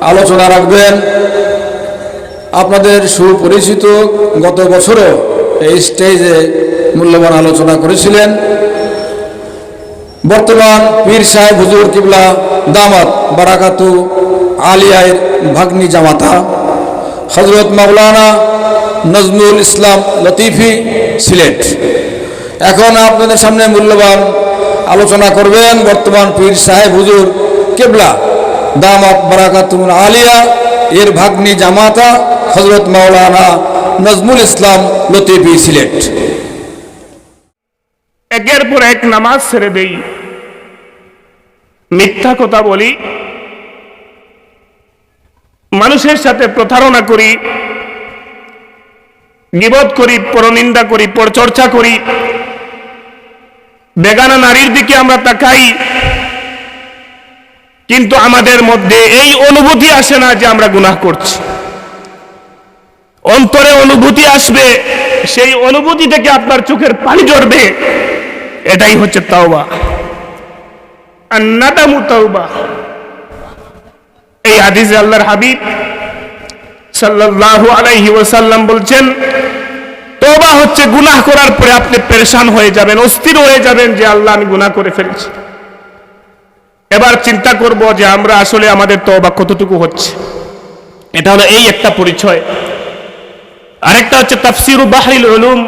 আলোচনা রাখবেন। আপনাদের সুপরিচিত, গত বছরও এই স্টেজে মূল্যবান আলোচনা করেছিলেন বর্তমান পীর সাহেব হুজুর কিবলা দামাত বারাকাতু আলিয়ার ভাগ্নি জামাতা হযরত মাওলানা নজমুল ইসলাম লতিফি সিলেট। এখন আপনাদের সামনে মূল্যবান আলোচনা করবেন বর্তমান পীর সাহেব হুজুর কিবলা দামাত বারাকাতু আলিয়া এর ভাগ্নি জামাতা হযরত মাওলানা নজমুল ইসলাম লতিফি সিলেট। একের পর এক নামাজ ছেড়ে দেই, মিথ্যা কথা বলি, মানুষের সাথে প্রতারণা করি, গীবত করি, পরনিন্দা করি, পরচর্চা করি, বেগানা নারীর দিকে আমরা তাকাই, কিন্তু আমাদের মধ্যে এই অনুভূতি আসে না যে আমরা গুনাহ করছি। অন্তরে অনুভূতি আসবে, সেই অনুভূতি থেকে আপনার চোখের পানি ঝরবে, এটাই হচ্ছে তাওবা, আন-নাদামু তাওবা। এই হাদিসে আল্লাহর হাবিব সাল্লাল্লাহু আলাইহি ওয়াসাল্লাম বলছেন, তওবা হচ্ছে গুনাহ করার পরে আপনি পেরেশান হয়ে যাবেন, অস্থির হয়ে যাবেন যে আল্লাহ আমি গুনাহ করে ফেলেছি। এবার চিন্তা করব যে আমরা আসলে আমাদের তওবা কতটুকু হচ্ছে। এটা হলো এই একটা পরিচয়। আরেকটা হচ্ছে তাফসীরু বাহরিল উলুম,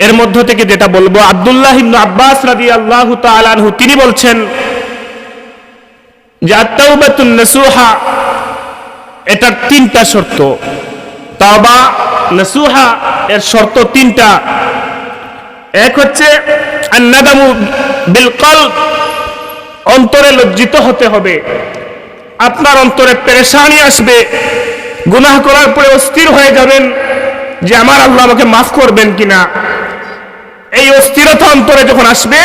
এর মধ্য থেকে যেটা বলবো, আব্দুল্লাহ ইবনে আব্বাস রাদিয়াল্লাহু তাআলা আনহু তিনি বলছেন যে আত-তাওবাতুন নাসুহা এটা তিনটা শর্ত। তাওবা নাসুহা এর শর্ত তিনটা। এক হচ্ছে আন-নাদামু বিল কলব, অন্তরে লজ্জিত হতে হবে, আপনার অন্তরে পেরেশানি আসবে, গুনাহ করার পরে অস্থির হয়ে যাবেন যে আমার আল্লাহ আমাকে মাফ করবেন কিনা। এই অস্থিরতা অন্তরে যখন আসবে,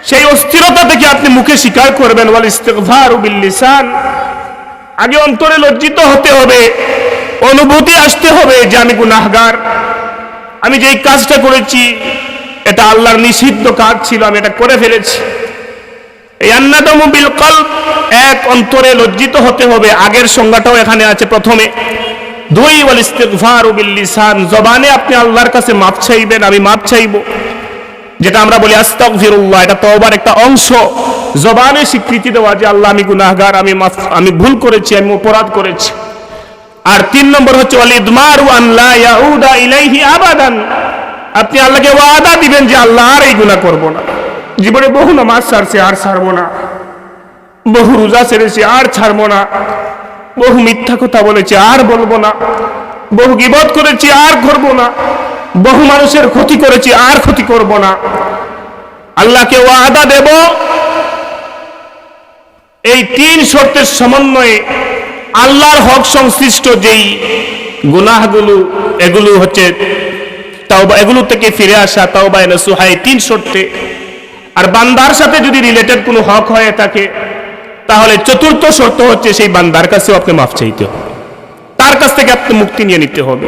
সেই অস্থিরতা থেকে আপনি মুখে স্বীকার করবেন ওয়াল ইস্তিগফারু বিল লিসান। আগে অন্তরে লজ্জিত হতে হবে, অনুভূতি আসতে হবে যে আমি গুনাহগার, আমি যেই কাজটা করেছি এটা আল্লাহর নিষিদ্ধ কাজ ছিল, আমি এটা করে ফেলেছি। এই আন-নাদামু বিল কলব, এক অন্তরে লজ্জিত হতে হবে, আগের সংজ্ঞাটাও এখানে আছে প্রথমে। দুই ওয়াল ইস্তিগফারু বিল লিসান, জবানে আপনি আল্লাহর কাছে মাপ চাইবেন, আমি মাপ চাইবো, যেটা আমরা বলি আস্তাগফিরুল্লাহ, এটা তওবার একটা অংশ। জবানে স্বীকৃতি দেওয়া যে আল্লাহ আমি গুনাহগার, আমি ভুল করেছি, আমি অপরাধ করেছি। আর তিন নম্বর হচ্ছে ওয়াল ইদমারু আন লা ইয়াউদা ইলাইহি আবাদান, আপনি আল্লাহকে ওয়াদা দিবেন যে আল্লাহ আর এই গুনাহ করব না। জীবনে বহু নামাজ ছাড়ছি, আর ছাড়বো না, বহু রোজা ছেড়েছি, আর ছাড়বো না, বহু মিথ্যা কথা বলেছি, আর বলবো না, বহু গীবত করেছি, আর করব না, বহু মানুষের ক্ষতি করেছি, আর ক্ষতি করব না। আল্লাহকে ওয়াদা দেব। এই তিন শর্তের সমন্বয়ে আল্লাহর হক সংশ্লিষ্ট যেই গুনাহগুলো, এগুলো হচ্ছে তাওবা, এগুলো থেকে ফিরে আসা, তাওবা নাসুহা, এই তিন শর্তে। আর বান্দার সাথে যদি রিলেটেড কোনো হক হয়ে থাকে, তাহলে চতুর্থ শর্ত হচ্ছে সেই বান্দার কাছেও আপনি মাফ চাইতে হবে, তার কাছ থেকে আপনি মুক্তি নিয়ে নিতে হবে।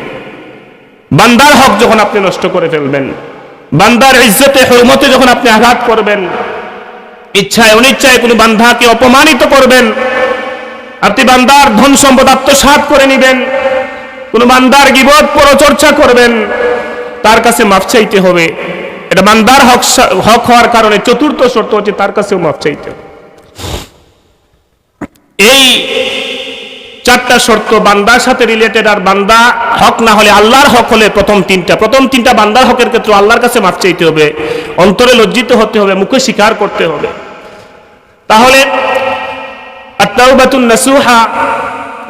বান্দার হক যখন আপনি নষ্ট করে ফেলবেন, বান্দার ইজ্জতে হুরমতে যখন আপনি আঘাত করবেন, ইচ্ছায় অনিচ্ছায় কোনো বান্দাকে অপমানিত করবেন, আপনি বান্দার ধন সম্পদ আত্মসাৎ করে নেবেন, কোনো বান্দার গীবত পরচর্চা করবেন, তার কাছে মাফ চাইতে হবে। এটা বান্দার হক হওয়ার কারণে চতুর্থ শর্ত হচ্ছে তার কাছেও মাফ চাইতে হবে। এই চারটা শর্ত বান্দার সাথে রিলেটেড। আর বান্দা হক না হলে, আল্লাহর হক হলে প্রথম তিনটা বান্দার হকের ক্ষেত্রে আল্লাহর কাছে মাফ চাইতে হবে, অন্তরে লজ্জিত হতে হবে, মুখে স্বীকার করতে হবে। তাহলে আত-তাওবাতুন নাসুহা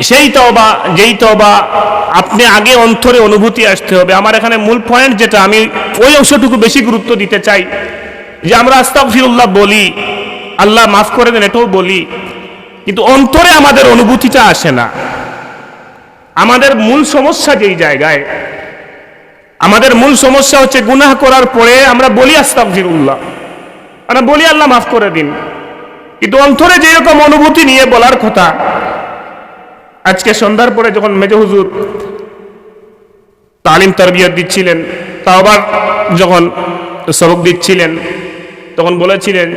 সেই তওবা, যেই তওবা আপনি আগে অন্তরে অনুভূতি আসতে হবে। আমার এখানে মূল পয়েন্ট যেটা, আমি ওই অংশটুকু বেশি গুরুত্ব দিতে চাই যে আমরা আস্তাগফিরুল্লাহ বলি, আল্লাহ মাফ করে দেন, এটাও বলি, কিন্তু অন্তরে আমাদের অনুভূতিটা আসে না। আমাদের মূল সমস্যা যেই জায়গায়, আমাদের মূল সমস্যা হচ্ছে গুনাহ করার পরে আমরা বলি আস্তাগফিরুল্লাহ, আমরা বলি আল্লাহ মাফ করে দিন, কিন্তু অন্তরে যেরকম অনুভূতি নিয়ে বলার কথা। আজকে সন্ধ্যার পরে যখন মেজো হুজুর তালিম তারবিয়ত দিচ্ছিলেন, তাওবার যখন সবক দিচ্ছিলেন, তখন বলেছিলেন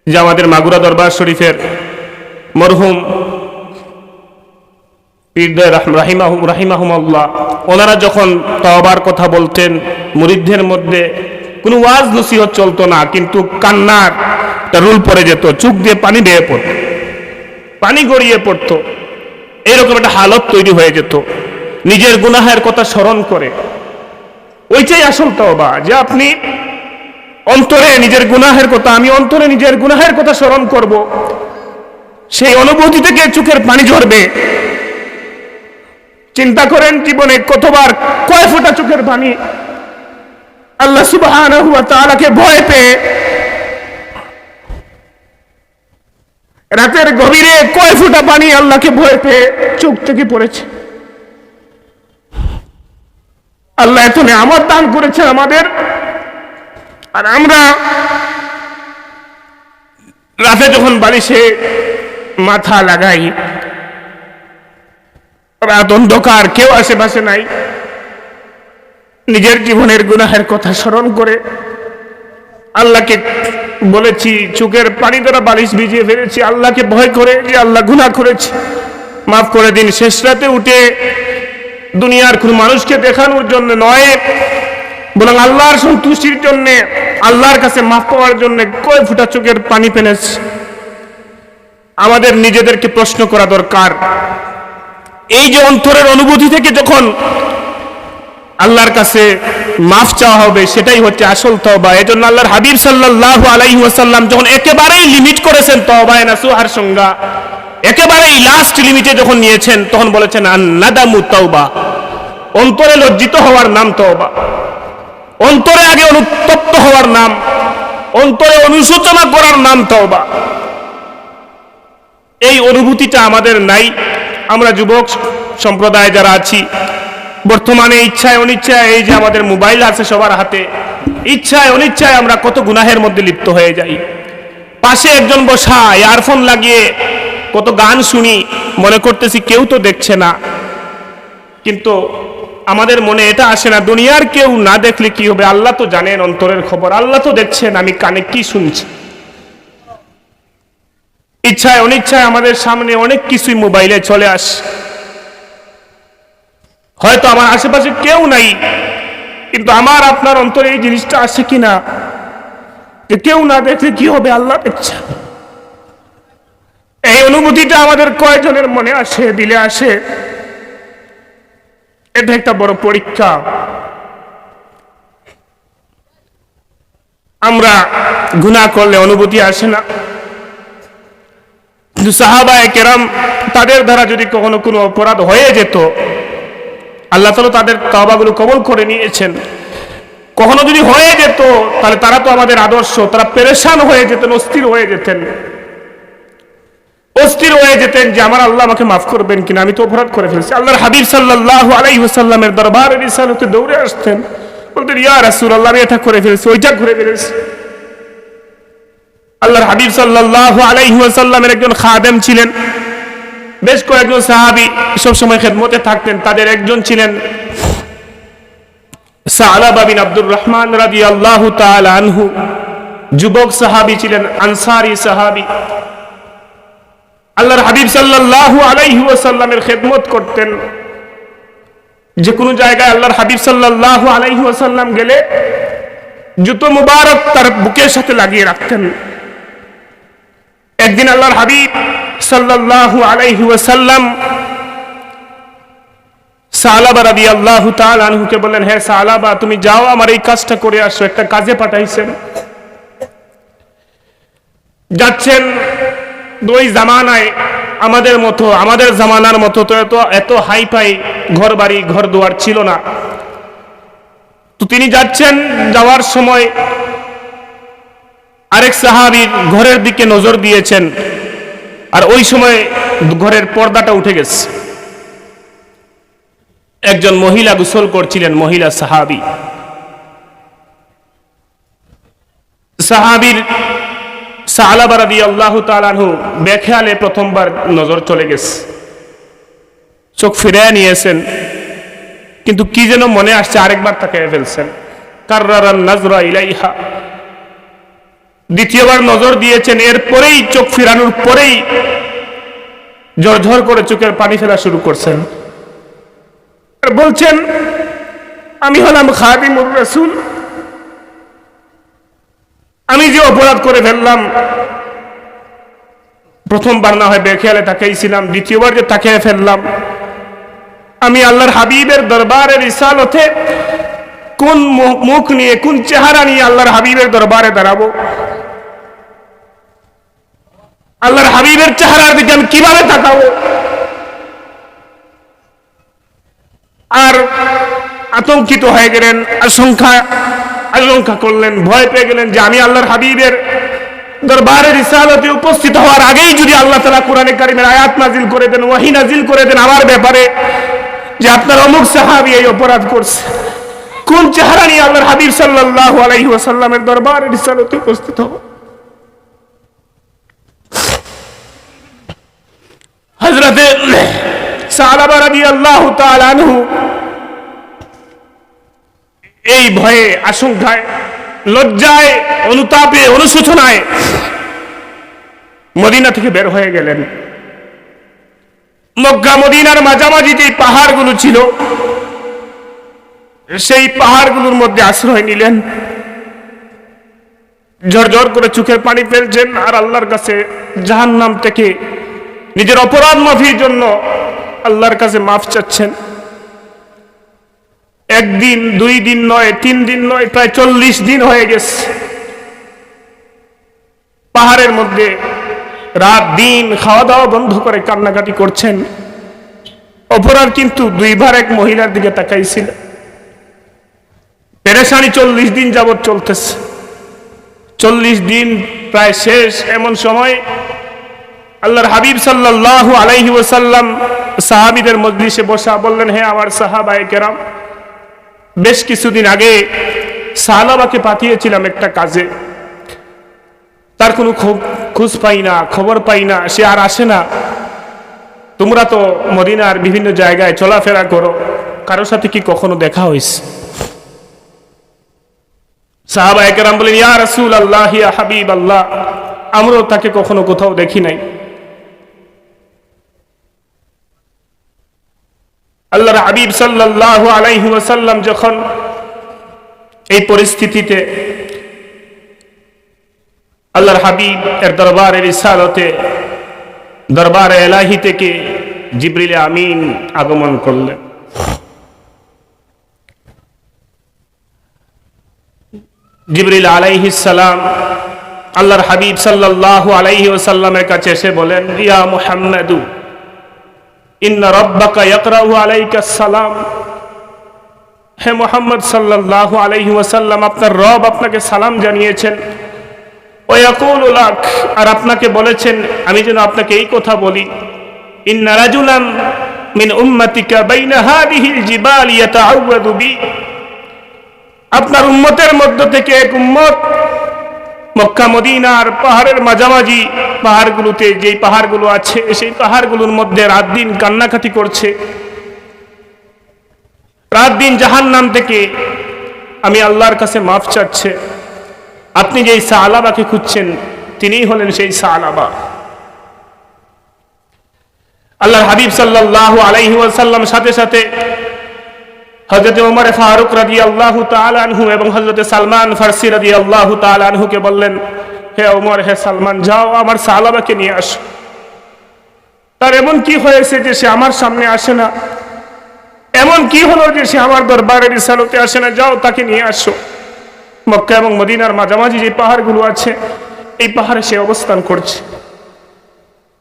যে আমাদের মাগুরা দরবার শরীফের মরহুম পীরদ্বয় রাহিমাহুমাল্লাহ, ওনারা যখন তওবার কথা বলতেন, মুরিদদের মধ্যে কোনো ওয়াজ নসিহত চলতো না, কিন্তু কান্নার একটা রুল পড়ে যেত, চোখ দিয়ে পানি বেয়ে পড়তো, পানি গড়িয়ে পড়তো, এরকম একটা হালত তৈরি হয়ে যেত নিজের গুনাহের কথা স্মরণ করে। ওইটাই আসল তওবা, যে আপনি অন্তরে নিজের গুনাহের কথা, আমি অন্তরে নিজের গুনাহের কথা স্মরণ করব, সেই অনুভূতি থেকে চোখের পানি ঝরবে। চিন্তা করেন জীবনে কতবার, কয় ফোঁটা চোখের পানি আল্লাহ সুবহানাহু ওয়া তাআলাকে ভয় পেয়ে রাতের গভীরে, কয় ফোঁটা পানি আল্লাহকে ভয় পেয়ে চোখ থেকে পড়েছে। আল্লাহ এত নিয়ামত দান করেছে আমাদের, আর আমরা রাতে যখন বালিশে মাথা লাগাই, রাত অন্ধকার, কেউ আশেপাশে নাই, নিজের জীবনের গুনাহের কথা স্মরণ করে আল্লাহকে বলেছি, চোখের পানি দ্বারা বালিশ ভিজিয়ে ফেলেছি, আল্লাহকে ভয় করে যে আল্লাহ গুনাহ করেছি, মাফ করে দিন। শেষ রাতে উঠে দুনিয়ার কোন মানুষকে দেখানোর জন্য নয়, বরং আল্লাহর সন্তুষ্টির জন্য, আল্লাহর কাছে মাফ পাওয়ার জন্য কয় ফোঁটা চোখের পানি ফেলেছে। আমাদের নিজেদেরকে প্রশ্ন করা দরকার, এই যে অন্তরের অনুভূতি থেকে যখন আল্লাহর কাছে মাফ চাওয়া হবে, সেটাই হচ্ছে আসল তওবা। এজন্য আল্লাহর হাবিব সাল্লাল্লাহু আলাইহি ওয়াসাল্লাম যখন একেবারেই লিমিট করেছেন তওবায়ে নাসুহার সংজ্ঞা, একেবারেই লাস্ট লিমিটে যখন নিয়েছেন, তখন বলেছেন আন-নাদামু তাওবা, অন্তরে লজ্জিত হওয়ার নাম তওবা, অন্তরে আগে অনুতপ্ত হওয়ার নাম, অন্তরে অনুশোচনা করার নাম তওবা। এই অনুভূতিটা আমাদের নাই। আমরা যুবক সম্প্রদায় যারা আছি, বর্তমানে ইচ্ছায় অনিচ্ছায়, এই যে আমাদের মোবাইল আছে সবার হাতে, ইচ্ছায় অনিচ্ছায় আমরা কত গুনাহের মধ্যে লিপ্ত হয়ে যাই। পাশে একজন বসা, ইয়ারফোন লাগিয়ে কত গান শুনি, মনে করতেছি কেউ তো দেখছে না, কিন্তু আমাদের মনে এটা আসে না, দুনিয়ার কেউ না দেখলে কি হবে, আল্লাহ তো জানেন অন্তরের খবর, আল্লাহ তো দেখছেন আমি কানে কি শুনছি। ইচ্ছায় অনিচ্ছায় আমাদের সামনে অনেক কিছুই মোবাইলে চলে আসে। হয়তো আমার আশেপাশে কেউ নাই, কিন্তু আমার আপনার অন্তরে এই জিনিসটা আসে কিনা, যে কেউ না দেখলে কি হবে, আল্লাহ দেখছে। এই অনুভূতিটা আমাদের কয়জনের মনে আসে, দিলে আসে? এটা একটা বড় পরীক্ষা। আমরা গুনাহ করলে অনুভূতি আসে না, কিন্তু সাহাবায়ে কেরাম, তাদের দ্বারা যদি কখনো কোনো অপরাধ হয়ে যেত, আল্লাহ তাআলা তাদের তওবাগুলো কবুল করে নিয়েছেন। কখনো যদি হয়ে যেত, তাহলে তারা তো আমাদের আদর্শ, তারা পেরেশান হয়ে যেতেন, অস্থির হয়ে যেতেন, যে আমার আল্লাহ আমাকে মাফ করবেন কিনা, আমি তো অপরাধ করে ফেলছি। আল্লাহর হাবিব সাল্লাল্লাহু আলাইহি ওয়াসাল্লামের দরবারে রিসালাতে দৌড়ে আসতেন, বলতেন ইয়া রাসূলুল্লাহ, আমি এটা করে ফেলেছি, ওইটা করে ফেলেছি। আল্লাহর হাবিব সাল্লাল্লাহু আলাইহি ওয়াসাল্লামের একজন খাদেম ছিলেন, বেশ কয়েকজন সাহাবী সব সময় খেদমতে থাকতেন, তাদের একজন ছিলেন সালাবা বিন আব্দুর রহমান রাদিয়াল্লাহু তাআলা আনহু, যুবক সাহাবী ছিলেন, আনসারী সাহাবী। আল্লাহর হাবিব সাল্লাল্লাহু আলাইহি ওয়াসাল্লামের খেদমত করতেন। যে কোনো জায়গায় আল্লাহর হাবিব সাল্লাল্লাহু আলাইহি ওয়াসাল্লাম গেলে জুতো মুবারক তার বুকের সাথে লাগিয়ে রাখতেন। একদিন আল্লাহর হাবিব সাল্লাল্লাহু আলাইহি ওয়াসাল্লাম সালাবা রাদিয়াল্লাহু তাআলা আনহুকে বললেন, হে সালাবা, তুমি যাও আমার এই কাজটা করে আসো, একটা কাজে পাঠাইছেন। যাচ্ছেন। দুই জামানায় আমাদের মতো, আমাদের জামানার মতো তো এত হাই ফাই ঘর বাড়ি ঘর দুয়ার ছিল না। তো তিনি যাচ্ছেন, যাওয়ার সময় আরেক সাহাবী ঘরের দিকে নজর দিয়েছেন, আর ওই সময় ঘরের পর্দাটা উঠে গেছে। একজন মহিলা গোসল করছিলেন, মহিলা সাহাবী। সাহাবীর সালাবা রাদিয়াল্লাহু তাআলা আনহু বেখেয়ালে প্রথমবার নজর চলে গেছে, চোখ ফিরিয়ে নিয়েছেন, কিন্তু কি যেন মনে আসছে, আরেকবার তাকিয়ে ফেলছেন। কাররারান নাজরা ইলাইহা, দ্বিতীয়বার নজর দিয়েছেন, এরপরেই চোখ ফিরানোর পরেই ঝরঝর করে চোখের পানি ফেলা শুরু করছেন আর বলছেন, আমি হলাম খাদিমুর রাসূল, আমি যে অপরাধ করে ফেললাম, প্রথমবার না হয় বেখেয়ালে তাকাইছিলাম, দ্বিতীয়বার যে তাকিয়ে ফেললাম, আমি আল্লাহর হাবিবের দরবারে রিসালতে কোন মুখ নিয়ে, কোন চেহারা নিয়ে আল্লাহর হাবিবের দরবারে দাঁড়াবো? আল্লাহর হাবিবের চেহারার দিকে আমি কিভাবে তাকাবো? আর আতঙ্কিত হয়ে গেলেন, আশঙ্কা করলেন, ভয় পেয়ে গেলেন যে আমি আল্লাহর হাবিবের দরবারে রিসালতে উপস্থিত হওয়ার আগেই যদি আল্লাহ তাআলা কোরআনে কারীমের আয়াত নাজিল করে দেন, ওহী নাজিল করে দেন আমার ব্যাপারে, যে আপনার অমুক সাহাবী এই অপরাধ করছে, কোন চেহারা নিয়ে আল্লাহর হাবিব সাল্লাল্লাহু আলাইহি ওয়াসাল্লামের দরবারে রিসালতে উপস্থিত হব? হযরতে সালাবা রাদিয়াল্লাহু তাআলা আনহু এই ভয়ে, আশঙ্কায়, লজ্জায়, অনুতাপে, অনুশোচনায় মদিনা থেকে বের হয়ে গেলেন। মক্কা মদিনার মাঝামাঝি যে পাহাড়গুলো ছিল, সেই পাহাড়গুলোর মধ্যে আশ্রয় নিলেন। ঝরঝর করে চোখের পানি ফেলছেন আর আল্লাহর কাছে জাহান্নাম থেকে নিজের অপরাধ মাফির জন্য আল্লাহর কাছে মাফ চাচ্ছেন। একদিন, 2 দিন নয়, 3 দিন নয়, প্রায় 40 দিন হয়ে গেছে পাহাড়ের মধ্যে রাত দিন খাওয়া দাওয়া বন্ধ করে কান্নাকাটি করছেন। অপরাধ কিন্তু 2 বার এক মহিলার দিকে তাকাইছিল। পেরেশানি 40 দিন যাবৎ চলতেছে। 40 দিন প্রায় শেষ, এমন সময় আল্লাহর হাবিব সাল্লাল্লাহু আলাইহি ওয়াসাল্লাম সাহাবীদের মজলিসে বসা বললেন, হে আমার সাহাবায়ে কেরাম, বেশ কিছুদিন আগে সালাবাকে পাঠিয়েছিলাম একটা কাজে, তার কোনো খোঁজ পাই না, খবর পাই না, সে আর আসে না। তোমরা তো মদিনার বিভিন্ন জায়গায় চলাফেরা করো, কারোর সাথে কি কখনো দেখা হয়েছে? সাহাবায়ে কেরাম বলেন, ইয়া রাসূলুল্লাহ, ইয়া হাবিবাল্লাহ, আমরাও তাকে কখনো কোথাও দেখি নাই। আল্লাহর হাবিব সাল্লাল্লাহু আলাইহি ওয়াসাল্লাম যখন এই পরিস্থিতিতে আল্লাহর হাবিব এর দরবারে রিসালতে, দরবারে ইলাহি থেকে জিবরিল আমিন আগমন করলেন। জিবরিল আলাইহিস সালাম আল্লাহর হাবিব সাল্লাল্লাহু আলাইহি ওয়াসাল্লামের কাছে এসে বলেন, ইয়া মুহাম্মাদু ইন্না রাব্বাকা ইয়াকরাউ আলাইকাস সালাম, হে মুহাম্মদ সাল্লাল্লাহু আলাইহি ওয়াসাল্লাম, আপনার রব আপনাকে সালাম জানিয়েছেন। ওয়া ইয়াকুলু লাক, আর আপনাকে বলেছেন আমি যেন আপনাকে এই কথা বলি, ইন্না রাজুলাম মিন উম্মাতিকা বাইনা হাদিহিল জিবাল ইয়াতাআওয়াদু বি, আপনার উম্মতের মধ্য থেকে এক উম্মত মক্কা মদিনার পাহাড়ের মাঝামাঝি পাহাড়গুলোতে, যেই পাহাড়গুলো আছে সেই পাহাড়গুলোর মধ্যে রাত দিন কান্নাকাটি করছে, রাত দিন জাহান্নাম থেকে আমি আল্লাহর কাছে মাফ চাচ্ছে। আপনি যেই সালাবাকে খুঁজছেন তিনিই হলেন সেই সালাবা। আল্লাহর হাবিব সাল্লাল্লাহু আলাইহি ওয়াসাল্লাম সাথে সাথে হযরত ওমর ফারুক রাদিয়াল্লাহু তাআলা আনহু এবং হযরত সালমান ফারসি রাদিয়াল্লাহু তাআলা আনহুকে বললেন, হে ওমর, হে সালমান, যাও আমার সালাবাকে নিয়ে আসো। তার এমন কি হয়েছে যে সে আমার সামনে আসে না? এমন কি হলো যে সে আমার দরবারে রিসালতে আসে না? যাও তাকে নিয়ে আসো। মক্কা এবং মদিনার মাঝামাঝি যে পাহাড়গুলো আছে এই পাহাড়ে সে অবস্থান করছে।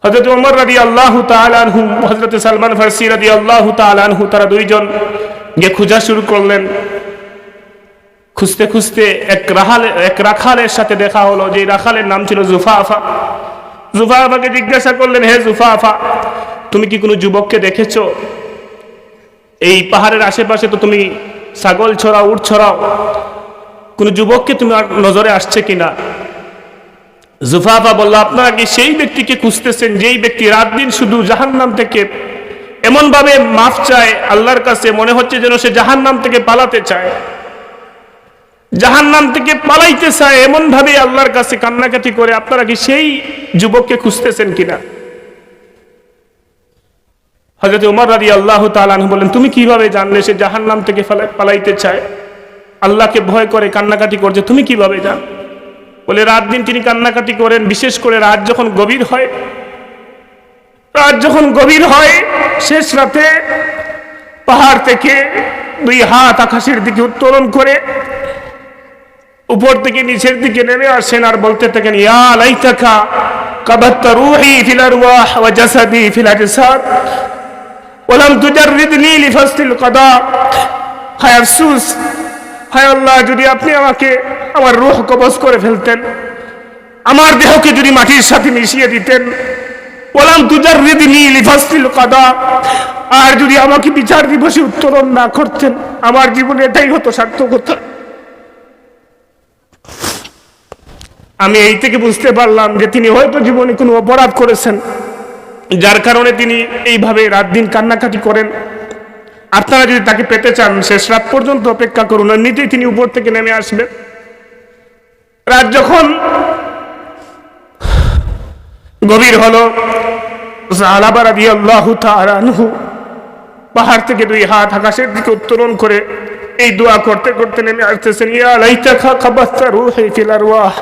হযরত ওমর রাদিয়াল্লাহু তাআলা আনহু, হযরত সালমান ফারসি রাদিয়াল্লাহু তাআলা আনহু, তারা দুইজন গিয়ে খোঁজা শুরু করলেন। খুঁজতে খুঁজতে এক রাখালের সাথে দেখা হলো, যে রাখালের নাম ছিল জুফাফা। জুফাফাকে জিজ্ঞাসা করলেন, হে জুফাফা, তুমি কি কোনো যুবককে দেখেছো? এই পাহাড়ের আশেপাশে তো তুমি ছাগল ছড়াও, উট ছড়াও, কোনো যুবককে তুমি নজরে আসছে কিনা? জুফাফা বলল, আপনারা কি সেই ব্যক্তিকে খুঁজতেছেন যেই ব্যক্তি রাত দিন শুধু জাহান্নাম থেকে এমন ভাবে মাফ চায় আল্লাহর কাছে, মনে হচ্ছে যেন সে জাহান্নাম থেকে পালাতে চায়, জাহান্নাম থেকে পালাইতে চায়, এমন ভাবে আল্লাহর কাছে কান্নাকাটি করে? আপনারা কি সেই যুবককে খুঁজতেছেন কিনা? হযরত ওমর রাদিয়াল্লাহু তাআলা আনহু বলেন, তুমি কিভাবে জানলে সে জাহান্নাম থেকে পালাইতে চায়, আল্লাহকে ভয় করে কান্নাকাটি করছে, তুমি কিভাবে জান? বলে, রাত দিন তিনি কান্নাকাটি করেন, বিশেষ করে রাত যখন গভীর হয়, শেষ রাতে পাহাড় থেকে 2 হাত আকাশের দিকে উত্তোলন করে উপর থেকে নিচের দিকে নেমে আসেন আর বলতে থাকেন, ইয়া লাইতাকা কাবাত্তা রূহি ফিল আরওয়াহ ওয়া জাসাদি ফিল আজসাদ ওয়া লাম তুজাররিদনি লিফাসলিল কাদা। হায় আফসোস, হায় আল্লাহ, যদি আপনি আমাকে আমার রূহ কবজ করে ফেলতেন, আমার দেহকে যদি মাটির সাথে মিশিয়ে দিতেন, ওয়া লাম তুজাররিদনি লিফাসলিল কাদা, আর যদি আমাকে বিচার দিবসে উত্তোলন না করতেন, আমার জীবনে এটাই হতো সার্থকতা। আমি এই থেকে বুঝতে পারলাম যে তিনি হয়তো জীবনে কোনো অপরাধ করেছেন, যার কারণে তিনি এইভাবে রাত দিন কান্নাকাটি করেন। আপনারা যদি তাকে পেতে চান, শেষ রাত পর্যন্ত অপেক্ষা করুন, এমনিতেই তিনি উপর থেকে নেমে আসবেন। রাত যখন গভীর হলো, সাহাবা রাদিয়াল্লাহু তাআলা আনহু পাহাড় থেকে 2 হাত আকাশের দিকে উত্তোলন করে এই দোয়া করতে করতে নেমে আসতেছেন, ইয়া লাইতাকা কাবাত্তা রূহি ফিল আরওয়াহ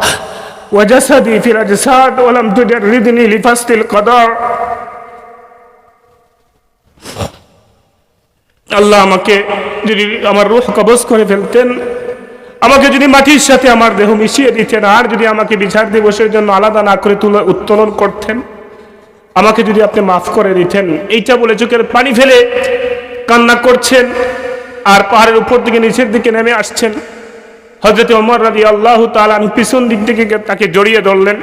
ওয়া জাসাদি ফিল আজসাদ ওয়া লাম তুজাররিদনি লিফাসলিল কাদা। আল্লাহ আমাকে যদি আমার রূহ কবজ করে ফেলতেন, আমাকে যদি মাটির সাথে আমার দেহ মিশিয়ে দিতেন, আর যদি আমাকে বিচার দিবসের জন্য আলাদা না করে উত্তোলন করতেন, আমাকে যদি আপনি মাফ করে দিতেন। এইটা বলে চোখের পানি ফেলে কান্না করছেন আর পাহাড়ের উপর দিকে নিচের দিকে নেমে আসছেন। হযরত ওমর রাদিয়াল্লাহু তাআলা আনহু পিছন দিক থেকে তাকে জড়িয়ে ধরলেন।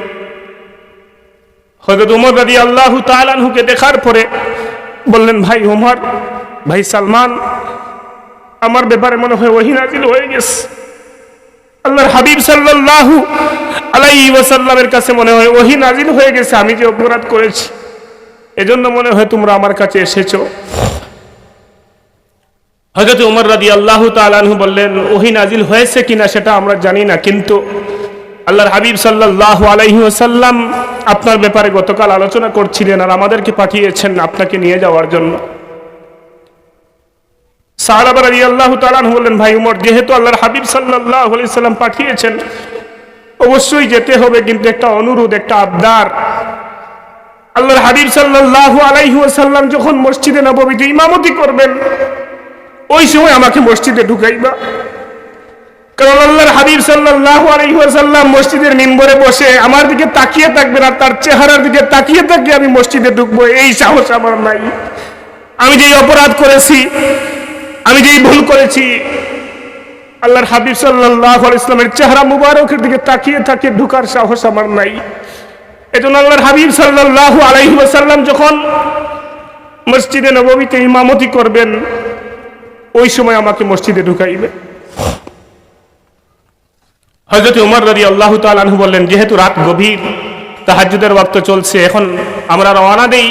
হযরত ওমর রাদিয়াল্লাহু তাআলা আনহুকে দেখার পরে বললেন, ভাই ওমর, ভাই সালমান, আমার ব্যাপারে মনে হয় ওহী নাযিল হয়ে গেছে। আল্লাহর হাবিব সাল্লাল্লাহু আলাইহি ওয়াসাল্লামের কাছে মনে হয় ওহী নাযিল হয়ে গেছে, আমি যে অপরাধ করেছি, এজন্য মনে হয় তোমরা আমার কাছে এসেছো। হযরত ওমর রাদিয়াল্লাহু তাআলা আনহু বললেন, ওহী নাযিল হয়েছে কিনা সেটা আমরা জানি না, কিন্তু আল্লাহর হাবিব সাল্লাল্লাহু আলাইহি ওয়াসাল্লাম আপনার ব্যাপারে গতকাল আলোচনা করছিলেন আর আমাদেরকে পাঠিয়েছেন আপনাকে নিয়ে যাওয়ার জন্য। সাহাবা রাদিয়াল্লাহু তাআলা আনহু বললেন, ভাই ওমর, যেহেতু আল্লাহর হাবিব সাল্লাল্লাহু আলাইহি ওয়াসাল্লাম পাঠিয়েছেন, অবশ্যই যেতে হবে, কিন্তু একটা অনুরোধ, একটা আবদার। আল্লাহর হাবিব সাল্লাল্লাহু আলাইহি ওয়াসাল্লাম যখন মসজিদে নববীতে ইমামতি করবেন, ওই সময় আমাকে মসজিদে ঢুকাইবা। কারণ আল্লাহর হাবিব সাল্লাল্লাহু আলাইহি ওয়াসাল্লাম মসজিদের মিম্বরে বসে আমার দিকে তাকিয়ে থাকবেন, আর তার চেহারার দিকে তাকিয়ে তাকিয়ে আমি মসজিদে ঢুকবো, এই সাহস আমার নাই। আমি যেই অপরাধ করেছি, আমি যেই ভুল করেছি, আল্লাহর হাবিব সাল্লাল্লাহু আলাইহি ওয়াসাল্লামের চেহারা মুবারকের দিকে তাকিয়ে তাকিয়ে ঢুকার সাহস আমার নাই। এজন্য আল্লাহর হাবিব সাল্লাল্লাহু আলাইহি ওয়াসাল্লাম যখন মসজিদে নববীতে ইমামতি করবেন, ওই সময় আমাকে মসজিদে ঢুকাইবে। হযরত ওমর রাদিয়াল্লাহু তাআলা আনহু বললেন, যেহেতু রাত গভীর, তাহাজ্জুদের ওয়াক্ত চলছে, এখন আমরা রওনা দেই।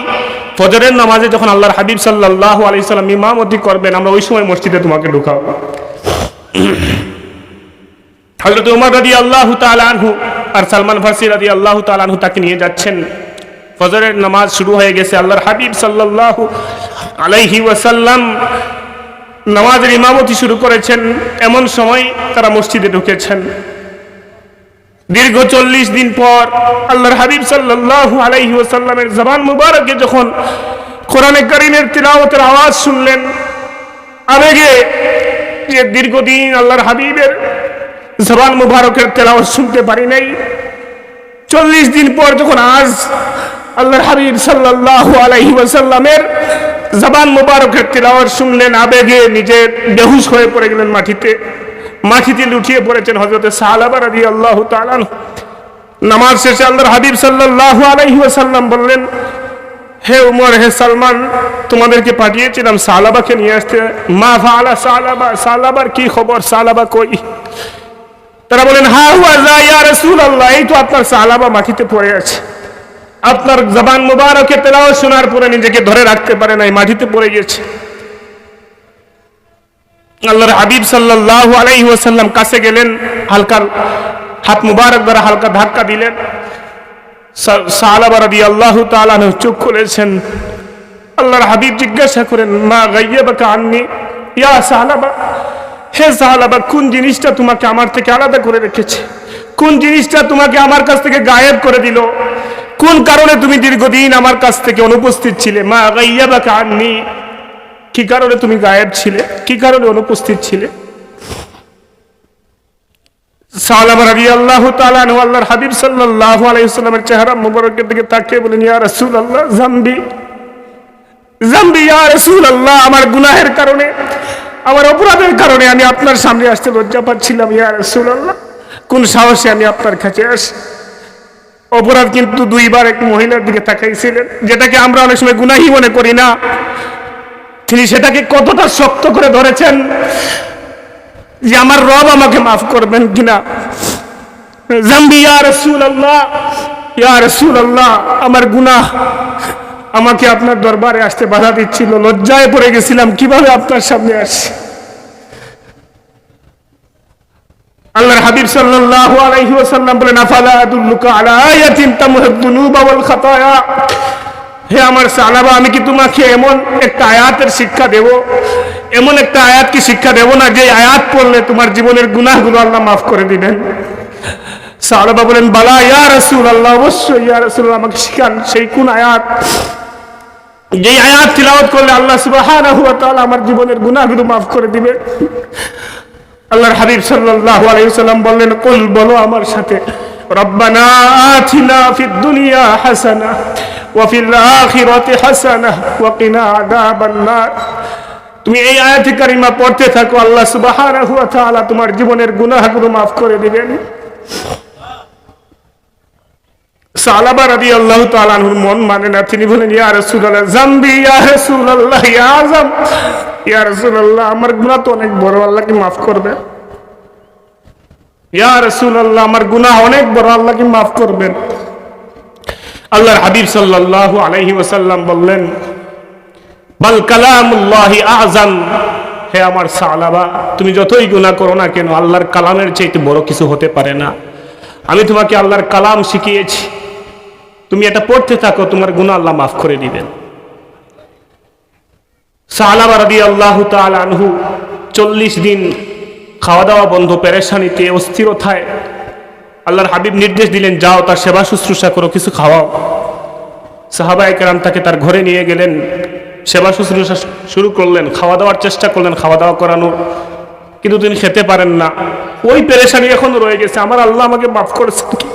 ফজরের নামাজে যখন আল্লাহর হাবিব সাল্লাল্লাহু আলাইহি সাল্লাম ইমামতি করবেন, আমরা ওই সময় মসজিদে তোমাকে ঢুকাবো। হযরত ওমর রাদিয়াল্লাহু তাআলা আনহু আর সালমান ফারসি রাদিয়াল্লাহু তাআলা আনহু তাকে নিয়ে যাচ্ছেন। ফজরের নামাজ শুরু হয়ে গেছে, আল্লাহর হাবিব সাল্লাল্লাহু আলাইহি ওয়াসাল্লাম নামাজের ইমামতি শুরু করেছেন। এমন সময় তারা মসজিদে ঢুকেছেন। দীর্ঘ 40 দিন পর আল্লাহর হাবিব সাল্লাল্লাহু আলাইহি ওয়াসাল্লামের জবান মুবারকে যখন কোরআনে কারীমের তিলাওয়াতের আওয়াজ শুনলেন, আবেগে যে দীর্ঘদিন আল্লাহর হাবিবের জবান মুবারকের তেলাওয়াত শুনতে পারি নাই, 40 দিন পর যখন আজ আল্লাহর হাবিব সাল্লাল্লাহু আলাইহি ওয়াসাল্লামের জবান মুবারকের তিলাওয়াত শুনলেন, আবেগে নিজে বেহুশ হয়ে পড়ে গেলেন মাটিতে লুটিয়ে পড়েছেন হযরত সাহাবা রাদিয়াল্লাহু তাআলা। নামাজ শেষে আল্লাহর হাবিব সাল্লাল্লাহু আলাইহি ওয়াসাল্লাম বললেন, হে উমর, হে সালমান, তোমাদেরকে পাঠিয়েছিলাম সালাবাকে নিয়ে আসতে। মা ফাআলা সালাবা, সালাবার কি খবর, সালাবা কই? তারা বলেন, হা হুয়া যা ইয়া রাসূলুল্লাহ, এই তো আপনার সালাবা মাটিতে পড়ে আছে। আপনার জবান মুবারকে তেলাওয়াত শোনার পরে নিজেকে ধরে রাখতে পারে নাই, মাটিতে পড়ে গেছে। আল্লাহর হাবিব সাল্লাল্লাহু আলাইহি ওয়াসাল্লাম কাছে গেলেন, হালকা হাত মুবারক দ্বারা হালকা ধাক্কা দিলেন। সাহাবা রাদিয়াল্লাহু তাআলা চোখ খুলেছেন। আল্লাহর হাবিব জিজ্ঞাসা করেন, মা গাইয়াবাকা আন্নি ইয়া সালাবা, হে সালাবা, কোন জিনিসটা তোমাকে আমার থেকে আলাদা করে রেখেছে? কোন জিনিসটা তোমাকে আমার কাছ থেকে গায়েব করে দিল? কোন কারণে তুমি দীর্ঘদিন আমার কাছ থেকে অনুপস্থিত ছিলে? মা গাইয়াবাকা আন্নি, কি কারণে তুমি গায়েব ছিলে, কি কারণে অনুপস্থিত ছিলে? সালাবা রাদিয়াল্লাহু তাআলা আনহু আল্লাহর হাবিব সাল্লাল্লাহু আলাইহি ওয়াসাল্লামের চেহারা মুবারকের দিকে তাকিয়ে বলেন, ইয়া রাসূলুল্লাহ, জামবি জামবি ইয়া রাসূলুল্লাহ, আমার গুনাহের কারণে, আমার অপরাধের কারণে আমি আপনার সামনে আসতে লজ্জা পাচ্ছিলাম ইয়া রাসূলুল্লাহ। কোন সাহসে আমি আপনার কাছে আসি? অপরাধ কিন্তু দুইবার এক মহিলার দিকে তাকাইছিলেন, যেটাকে আমরা অনেক সময় গুনাহি মনে করি না। তিনি সেটাকে কতটা শক্ত করে ধরেছেন যে আমার রব আমাকে মাফ করবেন কিনা। জামবি ইয়া রাসূলুল্লাহ, ইয়া রাসূলুল্লাহ, আমার গুনাহ আমাকে আপনার দরবারে আসতে বাধা দিচ্ছিল, লজ্জায় পড়ে গেছিলাম, কিভাবে আপনার সামনে আসি। আল্লাহর হাবিব সাল্লাল্লাহু আলাইহি ওয়াসাল্লাম বলেন, আফালা আদুল্লুকা আলা আয়াতিন তামহুদ দুনুবা ওয়াল খাতায়া, হে আমার সাহাবা, আমি কি তোমাকে এমন একটা আয়াতের শিক্ষা দেব, এমন একটা আয়াত কি শিক্ষা দেব না যে আয়াত পড়লে তোমার জীবনের গুনাহগুলো আল্লাহ মাফ করে দিবেন? সাহাবা বলেন, বালা ইয়া রাসূলুল্লাহ, অবশ্যই ইয়া রাসূলুল্লাহ, আমাকে শিখান সেই কোন আয়াত, যে আয়াত তিলাওয়াত করলে আল্লাহ সুবহানাহু ওয়া তাআলা আমার জীবনের গুনাহগুলো মাফ করে দিবে। আল্লাহর হাবিব সাল্লাল্লাহু আলাইহি ওয়াসাল্লাম বললেন, কুল, বলো আমার সাথে, রব্বানা আতিনা ফিদ দুনিয়া হাসানাহ ওয়া ফিল আখিরাতি হাসানাহ ওয়া কিনা আযাবান নার। তুমি এই আয়াতে কারিমা পড়তে থাকো, আল্লাহ সুবহানাহু ওয়া তাআলা তোমার জীবনের গুনাহগুলো মাফ করে দিবেন। সালাবা রাদিয়াল্লাহু তাআলা আনহুর মন মানে না, তিনি বলেন, ইয়া রাসূলুল্লাহ, জামবি ইয়া রাসূলুল্লাহ, ইয়া আযম, ইয়া রাসূলুল্লাহ, আমার গুনাহ তো অনেক বড়, আল্লাহ কি মাফ করবে? ইয়া রাসূলুল্লাহ, আমার গুনাহ অনেক বড়, আল্লাহ কি মাফ করবেন? আল্লাহর হাবিব সাল্লাল্লাহু আলাইহি ওয়াসাল্লাম বললেন, বাল কালামুল্লাহি আযম, হে আমার সালাবা, তুমি যতই গুনাহ করো না কেন, আল্লাহর কালামের চাইতে বড় কিছু হতে পারে না। আমি তোমাকে আল্লাহর কালাম শিখিয়েছি, তুমি এটা পড়তে থাকো, তোমার গুনাহ আল্লাহ মাফ করে দিবেন। সালাবা রাদিয়াল্লাহু তাআলা আনহু 40 দিন খাওয়া দাওয়া বন্ধ, পেরেশানিতে, অস্থিরতায়। আল্লাহর হাবিব নির্দেশ দিলেন, যাও তার সেবা শুশ্রূষা করো, কিছু খাওয়াও। সাহাবায়ে কেরাম তাকে তার ঘরে নিয়ে গেলেন, সেবা শুশ্রূষা শুরু করলেন, খাওয়া দাওয়ার চেষ্টা করলেন, খাওয়া দাওয়া করানো, কিন্তু তিনি খেতে পারেন না। ওই পেরেশানি এখন রয়ে গেছে, আমার আল্লাহ আমাকে মাফ করেছেন কি,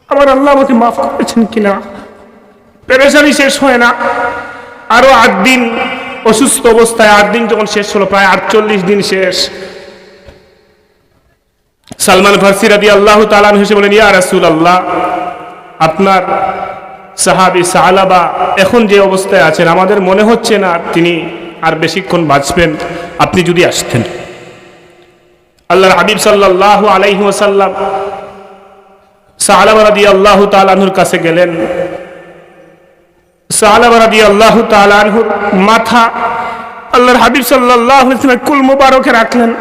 আমার আল্লাহ আমাকে মাফ করেছেন কিনা। পেরেশানি শেষ হয় না, আরো 8 দিন অসুস্থ অবস্থায়, 8 দিন যখন শেষ হলো, প্রায় 48 দিন শেষ। সালমান ফারসি রাদিয়াল্লাহু তাআলা আনহু বলেন, ইয়া রাসূলুল্লাহ, আপনার সাহাবী সালাবা এখন যে অবস্থায় আছেন, আমাদের মনে হচ্ছে না তিনি আর বেশিক্ষণ বাঁচবেন, আপনি যদি আসতেন। আল্লাহর হাবিব সাল্লাল্লাহু আলাইহি ওয়াসাল্লাম সালাবা রাদিয়াল্লাহু তাআলা আনহুর কাছে গেলেন। সালাবা রাদিয়াল্লাহু তাআলা আনহুর মাথা আল্লাহর হাবিব সাল্লাল্লাহু আলাইহি ওয়াসাল্লাম কুল মুবারকে রাখলেন।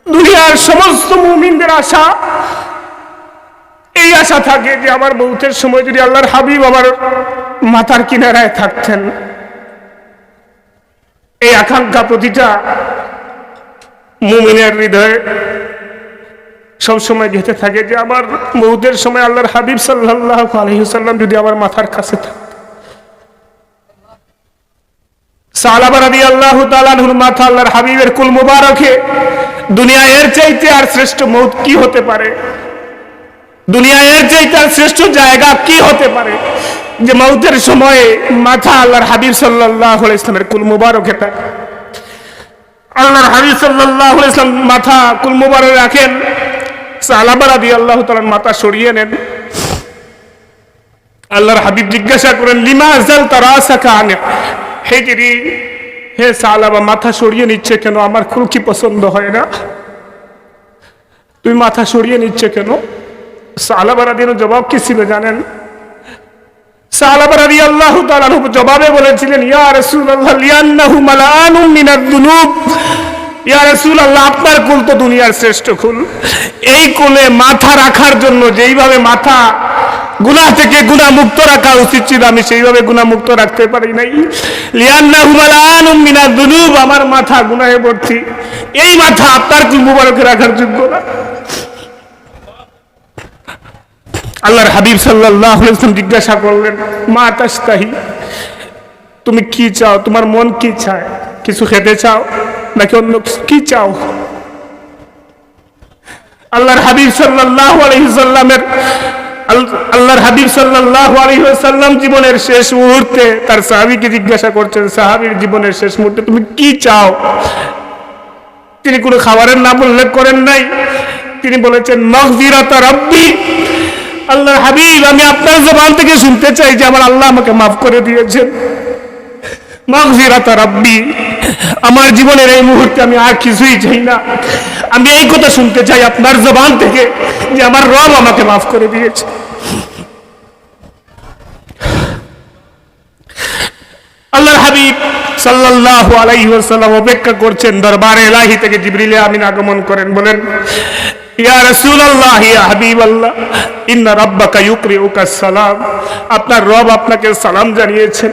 দুনিয়ার সমস্ত মুমিনদের আশা, এই আশা থাকে যে আমার মৌতের সময় যদি আল্লাহর হাবিব আমার মাথার কিনারায় থাকতেন। এই আকাঙ্ক্ষা প্রতিটা মুমিনের হৃদয়ে সবসময় গেঁথে থাকে যে আমার মৌতের সময় আল্লাহর হাবিব সাল্লাল্লাহু আলাইহি ওয়াসাল্লাম যদি আমার মাথার কাছে থাকতেন। সালাবা রাদিয়াল্লাহু তাআলা আনহুর মাথা আল্লাহর হাবিবের কুল মুবারকে। দুনিয়া এর চাইতে আর শ্রেষ্ঠ মৌত কি হতে পারে? দুনিয়া এর চাইতে আর শ্রেষ্ঠ জায়গা কি হতে পারে যে মৌতের সময়ে মাথা আল্লাহর হাবিব সাল্লাল্লাহু আলাইহি ওয়াসাল্লামের কুল মুবারকে থাকে। আল্লাহর হাবিব সাল্লাল্লাহু আলাইহি ওয়াসাল্লাম মাথা কুল মুবারক রাখেন, সালাবা রাদিয়াল্লাহু তাআলা মাথা সরিয়ে নেন। আল্লাহর হাবিব জিজ্ঞাসা করেন, লিমা যালতা রাসাকা আন হিজরি, হে সালাবা, মাথা সরিয়ে নিচ্ছে কেন? আমার খুব কি পছন্দ হয় না, তুই মাথা সরিয়ে নিচ্ছে কেন? সালাবা রাদিয়াল্লাহু জবাব কি ছিল জানেন? সালাবা রাদিয়াল্লাহু তাআলা জবাবে বলেছিলেন, ইয়া রাসূলুল্লাহ, লিআন্নাহু মালাআনুম মিনাদ দুনুব। ইয়া রাসূলুল্লাহ, আপনার কুল তো দুনিয়ার শ্রেষ্ঠ কুল। এই কুলে মাথা রাখার জন্য যেইভাবে মাথা গুনাহ থেকে গুনাহ মুক্ত রাখা উচিত ছিল, আমি সেইভাবে গুনাহ মুক্ত রাখতে পারি নাই। লিআন্নাহু মালানুম মিনাদ দুনুব, আমার মাথা গুনাহে ভর্তি। এই মাথা আপনার কুল মুবারকে রাখার যোগ্য না। আল্লাহর হাবিব সাল্লাল্লাহু আলাইহি ওয়াসাল্লাম জিজ্ঞাসা করলেন, মা তাশতাহি, তুমি কি চাও, তোমার মন কি চায়? কিছু খেতে চাও নাকি অন্য কি চাও? আল্লাহর হাবিব সাল্লাল্লাহু আলাইহি ওয়াসাল্লামের আল্লাহর হাবিব সাল্লাল্লাহু আলাইহি ওয়াসাল্লাম জীবনের শেষ মুহূর্তে তার সাহাবীকে জিজ্ঞাসা করছেন, সাহাবীর জীবনের শেষ মুহূর্তে তুমি কি চাও? তিনি কোনো খাবারের নাম উল্লেখ করেন নাই, তিনি বলেছেন মাগফিরাতা রাব্বি। আল্লাহর হাবিব, আমি আপনার জবান থেকে শুনতে চাই যে আমার আল্লাহ আমাকে মাফ করে দিয়েছেন। মাগফিরাতা রাব্বি, আমার জীবনের এই মুহূর্তে আমি আর কিছুই চাই না, আমি এই কথা শুনতে চাই আপনার জবান থেকে যে আমার রব আমাকে মাফ করে দিয়েছে। আল্লাহর হাবিব সাল্লাল্লাহু আলাইহি ওয়াসাল্লাম অপেক্ষা করছেন, দরবারে ইলাহি থেকে জিবরিল আমিন আগমন করেন, বলেন, ইয়া রাসূলুল্লাহ, ইয়া হাবিবাল্লাহ, ইন্না রাব্বাকা ইউকরিউকা সালাম, আপনার রব আপনাকে সালাম জানিয়েছেন।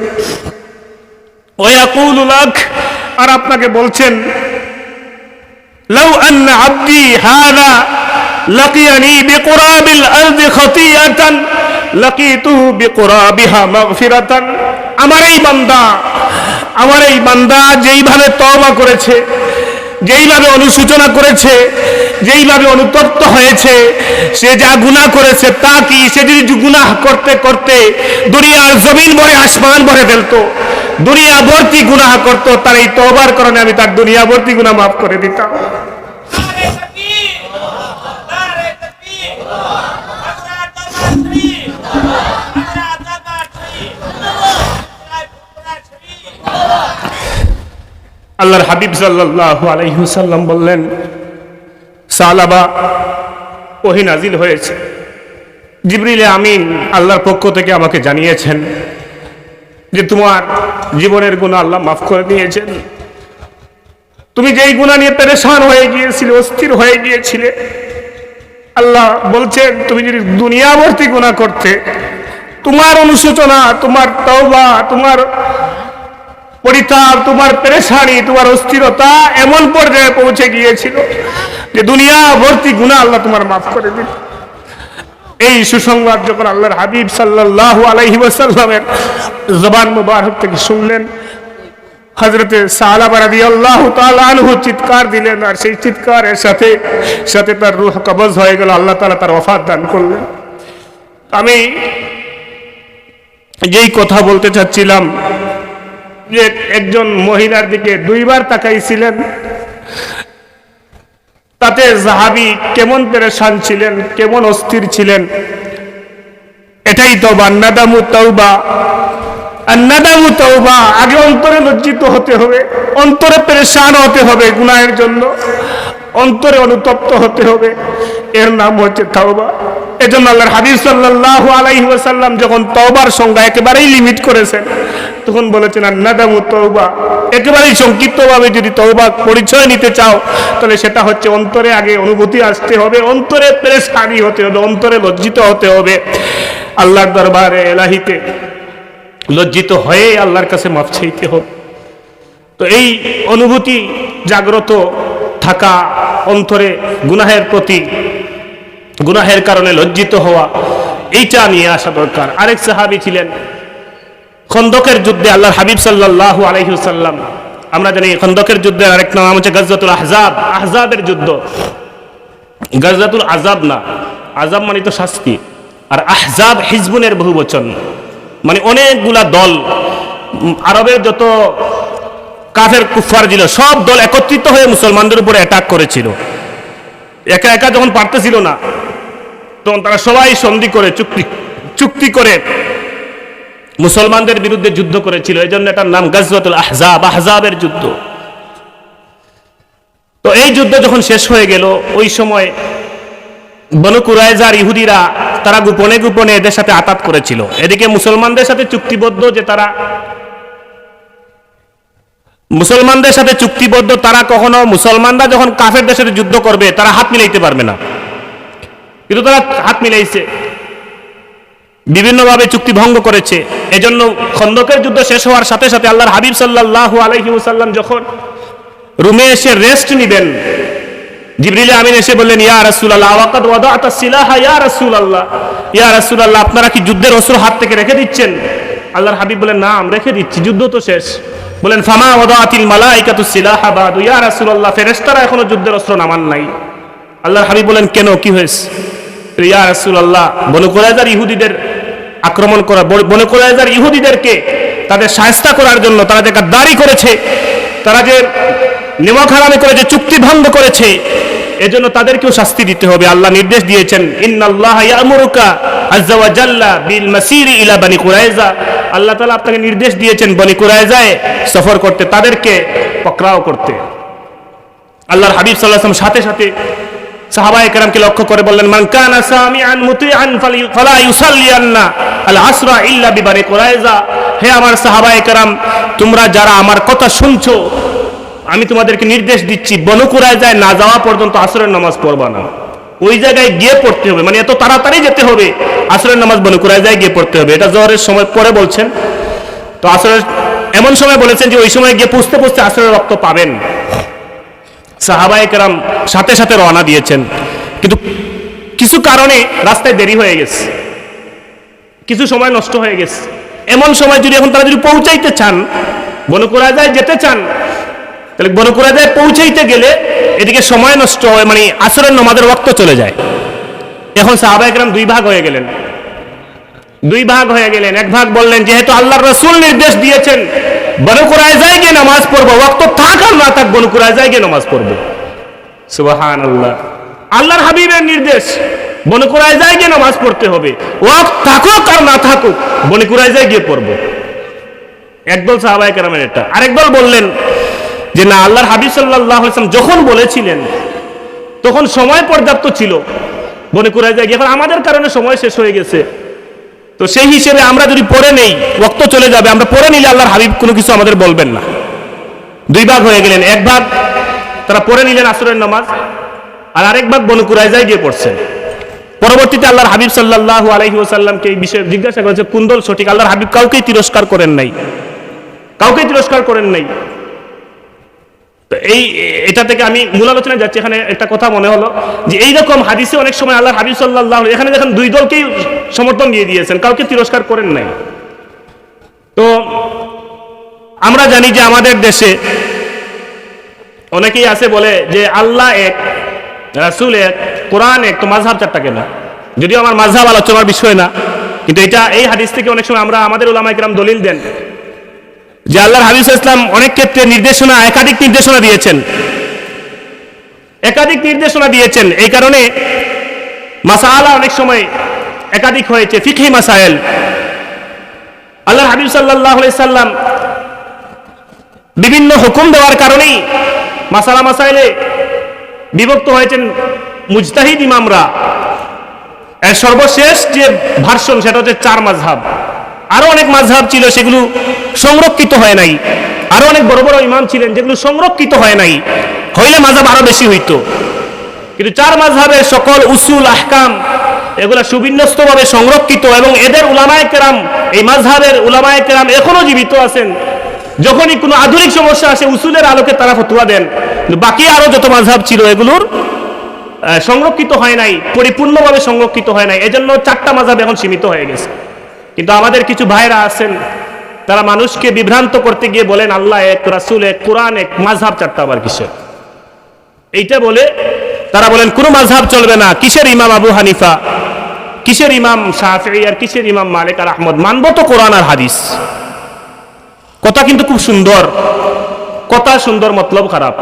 ওয়া ইয়াকুলু লাক, আর আপনাকে বলছেন, লাউ আন্না আবদি হাযা লাকিয়ানি বিকুরাবিল আরদি খাতিয়াতান লাকিতুহু বিকুরাবিহা মাগফিরাতান। আমার এই বান্দা যেইভাবে তওবা করেছে, যেইভাবে অনুশোচনা করেছে, যেইভাবে অনুতপ্ত হয়েছে, সে যা গুনাহ করেছে তা কি, সে যদি গুনাহ করতে করতে দুনিয়ার জমিন ভরে আসমান ভরে ফেলতো, দুনিয়া ভর্তি গুনাহ করতো, তার এই তওবার কারণে আমি তার দুনিয়া ভর্তি গুনাহ মাফ করে দিতাম। আল্লাহর হাবিব সাল্লাল্লাহু আলাইহি ওয়াসাল্লাম বললেন, সালাবা, ওহী নাজিল হয়েছে, জিবরিল আমিন আল্লাহর পক্ষ থেকে আমাকে জানিয়েছেন যে তোমার জীবনের গুনাহ আল্লাহ মাফ করে দিয়েছেন। তুমি যেই গুনাহ নিয়ে পেরেশান হয়ে গিয়েছিলে, অস্থির হয়ে গিয়েছিলে, আল্লাহ বলছেন তুমি যদি দুনিয়া ভর্তি গুনাহ করতে, তোমার অনুশোচনা, তোমার তওবা, তোমার পরিতাপ, তোমার পেরেশানি, তোমার অস্থিরতা এমন পর্যায়ে পৌঁছে গিয়েছিল যে দুনিয়া ভর্তি গুনাহ আল্লাহ তোমার মাফ করে দিল। এই সুসংবাদ যখন আল্লাহর হাবিব সাল্লাল্লাহু আলাইহি ওয়াসাল্লামের জবান মুবারক থেকে শুনলেন, হযরতে সালাবা রাদিয়াল্লাহু তাআলা আনহু চিৎকার দিলেন, আর সেই চিৎকারের সাথে সাথে তার রূহ কবজ হয়ে গেল, আল্লাহ তাআলা তার ওয়াফাত দান করলেন। আমি যেই কথা বলতে চাচ্ছিলাম যে একজন মহিলার দিকে দুইবার তাকাইছিলেন, তাতে সাহাবী কেমন পেরেশান ছিলেন, কেমন অস্থির ছিলেন, এটাই তওবা। নাদামু তওবা, নাদামু তওবা। আগে অন্তরে লজ্জিত হতে হবে, অন্তরে পেরেশান হতে হবে গুনাহের জন্য, অন্তরে অনুতপ্ত হতে হবে, এর নাম হচ্ছে তওবা। এজন্য আল্লাহর হাবিব সাল্লাল্লাহু আলাইহি ওয়াসাল্লাম যখন তওবার সংজ্ঞা একেবারেই লিমিট করেছেন, তখন বলেছেন নাদামু তওবা। একেবারেই সংক্ষিপ্তভাবে যদি তওবা পরিচয় নিতে চাও, তাহলে সেটা হচ্ছে অন্তরে আগে অনুভূতি আসতে হবে, অন্তরে পেরেশানি হতে হবে, অন্তরে লজ্জিত হতে হবে, আল্লাহর দরবারে ইলাহিতে লজ্জিত হয়ে আল্লাহর কাছে মাফ চাইতে হবে। তো এই অনুভূতি জাগ্রত থাকা, অন্তরে গুনাহের প্রতি, গুনাহের কারণে লজ্জিত হওয়া, এইটা নিয়ে আসা দরকার। আরেক সাহাবী ছিলেন খন্দকের যুদ্ধে আল্লাহর হাবিব সাল্লাল্লাহু আলাইহি ওয়াসাল্লাম, আমরা জানি খন্দকের যুদ্ধের আরেক নাম হচ্ছে গাজওয়াতুল আহজাব, আহজাবের যুদ্ধ। গাজওয়াতুল আযাব না, আযাব মানে তো শাস্তি, আর আহজাব হিজবুনের বহুবচন, মানে অনেকগুলা দল, আরবের যত কাফের কুফার ছিল সব দল একত্রিত হয়ে মুসলমানদের উপরে অ্যাটাক করেছিল। একা একা যখন পারতেছিল না, তখন তারা সবাই সন্ধি করে চুক্তি করে মুসলমানদের বিরুদ্ধে যুদ্ধ করেছিল। এই জন্য এটার নাম গাজওয়াতুল আহজাব, আহজাবের যুদ্ধ। তো এই যুদ্ধ যখন শেষ হয়ে গেল, ওই সময় বনু কুরাইজার ইহুদিরা তারা গোপনে গোপনে এদের সাথে আতাত করেছিল। এদিকে মুসলমানদের সাথে চুক্তিবদ্ধ যে তারা তারা কখনো মুসলমানরা যখন কাফেরদের সাথে যুদ্ধ করবে তারা হাত মিলাইতে পারবে না, কিন্তু তারা হাত মিলাইছে। বিভিন্নভাবে চুক্তি ভঙ্গ করেছে। এজন্য খন্দকের যুদ্ধ শেষ হওয়ার সাথে সাথে আল্লাহর হাবিব সাল্লাল্লাহু আলাইহি ওয়াসাল্লাম যখন রুমে এসে রেস্ট নিবেন, জিবরিল আমিন এসে বললেন, ইয়া রাসূলুল্লাহ ওয়াকাদ ওয়াদা'তা সিলাহা ইয়া রাসূলুল্লাহ, ইয়া রাসূলুল্লাহ আপনারা কি যুদ্ধের অস্ত্র হাত থেকে রেখে দিচ্ছেন? আল্লাহর হাবিব বলেন, নাম রেখে দিচ্ছি, যুদ্ধ তো শেষ। বলেন, ফামা ওয়াদা'তিল মালাইকাতু সিলাহা বাদু, ইয়া রাসূলুল্লাহ ফেরেশতারা এখনো যুদ্ধের অস্ত্র নামান নাই। আল্লাহর হাবিব বলেন, কেন, কি হয়েছে? ইয়া রাসূলুল্লাহ বনু কুরাইজার ইহুদিদের আক্রমণ করা, বনু কুরাইজার ইহুদিদেরকে তাদের শায়েস্তা করার জন্য তারা যে গাদ্দারি করেছে, তারা যে নিমক হারামি করেছে, চুক্তি ভঙ্গ করেছে, এজন্য তাদেরকেও শাস্তি দিতে হবে। আল্লাহ নির্দেশ দিয়েছেন, ইন্নাল্লাহা ইয়া'মুরুকা আযজা ওয়া জাল্লা বিল মাসিরি ইলা বনি কুরাইজা, আল্লাহ তাআলা আপনাকে নির্দেশ দিয়েছেন বনি কুরাইজায় সফর করতে, তাদেরকে পকড়াও করতে। আল্লাহর হাবিব সাল্লাল্লাহু আলাইহি ওয়াসাল্লাম সাথে সাথে সাহাবায়ে কেরামকে লক্ষ্য করে বললেন, মান কানা সামিআন মুতিআন ফালা ইউসাল্লিয়ান্না আল আসরা ইল্লা বিবানি কুরাইজা, হে আমার সাহাবায়ে কেরাম, তোমরা যারা আমার কথা শুনছো, আমি তোমাদেরকে নির্দেশ দিচ্ছি, বনু কুরাইজায় না যাওয়া পর্যন্ত আসরের নামাজ পড়বা না। ওই জায়গায় গিয়ে পড়তে হবে, মানে এত তাড়াতাড়ি যেতে হবে, আসরের নামাজ বনু কুরাইজায় গিয়ে পড়তে হবে। এটা জোহরের সময় পরে বলছেন, তো আসরের এমন সময় বলেছেন যে ওই সময় গিয়ে পুষতে পুষতে আসরের রক্ত পাবেন। সাহাবায়ে কেরাম সাথে সাথে রওনা দিয়েছেন, কিন্তু কিছু কারণে রাস্তায় দেরি হয়ে গেছে, কিছু সময় নষ্ট হয়ে গেছে। এমন সময় যদি এখন তারা যদি পৌঁছাইতে চান, বনু কুরাইজায় যেতে চান, তাহলে বনু কুরাইজায় পৌঁছাইতে গেলে এদিকে সময় নষ্ট হয়, মানে আসরের নামাজের ওয়াক্ত চলে যায়। এখন সাহাবায়ে কেরাম দুই ভাগ হয়ে গেলেন। এক ভাগ বললেন, যেহেতু আল্লাহর রাসূল নির্দেশ দিয়েছেন বনু কুরাইজায় গিয়ে নামাজ পড়বো, ওয়াক্ত থাক আর না থাক বনু কুরাইজায় গিয়ে নামাজ পড়বো। সুবহানাল্লাহ, আল্লাহর হাবিবের নির্দেশ, বনু কুরাইজায় গিয়ে নামাজ পড়তে হবে, ওয়াক্ত থাকুক আর না থাকুক বনু কুরাইজায় গিয়ে পড়বো। একদল সাহাবায়ে কেরামের এটা। আরেক দল বললেন যে না, আল্লাহর হাবিব সাল্লাল্লাহু আলাইহি ওয়াসাল্লাম যখন বলেছিলেন তখন সময় পর্যাপ্ত ছিল বনু কুরাইজায় গিয়ে, এখন আমাদের কারণে সময় শেষ হয়ে গেছে, তো সেই হিসেবে আমরা যদি পড়ে নেই ওয়াক্ত চলে যাবে, আমরা পড়ে নিলে আল্লাহর হাবিব কোনো কিছু আমাদের বলবেন না। দুই ভাগ হয়ে গেলেন, এক ভাগ তারা পড়ে নিলেন আসরের নামাজ, আর আরেক ভাগ বনু কুরাইজায় গিয়ে পড়ছেন। পরবর্তীতে আল্লাহর হাবিব সাল্লাল্লাহু আলাইহি ওয়াসাল্লামকে এই বিষয়ে জিজ্ঞাসা করেছে কোন দল সঠিক। আল্লাহর হাবিব কাউকেই তিরস্কার করেন নাই। তো এটা থেকে আমি মূল আলোচনায় যাচ্ছি। এখানে একটা কথা মনে হলো যে এইরকম হাদিসে অনেক সময় আল্লাহর হাবিব সাল্লাল্লাহু আলাইহি, এখানে দেখেন দুই দলকেই সমর্থন দিয়ে দিয়েছেন, কাউকে তিরস্কার করেন নাই। তো আমরা জানি যে আমাদের দেশে অনেকেই আছে বলে যে আল্লাহ এক, রাসূল এক, কোরআন এক, তো মাযহাব চারটা কেন? যদিও আমার মাযহাব আলোচনার বিষয় না, কিন্তু এটা এই হাদিস থেকে অনেক সময় আমাদের উলামায়ে কেরাম দলিল দেন যে আল্লাহর হাবিব সাল্লাল্লাহু আলাইহি ওয়াসাল্লাম অনেক ক্ষেত্রে একাধিক নির্দেশনা দিয়েছেন। এই কারণে মাসালা অনেক সময় একাধিক হয়েছে, ফিকহি মাসাইল। আল্লাহর হাবিব সাল্লাল্লাহু আলাইহি ওয়াসাল্লাম বিভিন্ন হুকুম দেওয়ার কারণেই মাসাইলে বিভক্ত হয়েছেন মুজতাহিদ ইমামরা। এর সর্বশেষ যে ভার্সন সেটা হচ্ছে 4 মাযহাব। আরো অনেক মাযহাব ছিল, সেগুলো সংরক্ষিত হয় নাই। আরো অনেক বড় বড় ইমাম ছিলেন যেগুলো সংরক্ষিত হয় নাই, হইলে মাযহাব আরো বেশি হইতো। কিন্তু 4 মাযহাবের সকল উসুল আহকাম এগুলা সুবিন্যস্তভাবে সংরক্ষিত, এবং এদের উলামায়ে কেরাম, এই মাযহাবের উলামায়ে কেরাম এখনো জীবিত আছেন। যখনই কোনো আধুনিক সমস্যা আসে উসুলের আলোকে তারা ফতোয়া দেন। বাকি আরো যত মাযহাব ছিল এগুলোর সংরক্ষিত হয় নাই, পরিপূর্ণভাবে সংরক্ষিত হয় নাই। এজন্য 4টা মাযহাব এখন সীমিত হয়ে গেছে। কিন্তু আমাদের কিছু ভাইরা আছেন, তারা মানুষকে বিভ্রান্ত করতে গিয়ে বলেন আল্লাহ এক, রাসূল এক, কোরআন এক, মাযহাব 4টা আবার কিসের? এইটা বলে তারা বলেন কোনো মাযহাব চলবে না। কিসের ইমাম আবু হানিফা, কিসের ইমাম শাফিঈ, আর কিসের ইমাম মালিক আর আহমদ, মানবো তো কোরআন আর হাদিস। কথা কিন্তু খুব সুন্দর, কথা সুন্দর মতলব খারাপ,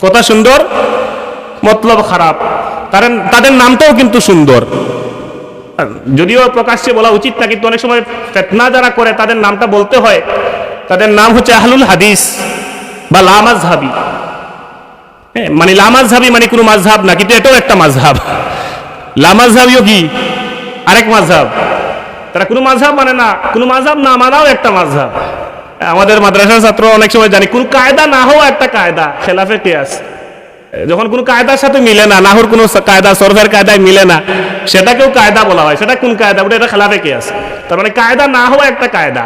কথা সুন্দর মতলব খারাপ। তাদের নামটাও কিন্তু সুন্দর, যদিও প্রকাশ্যে বলা উচিত না, কিন্তু অনেক সময় ফিতনা যারা করে তাদের নামটা বলতে হয়। তাদের নাম হচ্ছে আহলুল হাদিস বা লামাযহাবী। মানে লামাযহাবী মানে কোনো মাযহাব না, কিন্তু এটাও একটা মাযহাব। লামাযহাবীও কি আরেক মাযহাব। তারা কোনো মাযহাব মানে না, কোনো মাযহাব না মানাও একটা মাযহাব। আমাদের মাদ্রাসার ছাত্র অনেক সময় জানি কোন কায়দা না হওয়া একটা কায়দা, খেলাফে কিয়াস। যখন কোনো কায়দার সাথে মিলে না, নাহুর কোনো কায়দা সরফের কায়দায় মিলে না, সেটাকেও কায়দা বলা হয়। সেটা কোন কায়দা? ওটা এটা খেলাফে কি আছে? তার মানে কায়দা না হওয়া একটা কায়দা।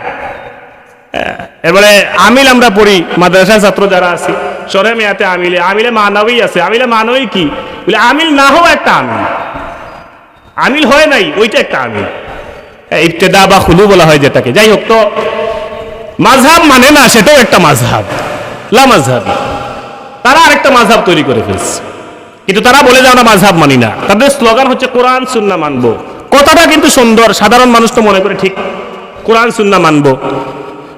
এবারে আমিল আমরা পড়ি, মাদ্রাসার ছাত্র যারা আছি, সরে মেয়াতে আমিলে, আমিলে মানবী আছে। আমিলে মানবী কি বলে? আমিল না হওয়া একটা আমিল, আমিল হয় নাই ওইটা একটা আমিল, ইবতেদা বা খুলু বলা হয় যেটাকে। যাই হোক, তো মাযহাব মানে না, সেটাও একটা মাযহাব, লা মাযহাবী। তারা আরেকটা মাযহাব তৈরি করে ফেলছে, কিন্তু তারা বলে যে আমরা মাযহাব মানি না। তাদের স্লোগান হচ্ছে কোরআন সুন্নাহ মানবো। কথাটা কিন্তু সুন্দর, সাধারণ মানুষ তো মনে করে ঠিক কোরআন সুন্নাহ মানবো।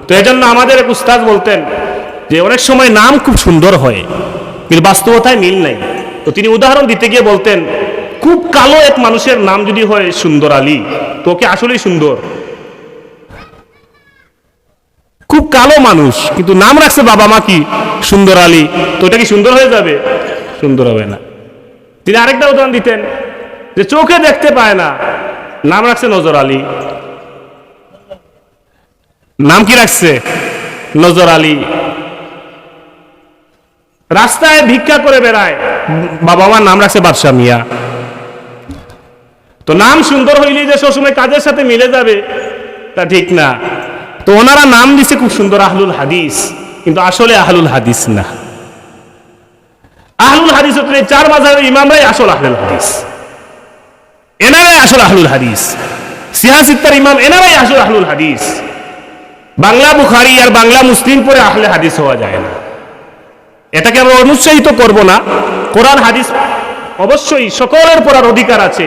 তো এই জন্য আমাদের এক উস্তাদ বলতেন যে অনেক সময় নাম খুব সুন্দর হয় কিন্তু বাস্তবতায় মিল নাই। তো তিনি উদাহরণ দিতে গিয়ে বলতেন, খুব কালো এক মানুষের নাম যদি হয় সুন্দর আলী, তো ওকে আসলেই সুন্দর। খুব কালো মানুষ কিন্তু নাম রাখছে বাবা মা কি সুন্দর আলী, তো ওটা কি সুন্দর হয়ে যাবে? সুন্দর হবে না। তিনি আরেকটা উদাহরণ দিতেন যে চোখে দেখতে পায় না, নাম রাখছে নজর আলী। নাম কি রাখছে? নজর আলী। রাস্তায় ভিক্ষা করে বেড়ায়, বাবা মার নাম রাখছে বাদশা মিয়া। তো নাম সুন্দর হইলেই যে সবসময় কাজের সাথে মিলে যাবে তা ঠিক না। তো ওনারা নাম দিছে খুব সুন্দর আহলুল হাদিস, কিন্তু আসলে আহলুল হাদিস না। আহলুল হাদিস হচ্ছে চার মাযহাবের ইমামরাই আসল আহলুল হাদিস, এনারাই আসল আহলুল হাদিস। সিয়াসিত্তার ইমাম এনারাই আসল আহলুল হাদিস। বাংলা বুখারী আর বাংলা মুসলিম পড়ে আহলে হাদিস হওয়া যায় না। এটাকে আমরা অনুৎসাহিত করব না। কোরআন হাদিস অবশ্যই সকলের পড়ার অধিকার আছে,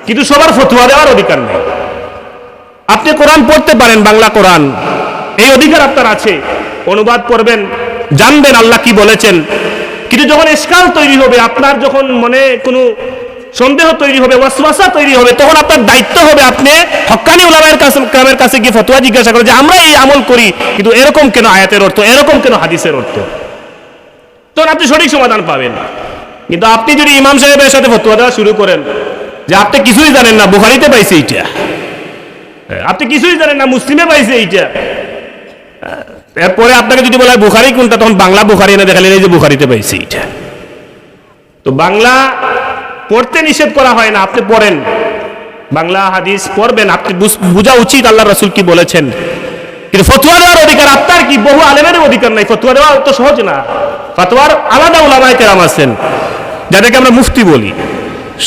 কিন্তু সবার ফতোয়া দেওয়ার অধিকার নেই। আপনি কোরআন পড়তে পারেন, বাংলা কোরআন, এই অধিকার আপনার আছে। অনুবাদ পড়বেন, জানবেন আল্লাহ কি বলেছেন। কিন্তু যখন ইশকাল তৈরি হবে, আপনার যখন মনে কোনো সন্দেহ তৈরি হবে, ওয়াসওয়াসা তৈরি হবে, তখন আপনার দায়িত্ব হবে আপনি হক্কানি উলামায়ের কাছে গিয়ে ফতোয়া জিজ্ঞাসা করেন যে আমরা এই আমল করি, কিন্তু এরকম কেন আয়াতের অর্থ, এরকম কেন হাদিসের অর্থ, তখন আপনি সঠিক সমাধান পাবেন। কিন্তু আপনি যদি ইমাম সাহেবের সাথে ফতোয়া দেওয়া শুরু করেন যে আপনি কিছুই জানেন না, বুখারীতে পাইছে এইটা, আপনি কিছুই জানেন না, মুসলিমে পাইছে এইটা, এরপরে আপনাকে যদি বলা হয় বুখারী কোনটা, তখন বাংলা বুখারী এনে দেখালেন এই যে বুখারীতে পাইছে এইটা। তো বাংলা পড়তে নিষেধ করা হয় না, আপনি পড়েন, বাংলা হাদিস পড়বেন, আপনি বোঝা উচিত আল্লাহ রাসূল কি বলেছেন। কিন্তু ফতোয়া দেওয়ার অধিকার আপনার কি? বহু আলেমের অধিকার নাই। ফতোয়া দেওয়া তো সহজ না, ফতোয়ার আলাদা উলামায়ে কেরাম আছেন যাদেরকে আমরা মুফতি বলি।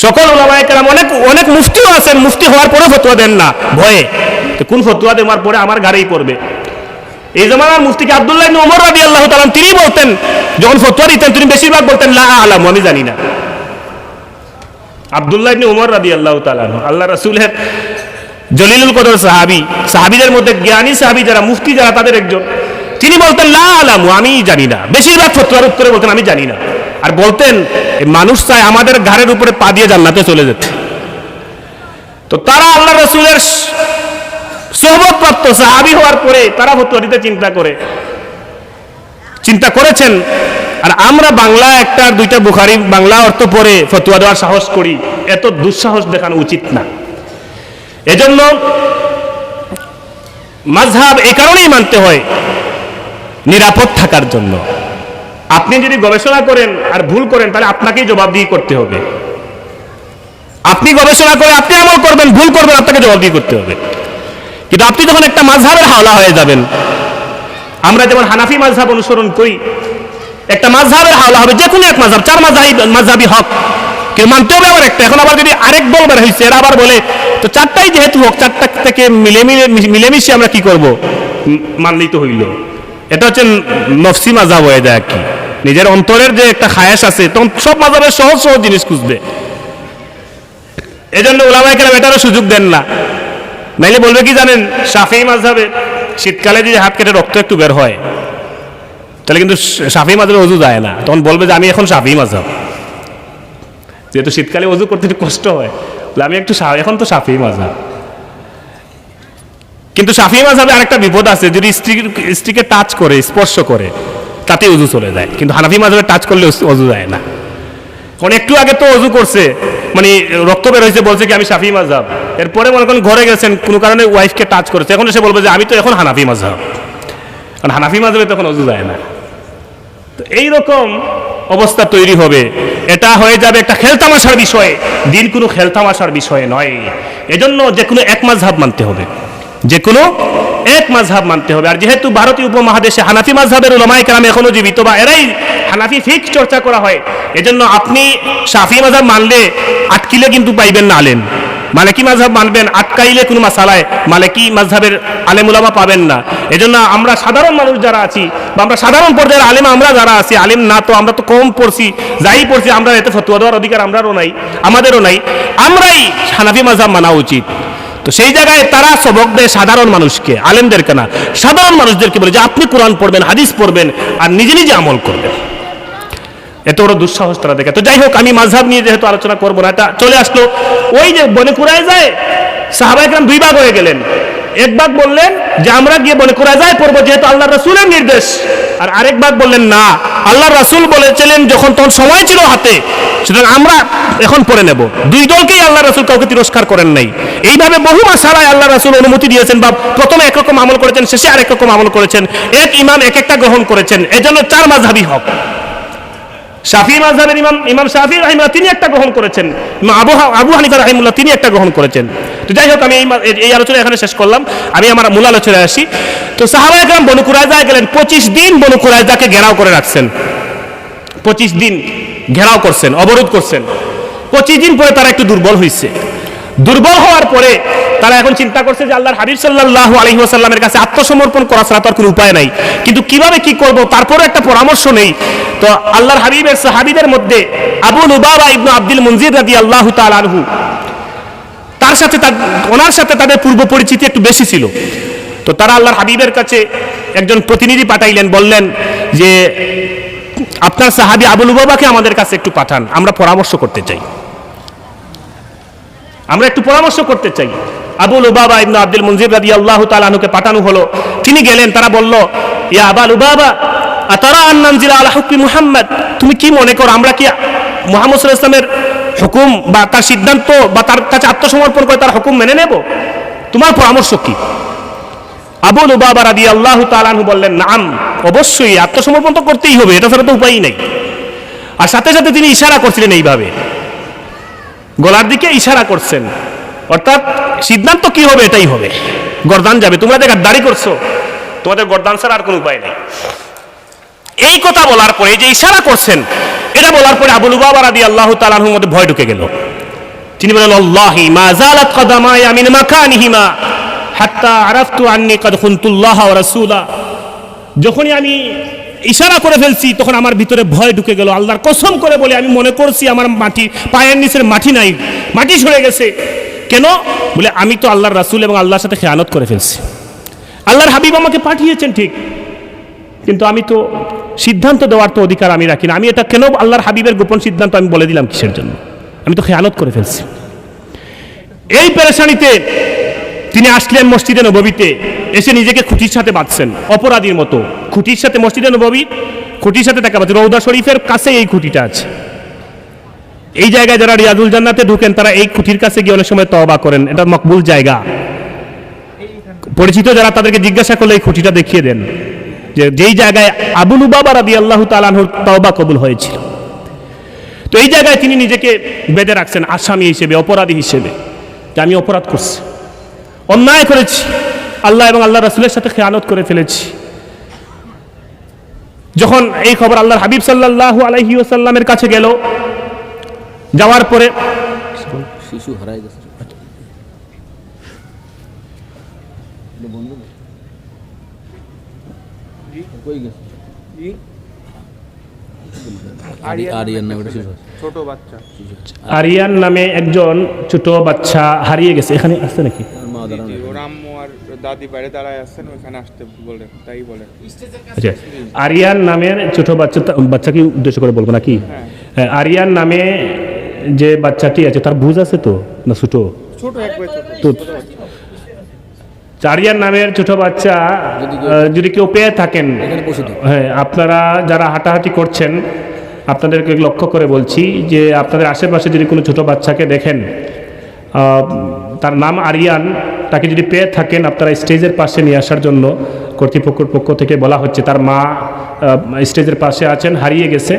সকল উলামায়ে কেরাম, অনেক মুফতিও আছেন, মুফতি হওয়ার পরে ফতোয়া দেন না ভয়ে। তো কোন ফতোয়া দেওয়ার পরে আমার গাড়িই পড়বে। এই জামানার মুফতিকে আব্দুল্লাহ ইবনে ওমর রাদিয়াল্লাহু তাআলা তিনি বলতেন, যখন ফতোয়া দিতেন তিনি বেশিরভাগ বলতেন লা আলামু, আমি জানি না। আব্দুল্লাহ ইবনে ওমর রাদিয়াল্লাহু তাআলা আল্লাহ রাসূলের জলিলুল কদর সাহাবী, সাহাবীদের মধ্যে জ্ঞানী সাহাবী যারা, মুফতি যারা, তাদের একজন। তিনি বলতেন লা আলামু, আমি জানি না। বেশিরভাগ ফতোয়ার উত্তরে বলতেন আমি জানি না। আর বলতেন মানুষ চায় আমাদের ঘাড়ের উপরে পা দিয়ে জান্নাতে চলে যেতে। তো তারা আল্লাহ রাসূলের সোহবতপ্রাপ্ত সাহাবী হওয়ার পরে তারা ফতোয়া দিতে চিন্তা করেছেন। আর আমরা বাংলা একটা দুইটা বুখারী বাংলা অর্থ পড়ে ফতোয়া দেওয়ার সাহস করি, এত দুঃসাহস দেখানো উচিত না। এজন্য মাযহাব এই কারণেই মানতে হয়, নিরাপদ থাকার জন্য। আপনি যদি গবেষণা করেন আর ভুল করেন, তাহলে আপনাকেই জবাবদিহি করতে হবে। আপনি গবেষণা করে আপনি আমল করবেন, ভুল করবেন, আপনাকে জবাবদিহি করতে হবে। কিন্তু আপনি যখন একটা মাযহাবের হাওলা হয়ে যাবেন, আমরা যেমন হানাফি মাযহাব অনুসরণ করি, একটা মাযহাবের হাওলা হবে, যে কোনো এক মাযহাব, চার মাযহাবই হক, কিন্তু মানতে হবে আবার একটা। এখন আবার যদি আরেক দল বের হয়েছে, এরা আবার বলে তো চারটাই যেহেতু হোক, চারটা থেকে মিলেমিশে আমরা কি করব, মানলেই তো হইল। এটা হচ্ছে নফসি মাযহাব হয়ে যায় আর কি। নিজের অন্তরের যে একটা খায়েশ আছে, তখন সব মাযহাবের সহজ সহজ জিনিস খুঁজবে। এজন্য উলামায়ে কেরাম এটারও সুযোগ দেন না। নাইলে বলবে কি জানেন, শাফিঈ মাযহাবে শীতকালে যদি হাত কেটে রক্ত একটু বের হয়, তাহলে কিন্তু শাফিঈ মাযহাবে ওযু যায় না। তখন বলবে যে আমি এখন শাফিঈ মাযহাব, যেহেতু শীতকালে ওযু করতে একটু কষ্ট হয়, আমি একটু এখন তো শাফিঈ মাযহাব। কিন্তু শাফিঈ মাযহাবে আরেকটা বিপদ আছে, যদি স্ত্রীকে টাচ করে, স্পর্শ করে, তাতে ওযু চলে যায়। কিন্তু হানাফি মাযহাবে টাচ করলে ওযু যায় না। কারণ একটু আগে তো ওযু করছে, মানে রক্ত বের হয়েছে, বলছে কি আমি শাফিঈ মাযহাব। এরপরে মনে করেন ঘরে গেছেন, কোনো কারণে ওয়াইফকে টাচ করেছে, এখন এসে বলবে যে আমি তো এখন হানাফি মাযহাব। কারণ হানাফি মাযহাবে তখন ওযু যায় না। তো এইরকম অবস্থা তৈরি হবে, এটা হয়ে যাবে একটা খেলতামাশার বিষয়। দিন কোনো খেলতামাশার বিষয় নয়। এজন্য যে কোনো এক মাযহাব মানতে হবে, যে কোনো এক মাযহাব মানতে হবে। আর যেহেতু ভারতীয় উপমহাদেশে হানাফি মাযহাবের উলামায়ে কেরাম এখনো জীবিত, বা এরাই হানাফি ফিকহ চর্চা করা হয়, এজন্য আপনি শাফি মাযহাব মানলে আটকিলে কিন্তু পাইবেন না আলেম। মালিকি মাযহাব মানবেন, আটকাইলে কোনো মাসালায় মালিকি মাযহাবের আলেম উলামা পাবেন না। এজন্য আমরা সাধারণ মানুষ যারা আছি, বা আমরা সাধারণ পর্যায়ের আলেম আমরা যারা আছি, আলেম না তো আমরা তো কম পড়ছি, যাই পড়ছি আমরা এতে ফতোয়া দেওয়ার অধিকার আমরারও নাই, আমাদেরও নাই। আমরাই হানাফি মাযহাব মানা উচিত। তো সেই জায়গায় তারা সবক দেয় সাধারণ মানুষকে, আলেমদেরকে না, সাধারণ মানুষদেরকে বলে যে আপনি কোরআন পড়বেন, হাদিস পড়বেন, আর নিজে নিজে আমল করবেন। এত বড় দুঃসাহস তারা দেখে। তো যাই হোক, আমি মাযহাব নিয়ে যেহেতু আলোচনা করবো না, এটা চলে আসলো। ওই যে বনে কুরায় যায়, সাহাবায়ে কেরাম দুই ভাগ হয়ে গেলেন। এক ভাগ বললেন যে আমরা গিয়ে বনে কুরায় যায় পড়বো, যেহেতু আল্লাহ রাসূলের নির্দেশ। আর আরেক ভাগ বললেন না, আল্লাহ রাসূল বলেছিলেন যখন তখন সময় ছিল হাতে, সুতরাং আমরা এখন পড়ে নেব। দুই দলকেই আল্লাহ রাসূল কাউকে তিরস্কার করেন নাই। এইভাবে বহু মাসালায় আল্লাহ রাসূল অনুমতি দিয়েছেন, বা প্রথমে একরকম আমল করেছেন, শেষে আরেক রকম আমল করেছেন। এক ইমাম এক একটা গ্রহণ করেছেন। এজন্য চার মাযহাবই হক। শাফি মাযহাবের ইমাম শাফি রাহিমাহুল্লাহ তিনি একটা গ্রহণ করেছেন, আবু হানিফা রাহিমাহুল্লাহ তিনি একটা গ্রহণ করেছেন। তো যাই হোক, আমি এই আলোচনা এখানে শেষ করলাম। আমি আমার মূল আলোচনায় আসি। তো সাহাবায়ে কেরাম বনু কুরায়জায় গেলেন। 25 দিন বনু কুরায়জাকে ঘেরাও করে রাখছেন। 25 দিন ঘেরাও করছেন, অবরোধ করছেন। 25 দিন পরে তারা একটু দুর্বল হয়েছে। দুর্বল হওয়ার পরে তারা এখন চিন্তা করছে যে আল্লাহর হাবিব সাল্লাল্লাহু আলাইহি ওয়াসাল্লামের কাছে আত্মসমর্পণ করা ছাড়া তো আর কোনো উপায় নাই, কিন্তু কিভাবে কি করব তারপরে একটা পরামর্শ নেই। তো আল্লাহর হাবিবের সাহাবীদের মধ্যে আবু লুবাবা ইবনে আব্দুল মুনজির রাদিয়াল্লাহু তাআলা আনহু, ওনার সাথে তাদের পূর্ব পরিচিতি একটু বেশি ছিল। তো তারা আল্লাহর হাবিবের কাছে একজন প্রতিনিধি পাঠাইলেন, বললেন যে আপনার সাহাবী আবু লুবাবাকে আমাদের কাছে একটু পাঠান, আমরা পরামর্শ করতে চাই, আমরা একটু পরামর্শ করতে চাই। আবু লুবাবা ইবনে আব্দুল মুনজির রাদিয়াল্লাহু তাআলা আনহুকে পাঠানো হলো। তিনি গেলেন। তারা বলল, ইয়া আবা লুবাবা আতারা আন নানজিলা আলা হুকমি মুহাম্মদ, তুমি কি মনে করো আমরা কি মুহাম্মদ সাল্লাল্লাহু আলাইহি ওয়াসাল্লামের হুকুম বা তার সিদ্ধান্ত বা তার কাছে আত্মসমর্পণ করে তার হুকুম মেনে নেব? তোমার পরামর্শ কি? আবু লুবাবা রাদিয়াল্লাহু তাআলা আনহু বললেন, নাম, অবশ্যই আত্মসমর্পণ তো করতেই হবে, এটা ছাড়া তো উপায়ই নেই। আর সাথে সাথে তিনি ইশারা করছিলেন, এইভাবে গলার দিকে ইশারা করছেন, অর্থাৎ সিদ্ধান্ত কি হবে এটাই হবে, গর্দান যাবে। তোমরা যে গাদ্দারি করছো, তোমাদের গর্দান ছাড়া আর কোনো উপায় নেই। এই কথা বলার পরে, যে ইশারা করছেন, এটা বলার পরে আবু লুবাবা রাদিয়াল্লাহু তাআলা আনহুর মধ্যে ভয় ঢুকে গেল। তিনি বলেন, আল্লাহি মা যালাত কদামায়া মিন মাকানিহিমা হাত্তা আরাফতু আন্নী কদ খুনতুল্লাহ ওয়া রাসূলা। যখনই আমি ইশারা করে ফেলছি তখন আমার ভিতরে ভয় ঢুকে গেল। আল্লাহর কসম করে বলে আমি মনে করছি আমার মাটি, পায়ের নিচের মাটি নাই, মাটি সরে গেছে। কেন? বলে আমি তো আল্লাহর রাসূল এবং আল্লাহর সাথে খেয়ানত করে ফেলছি। আল্লাহর হাবিব আমাকে পাঠিয়েছেন ঠিক, কিন্তু আমি তো সিদ্ধান্ত দেওয়ার তো অধিকার আমি রাখি না। আমি এটা কেন আল্লাহর হাবিবের গোপন সিদ্ধান্ত আমি বলে দিলাম কিসের জন্য? আমি তো খেয়ানত করে ফেলছি। এই পেরেশানিতে তিনি আসলেন মসজিদে নববীতে, এসে নিজেকে খুঁটির সাথে বাঁধছেন অপরাধীর মতো। খুঁটির সাথে, মসজিদে নববী খুঁটির সাথে দেখা পাচ্ছে, রওদা শরীফের কাছে এই খুঁটিটা আছে। এই জায়গায় যারা রিয়াজুল জান্নাতে ঢুকেন তারা এই খুঁটির কাছে গিয়ে অনেক সময় তওবা করেন, এটা মকবুল জায়গা। পরিচিত যারা তাদেরকে জিজ্ঞাসা করলে এই খুঁটিটা দেখিয়ে দেন, যে যেই জায়গায় আবু লুবাবা রাদিয়াল্লাহু তাআলা আনহুর তওবা কবুল হয়েছিল। তো এই জায়গায় তিনি নিজেকে বেঁধে রাখছেন আসামি হিসেবে, অপরাধী হিসেবে, যে আমি অপরাধ করছি, অন্যায় করেছি, আল্লাহ এবং আল্লাহ রাসূলের সাথে খেয়ানত করে ফেলেছি। যখন এই খবর আল্লাহর হাবিব সাল্লাল্লাহু আলাইহি ওয়াসাল্লামের কাছে গেল, যাওয়ার পরে শিশু হারায় গেছে, আরিয়ান নামে একজন ছোট বাচ্চা হারিয়ে গেছে। এখানে আসছে নাকি? আচ্ছা, আরিয়ান নামের ছোট বাচ্চাকে উদ্দেশ্য করে বলবো নাকি? হ্যাঁ, আরিয়ান নামে যে বাচ্চাটি আছে তার বুঝ আছে তো না? ছোট আরিয়ান নামের ছোট বাচ্চা যদি কেউ পেয়ে থাকেন, হ্যাঁ, আপনারা যারা হাঁটাহাঁটি করছেন আপনাদেরকে লক্ষ্য করে বলছি যে আপনাদের আশেপাশে যদি কোনো ছোট বাচ্চাকে দেখেন, তার নাম আরিয়ান, তাকে যদি পেয়ে থাকেন আপনারা স্টেজের পাশে নিয়ে আসার জন্য কর্তৃপক্ষের পক্ষ থেকে বলা হচ্ছে। তার মা স্টেজের পাশে আছেন, হারিয়ে গেছে।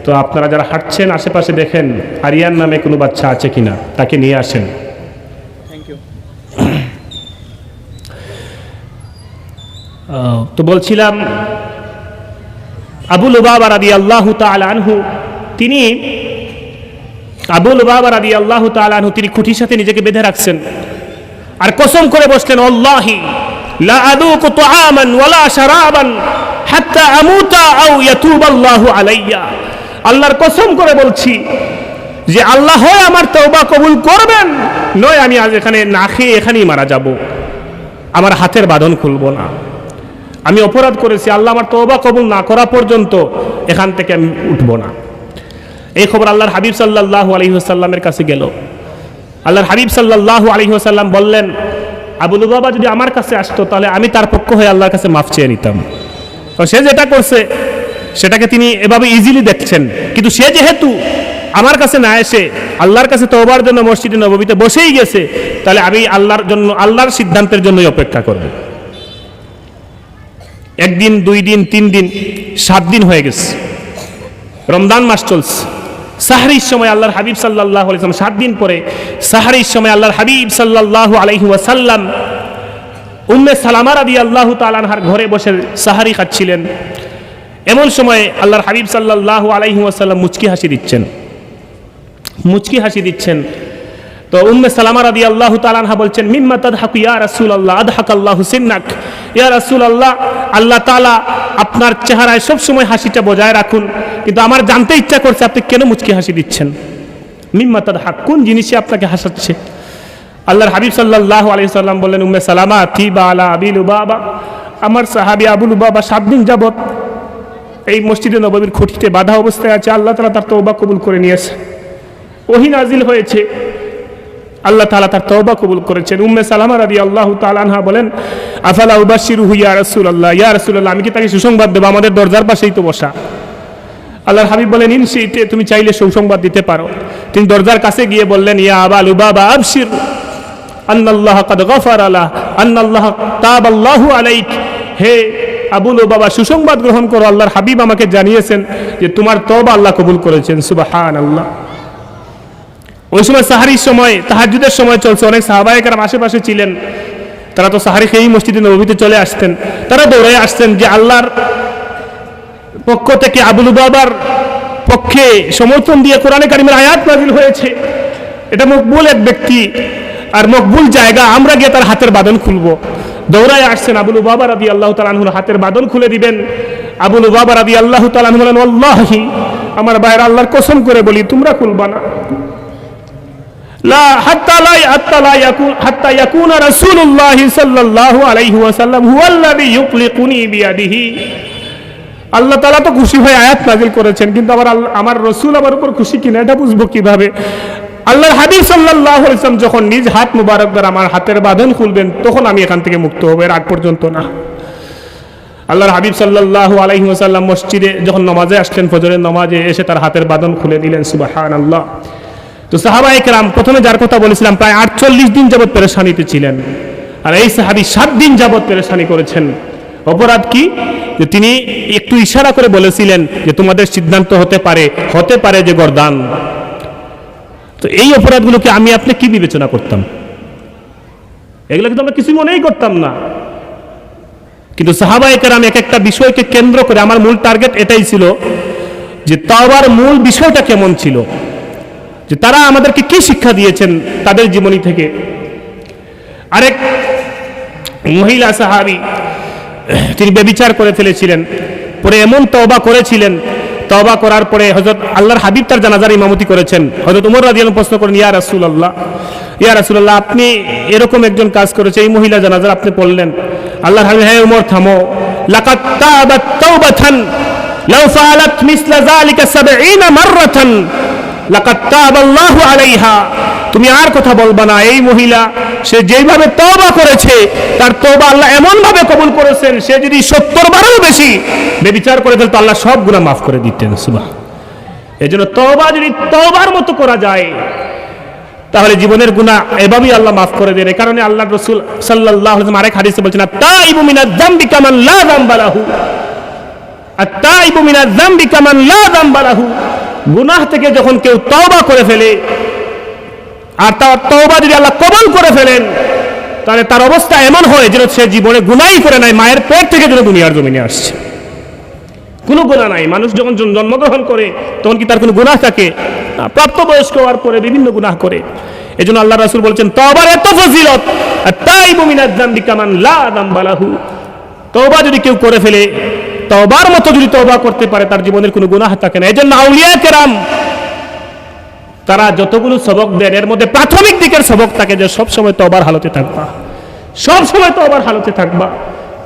তো আপনারা যারা হাঁটছেন আশেপাশে দেখেন আরিয়ান নামে কোনো বাচ্চা আছে কিনা, তাকে নিয়ে আসেন। তো বলছিলাম আবু লুবাবা রাদিয়াল্লাহু তাআলা আনহু, তিনি তিনি খুঁটির সাথে নিজেকে বেঁধে রাখছেন আর কসম করে বসলেন, আল্লাহি লা আদুকু তুআমান ওয়ালা শারাবান হাত্তা আমুতা আও ইয়াতুবাল্লাহু আলাইয়া। আল্লাহর কসম করে বলছি যে আল্লাহ হয় আমার তওবা কবুল করবেন, নয় আমি আজ এখানে না খেয়ে এখানেই মারা যাব, আমার হাতের বাঁধন খুলবো না। আমি অপরাধ করেছি, আল্লাহ আমার তওবা কবুল না করা পর্যন্ত এখান থেকে আমি উঠবো না। এই খবর আল্লাহর হাবিব সাল্লাল্লাহু আলাইহি ওয়াসাল্লামের কাছে গেল। আল্লাহর হাবিব সাল্লাল্লাহু আলাইহি ওয়াসাল্লাম বললেন, আবু লুবাবা যদি আমার কাছে আসতো তাহলে আমি তার পক্ষ হয়ে আল্লাহর কাছে মাফ চেয়ে নিতাম। তো সে যেটা করছে সেটাকে তিনি এভাবে ইজিলি দেখছেন, কিন্তু সে যেহেতু আমার কাছে না এসে আল্লাহর কাছে তওবার জন্য মসজিদে নববীতে বসেই গেছে, তাহলে আমি আল্লাহর সিদ্ধান্তের জন্যই অপেক্ষা করব। একদিন, 2 দিন, 3 দিন, 7 দিন হয়ে গেছে, রমজান মাস চলছে। সাহরির সময় আল্লাহর হাবিব সাল্লাল্লাহু আলাইহি ওয়াসাল্লাম 7 দিন পরে সাহরির সময় আল্লাহর হাবিব সাল্লাল্লাহু আলাইহি ওয়াসাল্লাম উম্মে সালামা রাদিয়াল্লাহু তাআলা আনহার ঘরে বসে সাহরি খাচ্ছিলেন। এমন সময় আল্লাহর হাবিব সাল্লাল্লাহু আলাইহি ওয়াসাল্লাম মুচকি হাসি দিচ্ছেন। তো উম্মে সালামা রাদিয়াল্লাহু তাআলা আনহা বলছেন, মিম্মা তাদহাকু ইয়া রাসূলুল্লাহ, আদহাকাল্লাহু সিন্নাক। ইয়া রাসূলুল্লাহ, আল্লাহ তাআলা আপনার চেহারায় সব সময় হাসিটা বজায় রাখুন, কিন্তু আমার জানতে ইচ্ছা করছে আপনি কেন মুচকি হাসি দিচ্ছেন। মিম্মা তাদহাক, কোন জিনিসে আপনাকে হাসাচ্ছে? আল্লাহর হাবিব সাল্লাল্লাহু আলাইহি ওয়াসাল্লাম বললেন, উম্মে সালামা তিবা আলা আবি লুবাবা, আমার সাহাবী আবু লুবাবা 7 দিন যাবত এই মসজিদে নববীর খুঁটিতে বাঁধা অবস্থায় আছে। আল্লাহ তাআলা তার তওবা কবুল করে নিয়েছে, ওহী নাজিল হয়েছে, আল্লাহ তাআলা তার তওবা কবুল করেছেন। উম্মে সালামা রাদিয়াল্লাহু তাআলা আনহা বলেন, আফালা উবাশশিরুহু ইয়া রাসূলুল্লাহ, ইয়া রাসূলুল্লাহ, আমি কি তাকে সুসংবাদ দেব? আমাদের দরজার পাশেই তো বসা। আল্লাহর হাবিব বলেন, ইনশিতে, তুমি চাইলে সুসংবাদ দিতে পারো। তিনি দরজার কাছে গিয়ে বললেন, ইয়া আবা লুবাবা আবশির আন্নাল্লাহ কাদ গফারা লাহ আন্নাল্লাহ তাবাল্লাহু আলাইক। হে আবু লুবাবা, সুসংবাদ গ্রহণ করো, আল্লাহর হাবিব আমাকে জানিয়েছেন যে তোমার তওবা আল্লাহ কবুল করেছেন। সুবহানাল্লাহ। ওই সময় সাহারির সময়, তাহাজ্জুদের সময় চলছে, অনেক সাহাবায়ে কেরাম আশেপাশে ছিলেন, তারা তো সাহারি খেয়েই মসজিদে নববীতে চলে আসতেন। তারা দৌড়ে আসতেন যে আল্লাহর পক্ষ থেকে আবু লুবাবার পক্ষে সমর্থন দিয়ে কোরআনে কারিমের আয়াত নাযিল হয়েছে, এটা মকবুল এক ব্যক্তি আর মকবুল জায়গা, আমরা গিয়ে তার হাতের বাঁধন খুলবো। দৌড়ায় আসছেন, আবু লুবাবা রাদিয়াল্লাহু তাআলা আনহুর হাতের বাঁধন খুলে দিবেন। আবু লুবাবা রাদিয়াল্লাহু তাআলা আনহু বলেন, আল্লাহি, আমার ভাইরা আল্লাহর কসম করে বলি তোমরা খুলবা না। লা হাত্তা ইয়াকুনা রাসূলুল্লাহি সাল্লাল্লাহু আলাইহি ওয়াসাল্লাম হুয়াল্লাযী ইউকলিকুনি বিয়াদিহি। আল্লাহ তাআলা তো খুশি হয়ে আয়াত নাযিল করেছেন, কিন্তু আমার রাসূল আমার উপর খুশি কিনা এটা বুঝবো কিভাবে? আল্লাহর হাবিব সাল্লাল্লাহু আলাইহি ওয়াসাল্লাম যখন নিজ হাত মুবারক দ্বারা আমার হাতের বাঁধন খুলবেন, তখন আমি এখান থেকে মুক্ত হব, এর আগ পর্যন্ত না। আল্লাহর হাবিব সাল্লাল্লাহু আলাইহি ওয়াসাল্লাম মসজিদে যখন নামাজে আসলেন, ফজরের নামাজে এসে তার হাতের বাঁধন খুলে দিলেন। সুবহানাল্লাহ। তো সাহাবায়ে কেরাম, প্রথমে যার কথা বলেছিলাম, প্রায় 48 দিন যাবত পেরেশানিতে ছিলেন, আর এই সাহাবী 7 দিন যাবত পেরেশানি করেছেন। অপরাধ কি? যে তিনি একটু ইশারা করে বলেছিলেন যে তোমাদের সিদ্ধান্ত হতে পারে যে গর্দান। তো এই অপরাধগুলোকে আমি আপনি কি বিবেচনা করতাম? এগুলো কিন্তু আমরা কিছু মনেই করতাম না, কিন্তু সাহাবায়ে কেরাম এক একটা বিষয়কে কেন্দ্র করে, আমার মূল টার্গেট এটাই ছিল যে তাওবার মূল বিষয়টা কেমন ছিল, যে তারা আমাদেরকে কি শিক্ষা দিয়েছেন তাদের জীবনী থেকে। আরেক মহিলা সাহাবী, তিনি ব্যভিচার করে ফেলেছিলেন, পরে এমন তওবা করেছিলেন, তওবা করার পরে হযরত আল্লাহর হাবিব তার জানাজার ইমামতি করেছেন। হযরত ওমর রাদিয়াল্লাহু প্রশ্ন করেন, ইয়া রাসূলুল্লাহ, আপনি এরকম একজন কাজ করেছে, এই মহিলা জানাজার আপনি পড়লেন। আল্লাহর হাবিব, হে ওমর থামো, লাকাদ তাবাত তাওবাতান লাউ ফাআলাত মিসলা যালিকা 70 মাররাতান লাকাদ তাবাল্লাহু আলাইহা। তুমি আর কথা বলবা না, এই মহিলা সে যেভাবে তওবা করেছে তার তওবা আল্লাহ এমন ভাবে কবুল করেছেন, সে যদি 70 বারেরও বেশি ব্যভিচার করে ফেলতো আল্লাহ সব গুনাহ মাফ করে দিতেন। সুবহান। এজন্য তওবা যদি তওবার মতো করা যায় তাহলে জীবনের গুনাহ এভাবেই আল্লাহ মাফ করে দেন। এই কারণে আল্লাহর রাসূল সাল্লাল্লাহু আলাইহি ওয়াসাল্লাম আরেক হাদিসে বলছেন, আত-তাইবু মিনাজ যামবি কামান লা যামবা লাহু, আত-তাইবু মিনাজ যামবি কামান লা যামবা লাহু। গুনাহ থেকে যখন কেউ তওবা করে ফেলে আর তার তওবা যদি আল্লাহ কবুল করে ফেলেন, তাহলে তার অবস্থা এমন হয় যেন সে জীবনে গুনাহই করে নাই, মায়ের পেট থেকে যেন দুনিয়ার জমিনে আসছে, কোনো গুনাহ নাই। মানুষ যখন জন্মগ্রহণ করে তখন কি তার কোনো গুনাহ থাকে? না, প্রাপ্তবয়স্ক হওয়ার পরে বিভিন্ন গুনাহ করে। এজন্য আল্লাহ রাসূল বলেছেন তওবার এত ফজিলত, আত-তাইবু মিনাজ যামবি কামান লা যামবা লাহু। তওবা যদি কেউ করে ফেলে, তওবার মতো যদি তওবা করতে পারে, তার জীবনের কোনো গুনাহ থাকে না। এজন্য আউলিয়া কেরাম তারা যতগুলো সবক দেন এর মধ্যে প্রাথমিক দিকের সবক থাকে যে সব সময় তওবার হালতে থাকবা, সব সময় তওবার হালতে থাকবা।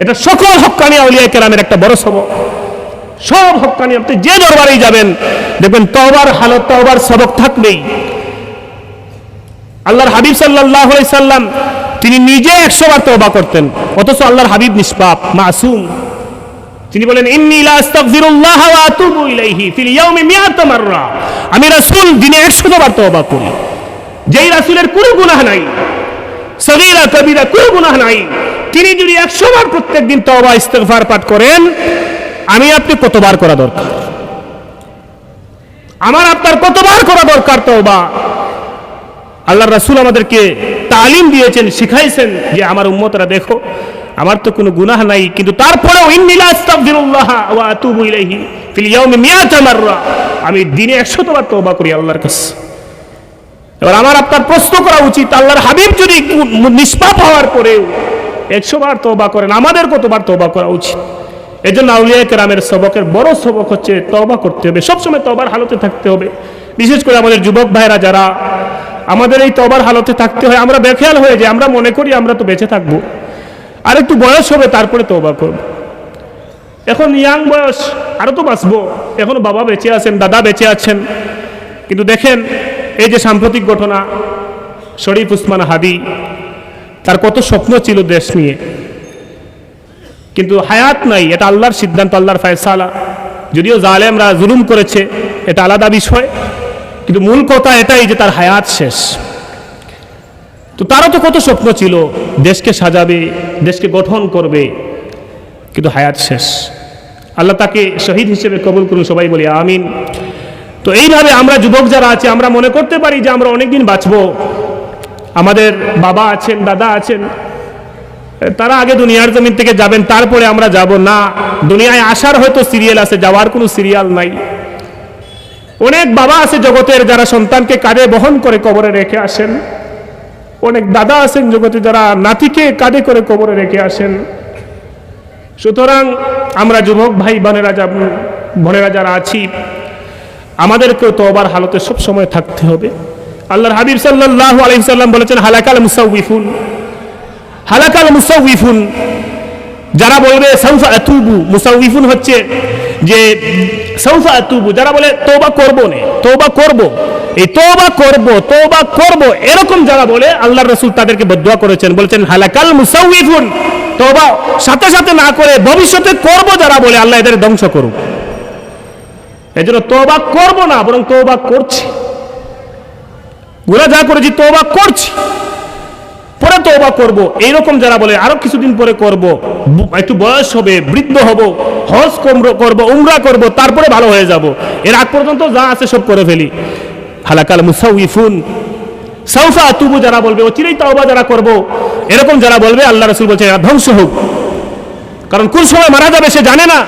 এটা সকল হক্কানি আউলিয়া কেরামের একটা বড় সবক। সব হক্কানি, আপনি যে দরবারেই যাবেন দেখবেন তওবার হালত, তওবার সবক থাকবেই। আল্লাহর হাবিব সাল্লাল্লাহু আলাইহি সাল্লাম তিনি নিজে 100 বার তওবা করতেন, অথচ আল্লাহর হাবিব নিষ্পাপ, মাসুম। তিনি বলেন ইন্নী লা আস্তাগফিরুল্লাহ ওয়া আতুবু ইলাইহি ফিল ইয়াউমি মিআতা মাররা। আমি রাসূল দিনে 100 বার তওবা করি। যেই রাসূলের কোনো গুনাহ নাই, সগীরা কবিরা কোনো গুনাহ নাই, তিনি যদি 100 বার প্রত্যেকদিন তওবা ইস্তিগফার পাঠ করেন, আমি আপনি কতবার করা দরকার? আমার আপনার কতবার করা দরকার তওবা? আল্লাহর রাসূল আমাদেরকে তালিম দিয়েছেন, শিখাইছেন যে আমার উম্মতরা দেখো, আমার তো কোনো গুনাহ নাই, কিন্তু তারপরেও ইন্নী লা আস্তাগফিরুল্লাহ ওয়া আতুবু ইলাইহি ফিল ইয়াউমি মিআতা মাররা, আমি দিনে 100 বার তওবা করি আল্লাহর কাছে। এবার আমার আপনার প্রশ্ন করা উচিত, আল্লাহর হাবিব যদি নিষ্পাপ হওয়ার পরেও 100 বার তওবা করেন, আমাদের কতবার তওবা করা উচিত? এজন্য আউলিয়া কেরামের সবকের বড় সবক হচ্ছে তওবা করতে হবে, সবসময় তওবার হালতে থাকতে হবে। বিশেষ করে আমাদের যুবক ভাইরা যারা, আমাদের এই তওবার হালতে থাকতে হয়। আমরা বেখেয়াল হয়ে যাই, আমরা মনে করি আমরা তো বেঁচে থাকবো, আর একটু বয়স হবে তারপরে তওবা করব। এখন ইয়াং বয়স, আরো তো বাঁচবো, এখনো বাবা বেঁচে আছেন, দাদা বেঁচে আছেন, কিন্তু দেখেন এই যে সাম্প্রতিক ঘটনা, শরীফ উসমান হাদি, তার কত স্বপ্ন ছিল দেশ নিয়ে, কিন্তু হায়াত নাই। এটা আল্লাহর সিদ্ধান্ত, আল্লাহর ফয়সালা। যদিও জালেমরা জুলুম করেছে, এটা আলাদা বিষয়, কিন্তু মূল কথা এটাই যে তার হায়াত শেষ। তো তারও তো কত স্বপ্ন ছিল, দেশকে সাজাবে, দেশকে গঠন করবে, কিন্তু হায়াত শেষ। আল্লাহ তাকে শহীদ হিসেবে কবুল করুন, সবাই বলি আমিন। তো এইভাবে আমরা যুবক যারা আছে, আমরা মনে করতে পারি যে আমরা অনেকদিন বাঁচবো, আমাদের বাবা আছেন, দাদা আছেন, তারা আগে দুনিয়ার জমিন থেকে যাবেন, তারপরে আমরা যাব না। দুনিয়ায় আসার হয়তো সিরিয়াল আছে, যাওয়ার কোনো সিরিয়াল নাই। অনেক বাবা আছে জগতের যারা সন্তানকে কাঁধে বহন করে কবরে রেখে আসেন, অনেক দাদা আছেন জগতে যারা নাতিকে কাঁধে করে কবরে রেখে আসেন। সুতরাং আমরা যুবক ভাই বোনেরা যারা আছি, আমাদেরকেও তওবার হালতে সব সময় থাকতে হবে। আল্লাহর হাবিব সাল্লাল্লাহু আলাইহি সাল্লাম বলেছেন হালাকাল মুসাউইফুন, হালাকাল মুসাউইফুন, যারা বলবে সাউফা আতুবু, মুসাউইফুন হচ্ছে যে সাউফা আতুবু, যারা বলে তওবা করব না, তওবা করব, এই তওবা করব এরকম যারা বলে, আল্লাহর রাসূল তাদেরকে বদদুয়া করেছেন, বলেছেন হালাকাল মুসাউইফুন, তওবা সাথে সাথে না করে ভবিষ্যতে করব যারা বলে, আল্লাহ এদের ধ্বংস করুক। এজন্য তওবা করব না, বরং তওবা করছি, গুনাহ যা করেছি তওবা করছি, পরে তওবা করব, এইরকম যারা বলে আরো কিছুদিন পরে করব, একটু বয়স হবে, বৃদ্ধ হব, হজ করব, উমরা করব, তারপরে ভালো হয়ে যাব, এর আগ পর্যন্ত যা আছে সব করে ফেলি। হালাকাল মুসাউইফুন, সাউফা আতুবু যারা বলবে, অচিরেই তওবা যারা করব, এরকম যারা বলবে, আল্লাহ রাসূল বলছেন এরা ধ্বংস হোক। কারণ কোন সময় মারা যাবে সে জানে না,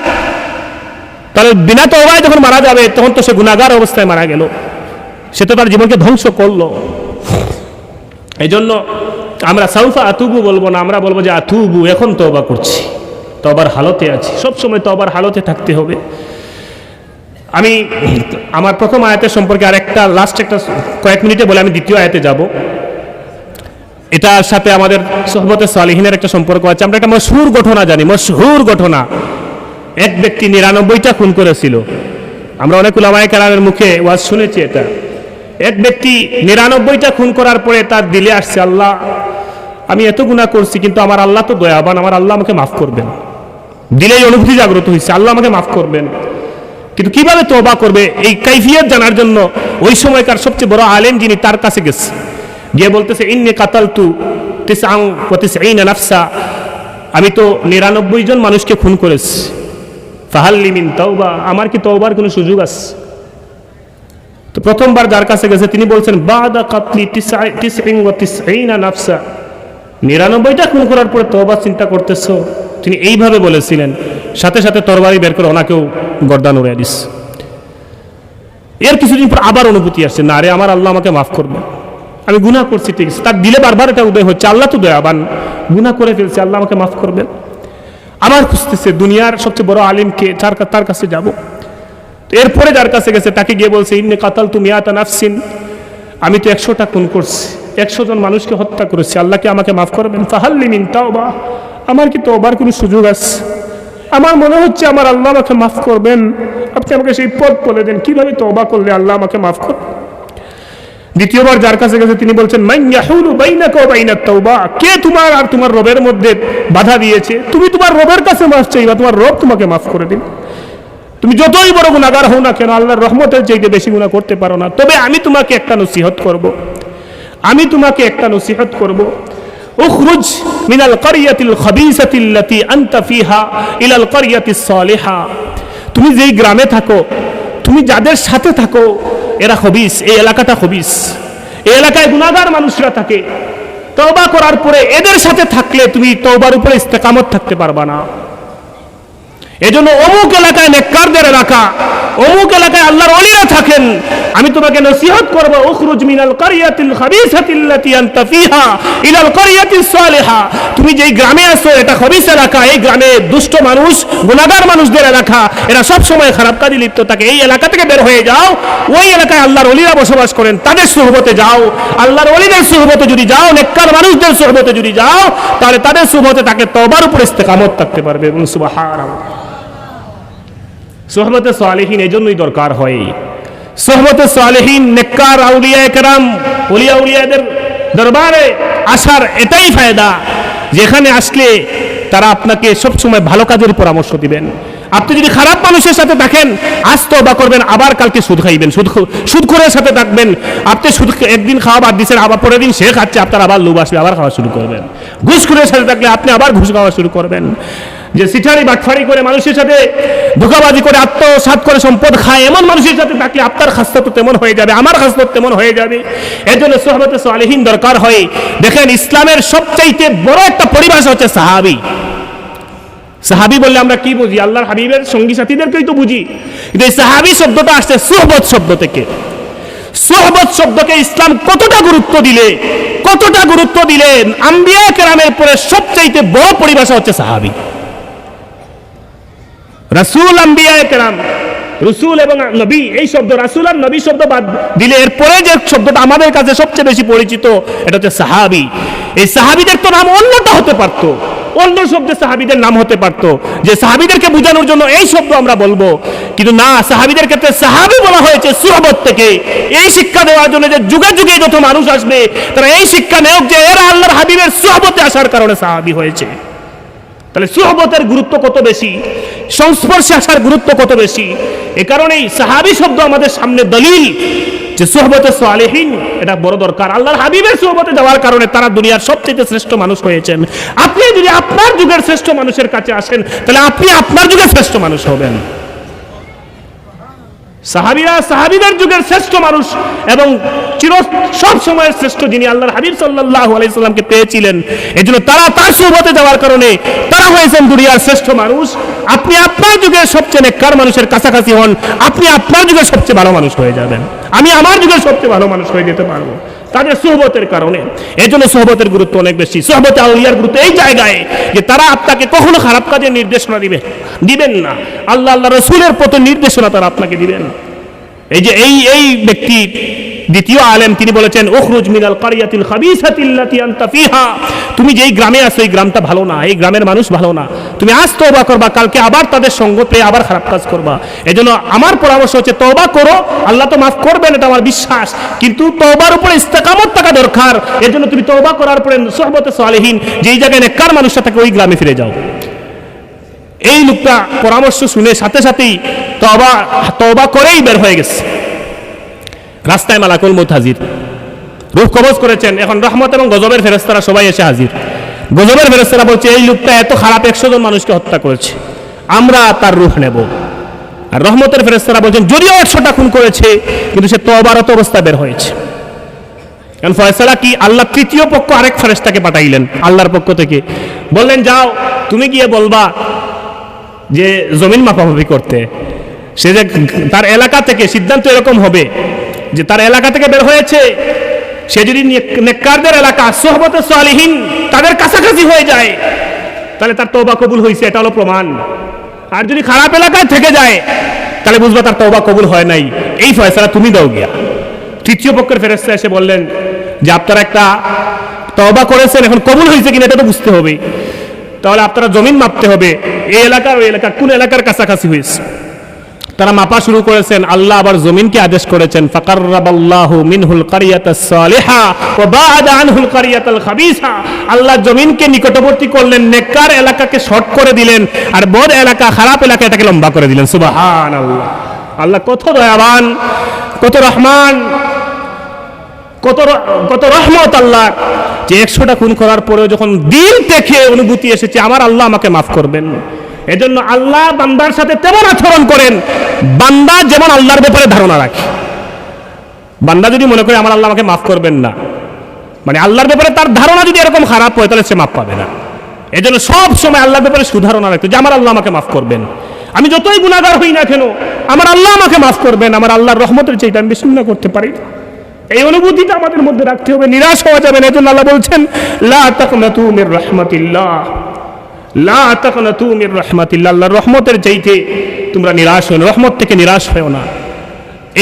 তাহলে বিনা তওবায় যখন মারা যাবে তখন তো সে গুনাহগার অবস্থায় মারা গেল, সে তো তার জীবনকে ধ্বংস করলো। এই জন্য আমরা সাউফা আতুবু বলবো না, আমরা বলবো যে আতুবু, এখন তওবা করছি, তওবার হালতে আছি, সবসময় তওবার হালতে থাকতে হবে। আমি আমার প্রথম আয়াতের সম্পর্কে আরেকটা লাস্ট একটা কয়েক মিনিটে বলে আমি দ্বিতীয় আয়াতে যাব। এটার সাথে আমাদের সুহবতে সালিহিনের একটা সম্পর্ক আছে। আমরা একটা মশহুর ঘটনা জানি, মশহুর ঘটনা, এক ব্যক্তি 99টা খুন করেছিল। আমরা অনেক উলামায়ে কেরামের মুখে ওয়াজ শুনেছি এটা। এক ব্যক্তি 99টা খুন করার পরে তার দিলে আসছে, আল্লাহ আমি এত গুনাহ করছি, কিন্তু আমার আল্লাহ তো দয়াবান, আমার আল্লাহ আমাকে মাফ করবেন। দিলেই অনুভূতি জাগ্রত হয়েছে, আল্লাহ আমাকে মাফ করবেন। কিন্তু কিভাবে তওবা করবে, এই কাইফিয়ত জানার জন্য ওই সময়কার সবচেয়ে বড় আলেম যিনি, তার কাছে গেছে, গিয়ে বলতেছে ইন্নী কাতালতু 99 নাফসা, আমি তো 99 জন মানুষকে খুন করেছি, ফাহাল্লি মিন তাওবা, আমার কি তওবার কোনো সুযোগ আছে? প্রথমবার যার কাছে গেছে তিনি বলছেন বাদা কাতলি 99 নাফসা, 99টা খুন করার পরে তওবা চিন্তা করতেছো, তিনি এইভাবে বলেছিলেন। সাথে সাথে তরবারি বের করে ওনাকেও গর্দান উড়িয়ে দিস। এর কিছুদিন পর আবার অনুভূতি আসছে, না রে আমার আল্লাহ আমাকে মাফ করবে, আমি গুনাহ করছি, ঠিক আছে। তার দিলে বারবার এটা উদয় হচ্ছে, আল্লাহ তো দয়াবান, গুনাহ করে ফেলছে, আল্লাহ আমাকে মাফ করবেন। আবার খুঁজতেছে দুনিয়ার সবচেয়ে বড় আলিমকে, তার কাছে যাব। এরপরে যার কাছে গেছে তাকে গিয়ে বলছে ইন্নী কাতালতু মিয়াতা নাফসিন, আমি তো 100টা খুন করছি, 100 জন মানুষকে হত্যা করেছি, আল্লাহকে আমাকে মাফ করবেন। ফাহাল্লি মিন তাওবা, আমার কি তওবার কোনো সুযোগ আছে? আমার মনে হচ্ছে আমার আল্লাহ আমাকে মাফ করবেন, আপনি আমাকে সেই পথ বলে দেন, কিভাবে তওবা করলে আল্লাহ আমাকে মাফ করবেন। দ্বিতীয়বার যার কাছে গেছে তিনি বলছেন মান ইয়াহুলু বাইনাকা ওয়া বাইনাত তাওবা, কে তোমার আর তোমার রবের মধ্যে বাধা দিয়েছে? তুমি তোমার রবের কাছে মাফ চাইবা, তোমার রব তোমাকে মাফ করে দিন। তুমি যতই বড় গুনাহগার হও না কেন, আল্লাহর রহমতের চাইতে বেশি গুনাহ করতে পারো না। তবে আমি তোমাকে একটা নসিহত করব, উখরুজ মিনাল কারিয়াতিল খাবিসাতিল্লাতী আনতা ফিহা ইলাল কারিয়াতিস সালিহা। তুমি যেই গ্রামে থাকো, তুমি যাদের সাথে থাকো, এরা খবিস, এই এলাকাটা খবিস, এই এলাকায় গুনাহগার মানুষরা থাকে। তওবা করার পরে এদের সাথে থাকলে তুমি তওবার উপরে ইস্তেকামত থাকতে পারবা না। এজন্য অমুক এলাকায় নেককারদের এলাকা, অমুক এলাকায় আল্লাহর ওলিরা থাকেন, আমি তোমাকে নসিহত করব, উখরুজ মিনাল কারিয়াতিল খাবিসাতিল্লাতী আনতা ফিহা ইলাল কারিয়াতিস সালিহা। তুমি যেই গ্রামে আছো এটা খবিস এলাকা, এই গ্রামে দুষ্ট মানুষ, গুনাহগার মানুষদের এলাকা, এরা সব সময় খারাপ কাজে লিপ্ত থাকে। এই এলাকা থেকে বের হয়ে যাও, ওই এলাকায় আল্লাহর ওলিরা বসবাস করেন, তাদের সুহবতে যাও। আল্লাহর ওলিদের সুহবতে যদি যাও, নেককার মানুষদের সুহবতে যদি যাও, তাহলে তাদের সুহবতে তাকে তওবার উপর ইস্তেকামত থাকতে পারবে। সুবহানাল্লাহ। সোহবতে সালেহিন এই জন্যই দরকার হয়। সোহবতে সালেহিন, নেককার আউলিয়া কেরাম, ওলিয়া উলিয়াদের দরবারে আসার এটাই ফায়দা, যেখানে আসলে তারা আপনাকে সবসময় ভালো কাজের পরামর্শ দিবেন। আপনি যদি খারাপ মানুষের সাথে থাকেন, আজ তওবা করবেন, আবার কালকে সুদ খাইবেন, সুদখোরের সাথে থাকবেন, আপনি সুদ একদিন খাওয়া বাদ দিচ্ছেন, আবার পরের দিন সে খাচ্ছে, আপনার আবার লোভ আসবে, আবার খাওয়া শুরু করবেন। ঘুষখোরের সাথে থাকলে আপনি আবার ঘুষ খাওয়া শুরু করবেন। যে সিটারি বাটফারি করে মানুষের সাথে ধোঁকাবাজি করে আত্মসাৎ করে সম্পদ খায়, এমন মানুষের সাথে থাকলে আপনার খাসলত তেমন হয়ে যাবে, আমার খাসলত তেমন হয়ে যাবে। এর জন্য সোহবতে সালেহিন দরকার হয়। দেখেন, ইসলামের সবচাইতে বড় একটা পরিভাষা হচ্ছে সাহাবী। সাহাবী বললে আমরা কি বুঝি? আল্লাহর হাবিবের সঙ্গী সাথীদেরকেই তো বুঝি। কিন্তু এই সাহাবী শব্দটা আসছে সোহবত শব্দ থেকে। সোহবত শব্দকে ইসলাম কতটা গুরুত্ব দিলেন, আম্বিয়া কেরামের পরে সবচাইতে বড় পরিভাষা হচ্ছে সাহাবী। রাসূল, আম্বিয়া কেরাম, রসুল এবং নবী, এই শব্দ রাসূল আর নবী শব্দ বাদ দিলে এরপরে যে শব্দটা আমাদের কাছে সবচেয়ে বেশি পরিচিত, এটা হচ্ছে সাহাবী। এই সাহাবীদের তো নাম অন্যটা হতে পারতো, অন্য শব্দে সাহাবীদের নাম হতে পারতো, যে সাহাবীদেরকে বোঝানোর জন্য এই শব্দ আমরা বলবো। কিন্তু না, সাহাবীদের ক্ষেত্রে সাহাবী বলা হয়েছে সুহবত থেকে, এই শিক্ষা দেওয়ার জন্য যে যুগে যুগে যত মানুষ আসবে তারা এই শিক্ষা নেওক যে এরা আল্লাহর হাবিবের সুহবতে আসার কারণে সাহাবী হয়েছে। তাহলে সুহবতের গুরুত্ব কত বেশি, সংস্পর্শে আসার গুরুত্ব কত বেশি। এ কারণেই সাহাবী শব্দ আমাদের সামনে দলিল যে সুহবতে সালেহিন এটা বড় দরকার। আল্লাহর হাবিবের সুহবতে যাওয়ার কারণে তারা দুনিয়ার সবচেয়ে শ্রেষ্ঠ মানুষ হয়েছেন। আপনি যদি আপনার যুগের শ্রেষ্ঠ মানুষের কাছে আসেন, তাহলে আপনি আপনার যুগের শ্রেষ্ঠ মানুষ হবেন। সাহাবীরা সাহাবীদের যুগের শ্রেষ্ঠ মানুষ এবং সব সময়ের শ্রেষ্ঠ যিনি আল্লাহর হাবিব সাল্লাল্লাহু আলাইহি সাল্লামকে পেয়েছিলেন, এজন্য তারা তার সুহবতে যাওয়ার কারণে তারা হয়েছেন দুনিয়ার শ্রেষ্ঠ মানুষ। আপনি আপনার যুগের সবচেয়ে নেককার মানুষের কাছাকাছি হন, আপনি আপনার যুগের সবচেয়ে ভালো মানুষ হয়ে যাবেন। আমি আমার যুগের সবচেয়ে ভালো মানুষ হয়ে যেতে পারবো তাদের সুহবতের কারণে। এজন্য সুহবতের গুরুত্ব অনেক বেশি। সুহবতে আউলিয়ার গুরুত্ব এই জায়গায় যে তারা আপনাকে কখনো খারাপ কাজের নির্দেশনা দিবেন না, আল্লাহ রাসূলের পথে নির্দেশনা তারা আপনাকে দিবেন। এই যে এই ব্যক্তি দ্বিতীয় আলেম, তিনি বলেছেন উখরুজ মিনাল কারিয়াতিল খাবিসাতিল্লাতী আনতা ফিহা। তুমি যেই গ্রামে আছো এই গ্রামটা ভালো না, এই গ্রামের মানুষ ভালো না, তুমি আজ তওবা করবা, কালকে আবার তাদের সঙ্গ পেয়ে আবার খারাপ কাজ করবা। এজন্য আমার পরামর্শ হচ্ছে তওবা করো, আল্লাহ তো মাফ করবেন, এটা আমার বিশ্বাস, কিন্তু তওবার উপরে ইস্তেকামত থাকা দরকার। এজন্য তুমি তওবা করার পরে সুহবতে সালেহিন যেই জায়গায় নেককার মানুষরা থাকে ওই গ্রামে ফিরে যাও। এই লোকটা পরামর্শ শুনে সাথে সাথেই তওবা করেই বের হয়ে গেছে। রাস্তায় মালাকুল মউত হাজির, রূহ কবজ করেছেন। এখন রহমত এবং গজবের ফেরেশতারা সবাই এসে হাজির। গজবের ফেরেশতারা বলছে এই লোকটা এত খারাপ 100 জন মানুষকে হত্যা করেছে, আমরা তার রূহ নেব। আর রহমতের ফেরেশতারা বলছেন যদিও 100টা খুন করেছে কিন্তু সে তওবারত অবস্থায় বের হয়েছে। কারণ ফয়সালা কি, আল্লাহ তৃতীয় পক্ষ আরেক ফেরেশতাকে পাঠাইলেন আল্লাহর পক্ষ থেকে, বললেন যাও তুমি গিয়ে বলবা যে জমিন মাপামাপি করতে। সে যে তার এলাকা থেকে সিদ্ধান্ত এরকম হবে যে তার এলাকা থেকে বের হয়েছে, সে যদি নেককারদের এলাকা সোহবতে সালিহিন তাদের কাছাকাছি হয়ে যায় তাহলে তার তওবা কবুল হয়েছে, এটা হলো প্রমাণ। আর যদি খারাপ এলাকায় থেকে যায় তাহলে বুঝবা তার তওবা কবুল হয় নাই। এই ফয়সালা তুমি দাও গিয়া। তৃতীয় পক্ষের ফেরেশতা এসে বললেন যে আপনারা একটা তওবা করেছেন, এখন কবুল হয়েছে কিনা এটা তো বুঝতে হবে, তাহলে আপনারা জমিন মাপতে হবে, এই এলাকার ওই এলাকা কোন এলাকার কাছাকাছি হয়েছে। তারা মাপা শুরু করেছেন। আল্লাহ আবার জমিনকে আদেশ করেছেন ফাকাররাবাল্লাহু মিনহুল কারিয়াতাস সালিহা ওয়া বা'দা আনহুল কারিয়াতাল খাবিসা। আল্লাহ জমিনকে নিকটবর্তী করলেন, নেককার এলাকাকে শর্ট করে দিলেন, আর বদ এলাকা খারাপ এলাকা এটাকে লম্বা করে দিলেন। সুবহানাল্লাহ। আল্লাহ কত দয়াবান, কত রহমান, কত রহমত আল্লাহ, যে 100টা খুন করার পরেও যখন দিল থেকে অনুভূতি এসেছে আমার আল্লাহ আমাকে মাফ করবেন, এজন্য আল্লাহ বান্দার সাথে তেমন আচরণ করেন বান্দা যেমন আল্লাহর ব্যাপারে ধারণা রাখে। বান্দা যদি মনে করে আমার আল্লাহ আমাকে মাফ করবেন না, মানে আল্লাহর ব্যাপারে তার ধারণা যদি এরকম খারাপ হয় তাহলে সে মাফ পাবে না। এজন্য সব সময় আল্লাহর ব্যাপারে সুধারণা রাখতে যে আমার আল্লাহ আমাকে মাফ করবেন, আমি যতই গুনাহগার হই না কেন আমার আল্লাহ আমাকে মাফ করবেন, আমার আল্লাহর রহমতের চাইতে আমি বেশি গুনাহ করতে পারি। এই অনুভূতিটা আমাদের মধ্যে রাখতে হবে, নিরাশ হওয়া যাবে না। এজন্য আল্লাহ বলছেন লা তাকনাতু মির রাহমাতিল্লাহ, লা তাকনাতু মির রাহমাতিল্লাহ, আল্লাহর রহমতের চাইতে তোমরা নিরাশ হও না, রহমত থেকে নিরাশ হও না।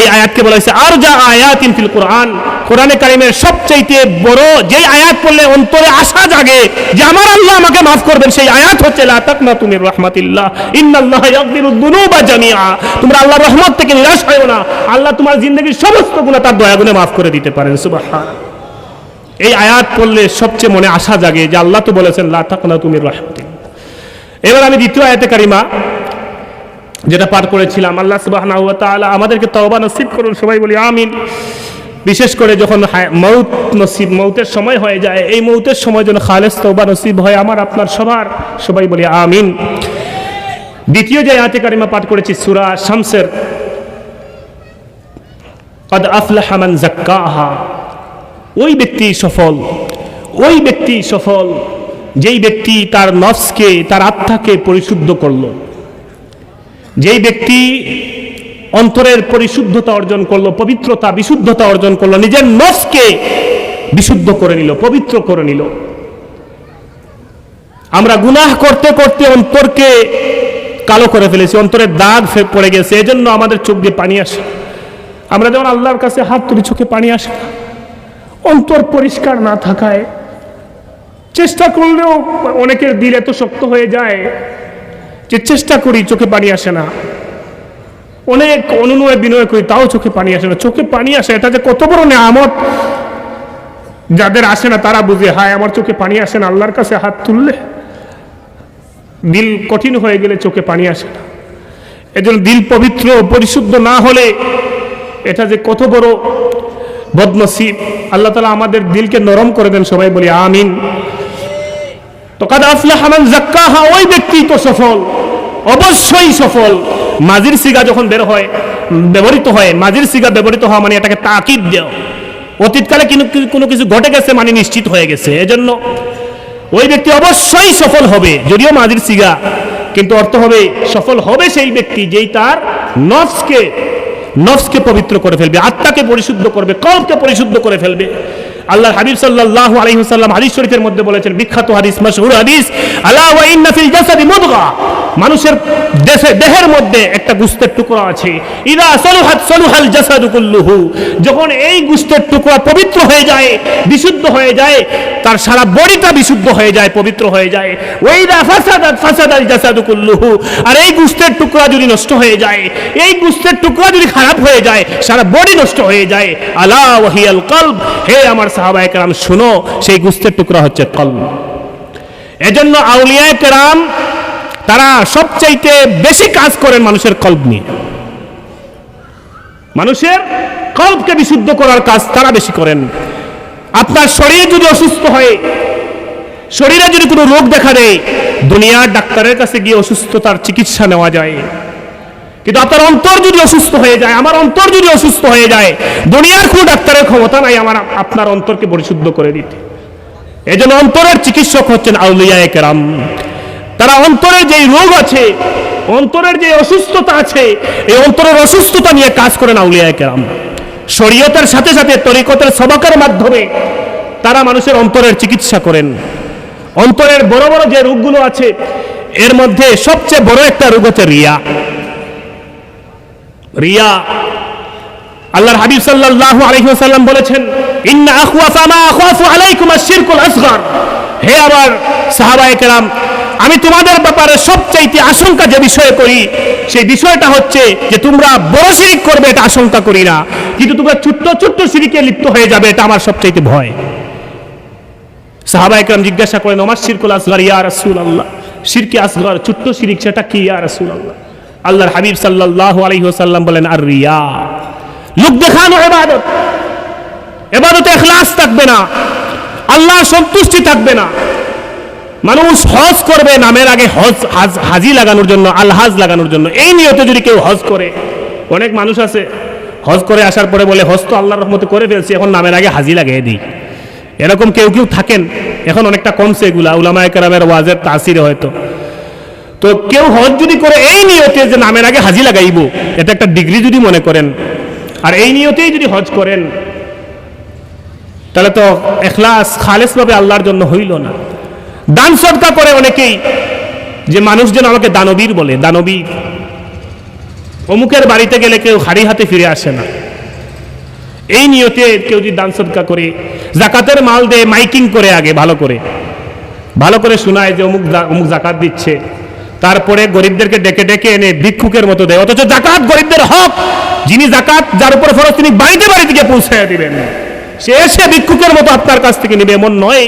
এই আয়াতকে বলা হয়েছে আরজা আয়াতিন ফিল কোরআন, কোরআনে কারিমের সবচাইতে বড় যে আয়াত পড়লে অন্তরে আশা জাগে যে আমার আল্লাহ আমাকে মাফ করবেন, সেই আয়াত হচ্ছে লা তাকনাতু মির রাহমাতিল্লাহ ইন্নাল্লাহা ইয়াগফিরুয যুনুবা জামিআ। তোমরা আল্লাহর রহমত থেকে নিরাশ হও না, আল্লাহ তোমার জিন্দেগীর সমস্ত গুনাহ তার দয়া গুণে মাফ করে দিতে পারেন। সুবহানাল্লাহ। এই আয়াত পড়লে সবচেয়ে মনে আশা জাগে যে আল্লাহ তো বলেছেন লা তাকনাতু মির রাহমাতিল্লাহ। এবার আমি দ্বিতীয় আয়াতে কারিমা যেটা পাঠ করেছিলাম, আল্লাহ সুবহানাহু ওয়া তাআলা আমাদেরকে তওবা নসিব করুন, সবাই বলি আমিন। বিশেষ করে যখন মৌত নসিব, মৌতের সময় হয়ে যায়, এই মৌতের সময় যেন খালেস তওবা নসিব হয় আমার আপনার সবার, সবাই বলি আমিন। দ্বিতীয় যে আয়াতে কারিমা পাঠ করেছি সূরা শামসের ক্বাদ আফলাহা মান যাক্কাহা, ওই ব্যক্তি সফল, ওই ব্যক্তি সফল যেই ব্যক্তি তার নফসকে, তার আত্মাকে পরিশুদ্ধ করলো, যেই ব্যক্তি অন্তরের পরিশুদ্ধতা অর্জন করলো, পবিত্রতা বিশুদ্ধতা অর্জন করলো, নিজের নফসকে বিশুদ্ধ করে নিল, পবিত্র করে নিল। আমরা গুনাহ করতে করতে অন্তরকে কালো করে ফেলেছি, অন্তরের দাগ পড়ে গেছে, এজন্য আমাদের চোখ দিয়ে পানি আসে। আমরা যেমন আল্লাহর কাছে হাত তুলি চোখে পানি আসে না, অন্তর পরিষ্কার না থাকায় চেষ্টা করলেও অনেকের দিল এত শক্ত হয়ে যায় যে চেষ্টা করি চোখে পানি আসে না, অনেক অনুনয় বিনয় করি তাও চোখে পানি আসে না। চোখে পানি আসে এটা যে কত বড় নেয়ামত, যাদের আসে না তারা বুঝে হায় আমার চোখে পানি আসে না। আল্লাহর কাছে হাত তুললে দিল কঠিন হয়ে গেলে চোখে পানি আসে না। এজন্য দিল পবিত্র পরিশুদ্ধ না হলে এটা যে কত বড় বদনসিব। আল্লাহ তাআলা আমাদের দিলকে নরম করে দেন, সবাই বলি আমিন। তো ক্বাদ আফলাহা মান যাক্কাহা, ওই ব্যক্তি তো সফল, অবশ্যই সফল। মাজির সিগা যখন বের হয়, ব্যবহৃত হয়, মাজির সিগা ব্যবহৃত হওয়া মানে এটাকে তাকিদ দেও, অতীতকালে কোনো কিছু ঘটে গেছে মানে নিশ্চিত হয়ে গেছে। এজন্য ওই ব্যক্তি অবশ্যই সফল হবে, যদিও মাজির সিগা, কিন্তু অর্থ হবে সফল হবে সেই ব্যক্তি যেই তার নফসকে পবিত্র করে ফেলবে, আত্মাকে পরিশুদ্ধ করবে, কলবকে পরিশুদ্ধ করে ফেলবে। আল্লাহর হাবিব সাল্লাল্লাহু আলাইহি ওয়াসাল্লাম হাদিস শরীফের মধ্যে বলেছেন, বিখ্যাত হাদিস, মাশহুর হাদিস, আলা ওয়া ইন্না ফিল জাসাদি মুদগা, মানুষের দেহের মধ্যে একটা গোশতের টুকরা আছে, ইদা সালুহাত সালুহাল জাসাদু কুল্লুহু, যখন এই গোশতের টুকরা পবিত্র হয়ে যায়, বিশুদ্ধ হয়ে যায়, তার সারা বডিটা বিশুদ্ধ হয়ে যায়, পবিত্র হয়ে যায়। ওয়া ইদা ফাসাদাত ফাসাদাল জাসাদু কুল্লুহু, আর এই গোশতের টুকরা যদি নষ্ট হয়ে যায়, এই গোশতের টুকরা যদি খারাপ হয়ে যায়, সারা বডি নষ্ট হয়ে যায়। আলা ওয়া হিয়াল কলব, হে আমার সাহাবায়ে কেরাম শুনো, সেই গোশতের টুকরা হচ্ছে কলব। এজন্য আউলিয়ায়ে কেরাম তারা সবচাইতে বেশি কাজ করেন মানুষের কলব নিয়ে, মানুষের কলবকে বিশুদ্ধ করার কাজ তারা বেশি করেন। আপনার শরীর যদি অসুস্থ হয়, শরীরে যদি কোনো রোগ দেখা দেয়, দুনিয়ার ডাক্তারের কাছে গিয়ে অসুস্থতার চিকিৎসা নেওয়া যায়, কিন্তু আপনার অন্তর যদি অসুস্থ হয়ে যায়, আমার অন্তর যদি অসুস্থ হয়ে যায়, দুনিয়ার কোনো ডাক্তারের ক্ষমতা নাই আপনার অন্তরকে পরিশুদ্ধ করে দিতে। এজন্য অন্তরের চিকিৎসক হচ্ছেন আউলিয়ায়ে কেরাম। তারা অন্তরের যে রোগ আছে, অন্তরের যে অসুস্থতা আছে, এই অন্তরের অসুস্থতা নিয়ে কাজ করেন আউলিয়ায়ে কেরাম। শরীয়তের সাথে সাথে তরিকতের সবাকের মাধ্যমে তারা মানুষের অন্তরের চিকিৎসা করেন। অন্তরের বড় বড় যে রোগগুলো আছে, এর মধ্যে সবচেয়ে বড় একটা রোগ হচ্ছে রিয়া। রিয়া, আল্লাহর হাবিব সাল্লাল্লাহু আলাইহি ওয়াসাল্লাম বলেছেন, ইন্না আখওয়াফা মা আখাফু আলাইকুম আশ-শিরকুল আসগর। হে আমার সাহাবায়ে কেরাম, আমি তোমাদের ব্যাপারে সবচাইতে আশঙ্কা যে বিষয়ে করি, সেই বিষয়টা হচ্ছে যে তোমরা বড় শিরক করবে, এটা আশঙ্কা করি না, কিন্তু তোমরা ছোট্ট ছোট্ট শিরকে লিপ্ত হয়ে যাবে, এটা আমার সবচাইতে ভয়। সাহাবায়ে কেরাম জিজ্ঞাসা করেন, ওমাস শিরকুল আসগর ইয়া রাসূলুল্লাহ, শিরকে আসগর ছোট্ট শিরক সেটা কি ইয়া রাসূলুল্লাহ? আল্লাহর হাবিব সাল্লাল্লাহু আলাইহি ওয়াসাল্লাম বলেন, আর রিয়া, লোক দেখানো ইবাদত, ইবাদতে ইখলাস থাকবে না, আল্লাহর সন্তুষ্টি থাকবে না। মানুষ হজ করবে নামের আগে হাজি লাগানোর জন্য, আলহাজ লাগানোর জন্য, এই নিয়তে যদি কেউ হজ করে, অনেক মানুষ আছে হজ করে আসার পরে বলে হজ তো আল্লাহর রহমতে করে ফেলছি, এখন নামের আগে হাজি লাগিয়ে দিই। এরকম কেউ কেউ থাকেন, এখন অনেকটা কমছে এগুলা, উলামায়ে কেরামের ওয়াজের তাসিরে হয়তো। তো কেউ হজ যদি করে এই নিয়তে যে নামের আগে হাজি লাগাইব, এটা একটা ডিগ্রি যদি মনে করেন, আর এই নিয়তেই যদি হজ করেন, তাহলে তো ইখলাস খালেসভাবে আল্লাহর জন্য হইল না। দান সদকা করে অনেকেই, যে মানুষ যেন আমাকে দানবীর বলে, দানবীর। অমুকের বাড়িতে গেলে কেউ খালি হাতে ফিরে আসে না, এই নিয়তে কেউ যদি দান সদকা করে, জাকাতের মাল দিয়ে মাইকিং করে, আগে ভালো করে শোনায় যে অমুক জাকাত দিচ্ছে, তারপরে গরিবদেরকে ডেকে ডেকে এনে ভিক্ষুকের মতো দেয়, অথচ জাকাত গরিবদের হক। যিনি জাকাত যার উপর ফরজ, তিনি বাড়িতে গিয়ে পৌঁছায় দিবেন, সে এসে ভিক্ষুকের মতো আপনার কাছ থেকে নেবে, এমন নয়।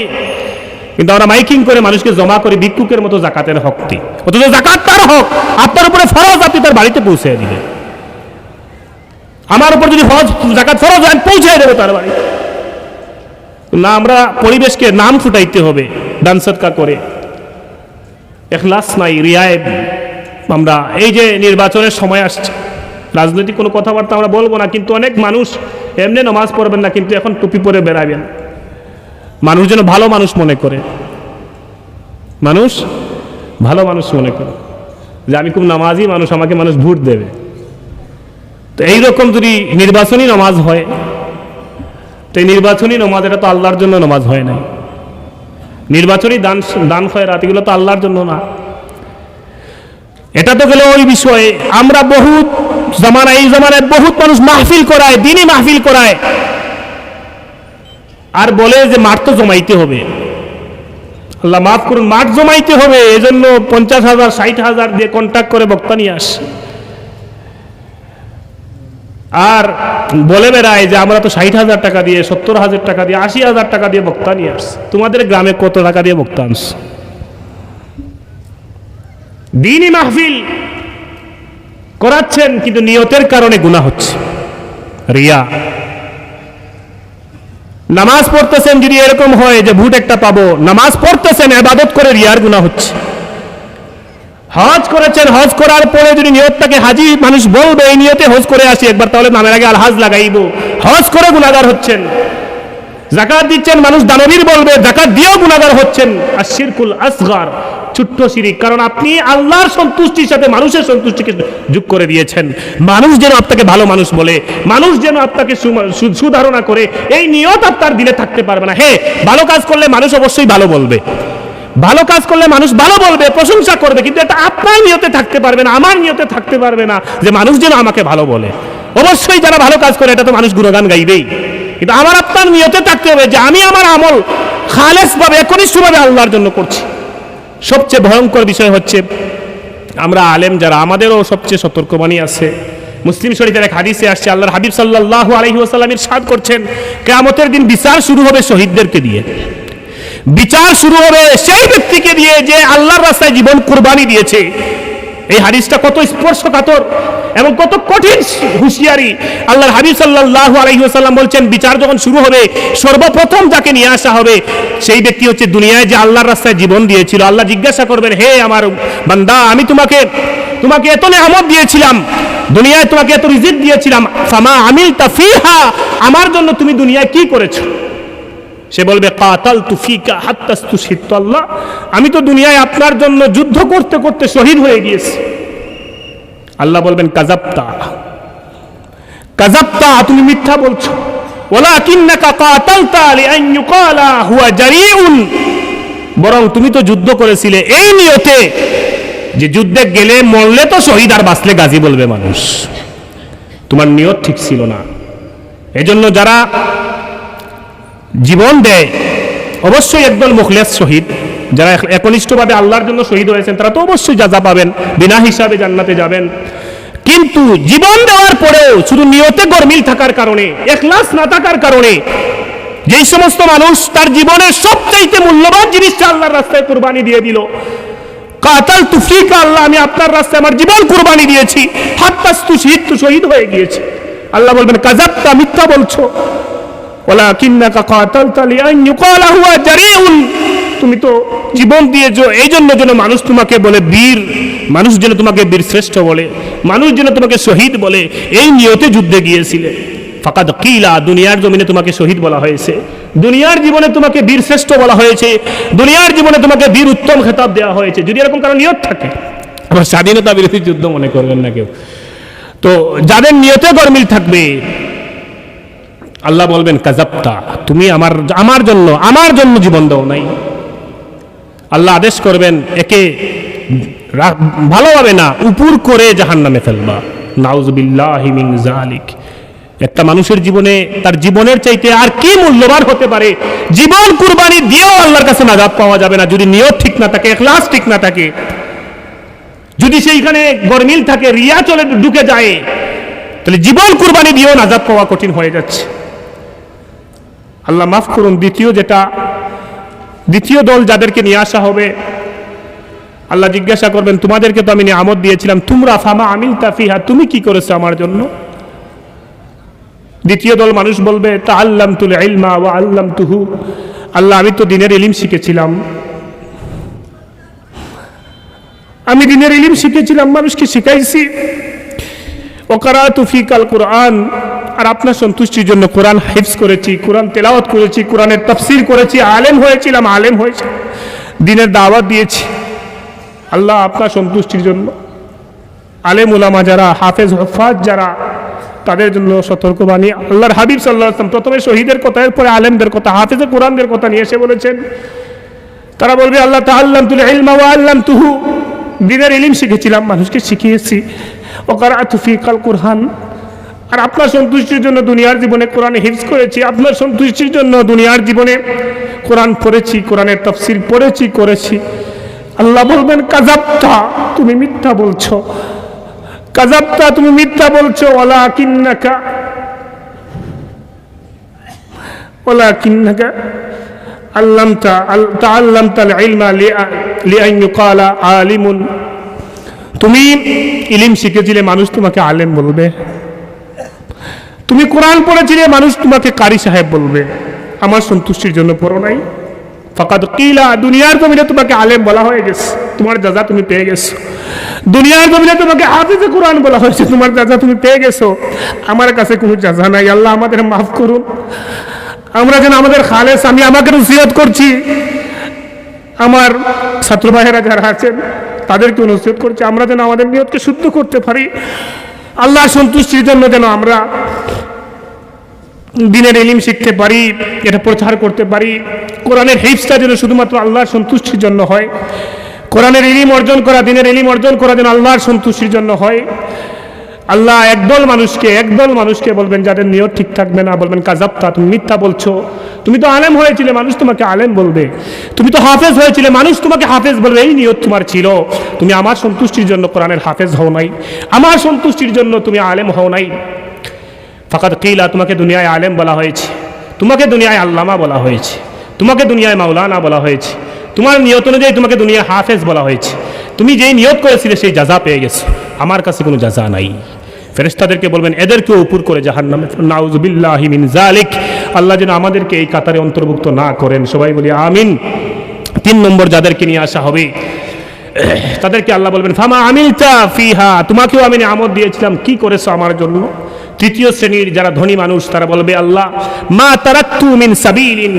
কিন্তু আমরা মাইকিং করে মানুষকে জমা করি ভিক্ষুকের মতো জাকাতের হক দিই, অথচ জাকাত তার হক, আপনার উপরে ফরজ, আপনি তার বাড়িতে পৌঁছে দিবেন। আমার উপর যদি জাকাত ফরজ হয়, পৌঁছে দেবো তার বাড়ি না। আমরা পরিবেশকে নাম ফুটাইতে হবে দান সদকা করে, ইখলাস নাই, রিয়ায়। আমরা এই যে নির্বাচনের সময় আসছে, রাজনৈতিক কোনো কথাবার্তা আমরা বলবো না, কিন্তু অনেক মানুষ এমনি নামাজ পড়বেন না, কিন্তু এখন টুপি পরে বেড়াবেন, মানুষ যেন ভালো মানুষ মনে করে, মানুষ ভালো মানুষ মনে করে যে আমি খুব নামাজি মানুষ, আমাকে মানুষ ভোট দেবে। তো এইরকম যদি নির্বাচনী নামাজ হয়, তো এই নির্বাচনী নামাজ, এটা তো আল্লাহর জন্য নামাজ হয় না। নির্বাচনী দান খয়রাত, এগুলো তো আল্লাহর জন্য না। এটা তো গেলে ওই বিষয়ে। আমরা বহুত জামানায়, এই জামানায় বহুত মানুষ মাহফিল করায়, দিনই মাহফিল করায়, আর বলে যে মাঠ তো জমাইতে হবে। আল্লাহ মাফ করুন, মাঠ জমাইতে হবে, এজন্য 50,000 60,000 দিয়ে কন্ট্যাক্ট করে বক্তা নিয়ে আসে, আর বলে বেড়ায় যে আমরা তো 60,000 টাকা দিয়ে, 70,000 টাকা দিয়ে, 80,000 টাকা দিয়ে বক্তা নিয়ে আসছে। তোমাদের গ্রামে কত টাকা দিয়ে বক্তা আনছে? দিনই মাহফিল করাচ্ছেন, কিন্তু নিয়তের কারণে গুনাহ হচ্ছে, রিয়া। নামাজ পড়তেছেন, যদি এরকম হয় যে ভোট একটা পাবো, নামাজ পড়তেছেন, ইবাদত করে রিয়ার গুনাহ হচ্ছে। হজ করেছেন, হজ করার পরে যদি নিয়তটাকে হাজি মানুষ বলবে এই নিয়তে হজ করে আসি একবার, তাহলে নামের আগে আলহাজ লাগাইব, হজ করে গুনাহগার হচ্ছেন। যাকাত দিচ্ছেন, মানুষ দানবীর বলবে, যাকাত দিয়েও গুনাহগার হচ্ছেন। আর শিরকুল আসগর, ছোট্ট শিরিক, কারণ আপনি আল্লাহর সন্তুষ্টির সাথে মানুষের সন্তুষ্টিকে যোগ করে দিয়েছেন। মানুষ যেন আপনাকে ভালো মানুষ বলে, মানুষ যেন আপনাকে সুধারণা করে, এই নিয়ত আপনার দিলে থাকতে পারবে না। হ্যাঁ, ভালো কাজ করলে মানুষ অবশ্যই ভালো বলবে, ভালো কাজ করলে মানুষ ভালো বলবে, প্রশংসা করবে, কিন্তু এটা আপনার নিয়তে থাকতে পারবে না, আমার নিয়তে থাকতে পারবে না যে মানুষ যেন আমাকে ভালো বলে। অবশ্যই যারা ভালো কাজ করে, এটা তো মানুষ গুণগান গাইবেই, কিন্তু আমার আপনার নিয়তে থাকতে হবে যে আমি আমার আমল খালেসভাবে, একনিষ্ঠভাবে আল্লাহর জন্য করছি। সবচেয়ে ভয়ঙ্কর বিষয় হচ্ছে, আমরা আলেম যারা, আমাদেরও সবচেয়ে সতর্কবাণী আছে। মুসলিম শরীফের এক হাদিসে আসছে, আল্লাহর হাবিব সাল্লাল্লাহু আলাইহি ওয়াসাল্লাম ইরশাদ করছেন, কিয়ামতের দিন বিচার শুরু হবে শহীদদেরকে দিয়ে, বিচার শুরু হবে সেই ব্যক্তিকে দিয়ে যে আল্লাহর রাস্তায় জীবন কুরবানি দিয়েছে। এই হাদিসটা কত স্পর্শকাতর এবং কত কঠিন হুঁশিয়ারি। আল্লাহর হাবিব সাল্লাল্লাহু আলাইহি ওয়াসাল্লাম বলছেন, বিচার যখন শুরু হবে, সর্বপ্রথম যাকে নিয়ে আসা হবে সেই ব্যক্তি হচ্ছে দুনিয়ায় যে আল্লাহর রাস্তায় জীবন দিয়েছিল। আল্লাহ জিজ্ঞাসা করবেন, হে আমার বান্দা, আমি তোমাকে তোমাকে এত নেয়ামত দিয়েছিলাম, দুনিয়ায় তোমাকে এত রিজিক দিয়েছিলাম, ফামা আমিলতা ফিহা, আমার জন্য তুমি দুনিয়ায় কি করেছো? সে বলবে কাতালতু ফিকা হাত্তা ইস্তুশহিদতু, আল্লাহ আমি তো দুনিয়ায় আপনার জন্য যুদ্ধ করতে করতে শহীদ হয়ে গিয়েছি। আল্লাহ বলবেন কাযাবতা, কাযাবতা, তুমি মিথ্যা বলছো। ওয়ালাকিন্নাকা কাতালতা লিআন ইউকালা হুয়া জারিউন, বরং তুমি তো যুদ্ধ করেছিলে এই নিয়তে যে যুদ্ধে গেলে মরলে তো শহীদ আর বাঁচলে গাজী বলবে মানুষ। তোমার নিয়ত ঠিক ছিল না। এজন্য যারা জীবন দেয় অবশ্যই একদল মুখলেস শহীদ, যারা একনিষ্ঠভাবে আল্লাহর জন্য শহীদ হয়েছেন তারা তো অবশ্যই জাযা পাবেন, বিনা হিসাবে জান্নাতে যাবেন। কিন্তু জীবন দেওয়ার পরেও শুধু নিয়তে গরমিল থাকার কারণে, ইখলাস না থাকার কারণে, যেই সমস্ত মানুষ তার জীবনের সবচাইতে মূল্যবান জিনিসটা আল্লাহর রাস্তায় কুরবানি দিয়ে দিল, কাতালতু ফিকা, আল্লাহ আমি আপনার রাস্তায় আমার জীবন কুরবানি দিয়েছি, হাত্তা ইস্তুশহিদতু, শহীদ হয়ে গিয়েছি। আল্লাহ বলবেন কাযাবতা, মিথ্যা বলছো। ওয়ালাকিন্নাকা কাতালতা লিআন ইউকালা হুয়া জারিউন, তুমি তো জীবন দিয়েছো এই জন্য যেন মানুষ তোমাকে বলে বীর, মানুষ যেন তোমাকে বীর শ্রেষ্ঠ বলে, মানুষ যেন তোমাকে শহীদ বলে, এই নিয়তে যুদ্ধে গিয়েছিলে। ফাকাদ কিলা, দুনিয়ার জমিনে তোমাকে শহীদ বলা হয়েছে, দুনিয়ার জীবনে তোমাকে বীর শ্রেষ্ঠ বলা হয়েছে, দুনিয়ার জীবনে তোমাকে বীর উত্তম খেতাব দেওয়া হয়েছে। যদি এরকম কারো নিয়ত থাকে, আবার স্বাধীনতা বিরোধী যুদ্ধ মনে করবেন না কেউ। তো যাদের নিয়তে গরমিল থাকবে, আল্লাহ বলবেন কাযাবতা, তুমি আমার জন্য জীবন দাও নাই। আল্লাহ আদেশ করবেন একে ভালোভাবে না উপর করে জাহান্নামে ফেলবা। নাউযুবিল্লাহি মিন যালিক। একটা মানুষের জীবনে তার জীবনের চাইতে আর কি মূল্যবান হতে পারে? জীবন কুরবানি দিয়েও আল্লাহর কাছে নাজাত পাওয়া যাবে না যদি নিয়ত ঠিক না থাকে, ইখলাস ঠিক না থাকে, যদি সেইখানে গরমিল থাকে, রিয়া চলে ঢুকে যায়, তাহলে জীবন কুরবানি দিয়েও নাজাত পাওয়া কঠিন হয়ে যাচ্ছে। আল্লাহ মাফ করুন। দ্বিতীয় দল যাদেরকে নিয়ে আসা হবে, আল্লাহ জিজ্ঞাসা করবেন তোমাদেরকে তো আমি নিয়ামত দিয়েছিলাম, তোমরা ফামা আমিলতা ফিহা, তুমি কি করেছো আমার জন্য? দ্বিতীয় দল মানুষ বলবে তাআল্লামতুল ইলমা ওয়া আল্লামতুহু, আল্লাহ আমি তো দ্বীনের ইলম শিখেছিলাম, আমি দ্বীনের ইলম শিখেছিলাম, মানুষকে শিখাইছি। ওয়া কারাতু ফিকাল কুরআন, আর আপনার সন্তুষ্টির জন্য কোরআন হিফজ করেছি, কোরআন তেলাওয়াত করেছি, কোরআনের তাফসীর করেছি, আলেম হয়েছিলাম, আলেম হয়েছি, দ্বীনের দাওয়াত দিয়েছি। আল্লাহ আপনার সন্তুষ্টির জন্য আলেম উলামা যারা, হাফেজ হুফাজ যারা, তাদের জন্য সতর্কবাণী। আল্লাহর হাবিব সাল্লাল্লাহু আলাইহি ওয়াসাল্লাম প্রথমে শহীদের কথা, এরপরে আলেমদের কথা, হাফেজে কোরআনদের কথা নিয়ে এসে বলেছেন, তারা বলবে আল্লাহ তাআল্লামতুল ইলমা ওয়া আল্লামতুহু, দ্বীনের ইলম শিখেছিলাম, মানুষকে শিখিয়েছি। ওয়া কারাতু ফিকাল কুরআন, আর আপনার সন্তুষ্টির জন্য দুনিয়ার জীবনে কোরআন হিফজ করেছি, আপনার সন্তুষ্টির জন্য দুনিয়ার জীবনে কোরআন পড়েছি, কোরআনের তাফসীর পড়েছি, করেছি। আল্লাহ বলবেন কাযাবতা, তুমি মিথ্যা বলছো, কাযাবতা, তুমি মিথ্যা বলছো। ওয়ালাকিন্নাকা তাআল্লামতাল ইলমা লিআন ইউকালা আলিমুন, তুমি ইলম শিখেছিলে, মানুষ তোমাকে আলেম বলবে। তুমি কোরআন পড়েছিলে, মানুষ তোমাকে কারি সাহেব বলবে। আমার সন্তুষ্টির জন্য পড়ো নাই। ফাকাদ কিলা, দুনিয়ার জমিনে তোমাকে আলেম বলা হয়ে গেছে, তোমার জাযা তুমি পেয়ে গেছো। দুনিয়ার জমিনে তোমাকে হাফেজে কোরআন বলা হয়েছে, তোমার জাযা তুমি পেয়ে গেছো। আমার কাছে কোনো জাযা নাই। আল্লাহ আমাদের মাফ করুন। আমরা যেন আমাদের খালেস, আমি আমাকে নসিহত করছি, আমার ছাত্র ভাইয়েরা যারা আছেন তাদেরকে নসিহত করছি, আমরা যেন আমাদের নিয়তকে শুদ্ধ করতে পারি, আল্লাহর সন্তুষ্টির জন্য যেন আমরা দ্বীনের ইলম শিখতে পারি, এটা প্রচার করতে পারি। কোরআনের হিফজটা যেন শুধুমাত্র আল্লাহর সন্তুষ্টির জন্য হয়, কোরআনের ইলম অর্জন করা, দ্বীনের ইলম অর্জন করা যেন আল্লাহর সন্তুষ্টির জন্য হয়। আল্লাহ একদল মানুষকে বলবেন যাদের নিয়ত ঠিক থাকবে না, বলবেন কাযাবতা, তুমি মিথ্যা বলছো। তুমি তো আলেম হয়েছিলে, মানুষ তোমাকে আলেম বলবে। তুমি তো হাফেজ হয়েছিলে, মানুষ তোমাকে হাফেজ বলবে। এই নিয়ত তোমার ছিল, তুমি আমার সন্তুষ্টির জন্য কোরআনের হাফেজ হও নাই, আমার সন্তুষ্টির জন্য তুমি আলেম হও নাই। ফাকাদ কিলা, তোমাকে দুনিয়ায় আলেম বলা হয়েছে, তোমাকে দুনিয়ায় আল্লামা বলা হয়েছে, তোমাকে দুনিয়ায় মাওলানা বলা হয়েছে, তোমার নিয়ত অনুযায়ী তোমাকে দুনিয়ায় হাফেজ বলা হয়েছে। তুমি যেই নিয়ত করেছিলে সেই জাযা পেয়ে গেছো, আমার কাছে কোনো জাযা নাই। ফেরেশতাদেরকে বলবেন এদেরকেও উপর করে জাহান্নামে। নাউযুবিল্লাহি মিন যালিক। আল্লাহ যেন আমাদেরকে এই কাতারে অন্তর্ভুক্ত না করেন। সবাই বলি আমিন। 3 নম্বর যাদেরকে নিয়ে আসা হবে, তাদেরকে আল্লাহ বলবেন ফামা আমিলতা ফিহা, তোমাকেও আমি নিয়ামত দিয়েছিলাম, কি করেছো আমার জন্য? তৃতীয় শ্রেণীর যারা ধনী মানুষ তারা বলবে আল্লাহ মা তারাকতু মিন সাবিলিন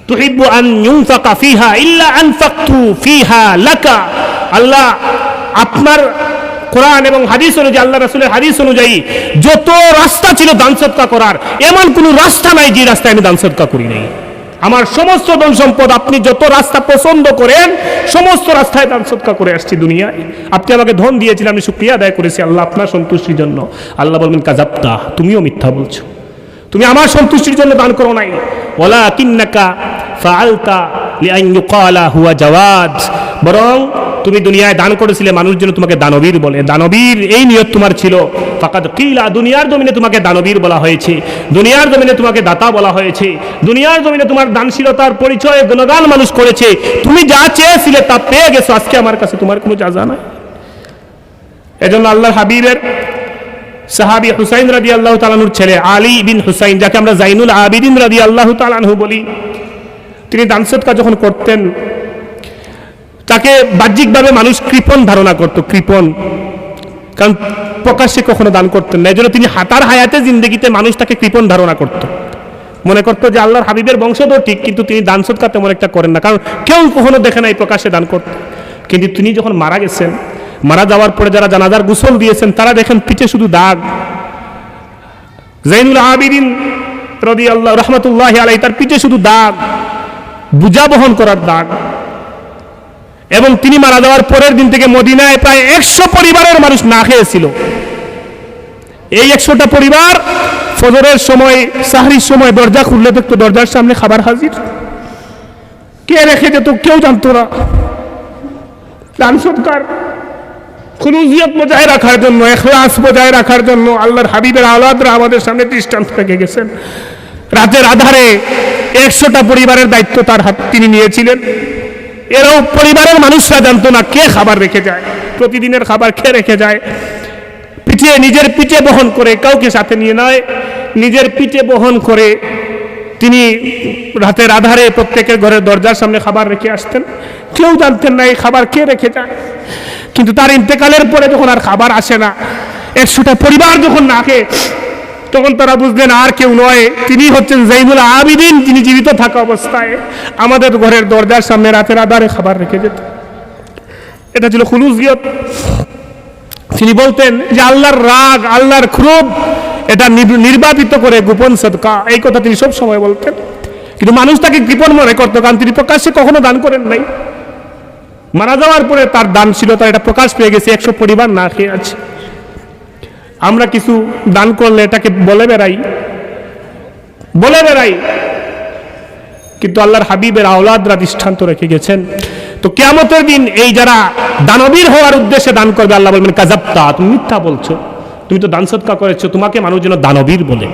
তুহিব্বু আন ইউনফাকা ফিহা ইল্লা আনফাকতু ফিহা লাকা। আল্লাহ আপনার কোরআন এবং হাদিস অনুযায়ী, আল্লাহ রাসূলের হাদিস অনুযায়ী যত রাস্তা ছিল দান সদকা করার, এমন কোনো রাস্তা নাই যে রাস্তায় আমি দান সদকা করি নাই। আমার সমস্ত ধন সম্পদ আপনি যত রাস্তা পছন্দ করেন সমস্ত রাস্তায় দান সদকা করে আসছি দুনিয়ায়। আপনি আমাকে ধন দিয়েছিলেন, আমি শুকরিয়া আদায় করেছি আল্লাহ আপনার সন্তুষ্টির জন্য। আল্লাহ বলবেন কাযাবতা, তুমিও মিথ্যা বলছো, তুমি আমার সন্তুষ্টির জন্য দান করো নাই। ওয়ালাকিন্নাকা ফাআলতা লিআন ইউকালা হুয়া জাওয়াদ, বরং তুমি দুনিয়ায় দান করেছিলে মানুষ যেন তোমাকে দানবীর বলে। দানবীর এই নিয়ত তোমার ছিল। ফাকাদ কিলা, দুনিয়ার জমিনে তোমাকে দানবীর বলা হয়েছে, দুনিয়ার জমিনে তোমাকে দাতা বলা হয়েছে, দুনিয়ার জমিনে তোমার দানশীলতার পরিচয় গুণগান মানুষ করেছে। তুমি যা চেয়েছিলে তা পেয়ে গেছো, আজকে আমার কাছে তোমার কোনো যা নাই। এজন্য আল্লাহর হাবিবের সাহাবী হুসাইন রাদিয়াল্লাহু তাআলা আনহুর ছেলে আলী বিন হুসাইন, যাকে আমরা জাইনুল আবিদিন রাদিয়াল্লাহু তাআলা আনহু বলি, তিনি দান সদকা যখন করতেন তাকে বাহ্যিকভাবে মানুষ কৃপণ ধারণা করত, কৃপণ, কারণ প্রকাশ্যে কখনো দান করতেন না। এজন্য তিনি তার হায়াতে জিন্দেগিতে মানুষ তাকে কৃপণ ধারণা করত, মনে করতো যে আল্লাহর হাবিবের বংশধর ঠিক, কিন্তু তিনি দান সদকা তেমন একটা করেন না, কারণ কেউ কখনো দেখে নাই প্রকাশ্যে দান করতে। কিন্তু তিনি যখন মারা গেছেন, মারা যাওয়ার পরে যারা জানাজার গোসল দিয়েছেন তারা দেখেন পিঠে শুধু দাগ। জাইনুল আবিদিন রাদিয়াল্লাহু রাহমাতুল্লাহি আলাইহি, তার পিঠে শুধু দাগ, বোঝা বহন করার দাগ। এবং তিনি মারা যাওয়ার পরের দিন থেকে মদিনায় প্রায় 100 পরিবারের মানুষ না খেয়েছিল। এই 100টা পরিবার ফজরের সময়, সাহরির সময় দরজা খুললে দেখতো দরজার সামনে খাবার হাজির। কে রেখে যেত কেউ জানতো না। দান সদকার খুলুজিয়ত বজায় রাখার জন্য, ইখলাস বজায় রাখার জন্য আল্লাহর হাবিবের আওলাদরা আমাদের সামনে দৃষ্টান্ত রেখে গেছেন। রাতের আধারে 100টা পরিবারের দায়িত্ব তার হাত তিনি নিয়েছিলেন। এরাও পরিবারের মানুষরা জানতো না কে খাবার রেখে যায়, প্রতিদিনের খাবার খেয়ে রেখে যায়। পিঠে, নিজের পিঠে বহন করে, কাউকে সাথে নিয়ে নয়, নিজের পিঠে বহন করে তিনি রাতের আধারে প্রত্যেকের ঘরের দরজার সামনে খাবার রেখে আসতেন। কেউ জানতেন না এই খাবার কে রেখে যায়। কিন্তু তার ইন্তেকালের পরে যখন আর খাবার আসে না, 100টা পরিবার যখন না খেয়ে, তখন তারা বুঝলেন আর কেউ নয়, তিনি হচ্ছেন জাইনুল আবিদিন, যিনি জীবিত থাকা অবস্থায় আমাদের ঘরের দরজার সামনে রাতের আধারে খাবার রেখে যেত। এটা ছিল খুলুজিয়ত। তিনি বলতেন যে আল্লাহর রাগ, আল্লাহর ক্রোধ এটা নির্বাপিত করে গোপন সদকা, এই কথা তিনি সব সময় বলতেন। কিন্তু মানুষ তাকে কৃপণ মনে করতো, কারণ তিনি প্রকাশ্যে কখনো দান করেন নাই। মারা যাওয়ার পরে তার দানশীলতা এটা প্রকাশ পেয়ে গেছে, 100 পরিবার না খেয়ে আছে। আমরা কিছু দান করলে এটাকে বলে বেড়াই, কিন্তু আল্লাহর হাবিবের আওলাদরা দৃষ্টান্ত রেখে গেছেন। তো কিয়ামতের দিন এই যারা দানবীর হওয়ার উদ্দেশ্যে দান করবে, আল্লাহ বলবেন কাযাবতা, তুমি মিথ্যা বলছো, তুমি তো দান সদকা করেছো, তোমাকে মানুষ যেন দানবীর বলে।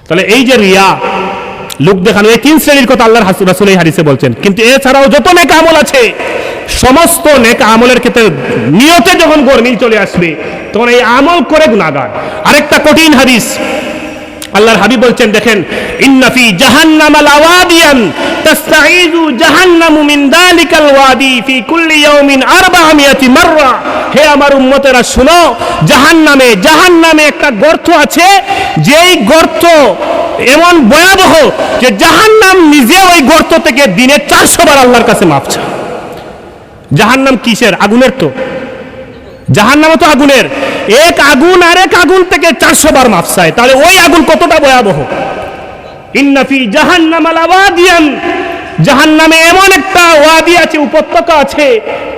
তাহলে এই যে রিয়া, লোক দেখানো, এই 3 শ্রেণীর কথা আল্লাহর রাসূল এই হাদিসে বলছেন। কিন্তু এছাড়াও যত নেক আমল আছে, সমস্ত নেক আমলের ক্ষেত্রে নিয়তে যখন গরমিল চলে আসবে তখন এই আমল করে গুনাহগার। আরেকটা কঠিন হাদিস, আল্লাহর হাবিব বলছেন, দেখেন, ইন্না ফি জাহান্নাম লাওয়াদিয়ান তাস্তাঈযু জাহান্নামু মিন যালিকাল ওয়াদি ফি কুল্লি ইয়াউমিন 400 মাররা। হে আমার উম্মতেরা শুনো, জাহান্নামে একটা গর্ত আছে, যেই গর্ত এমন ভয়াবহ যে জাহান্নাম নিজে ওই গর্ত থেকে দিনে 400 বার আল্লাহর কাছে মাফ চায়। জাহান্নাম কিসের? আগুনের। তো জাহান্নামও তো আগুনের, এক আগুন আরেক আগুন থেকে 400 বার মাফ চায়, তাহলে ওই আগুন কতটা ভয়াবহ। ইন্না ফি জাহান্নাম লাওয়াদিয়ান, জাহান্নামে এমন একটা ওয়াদি আছে, উপত্যকা আছে,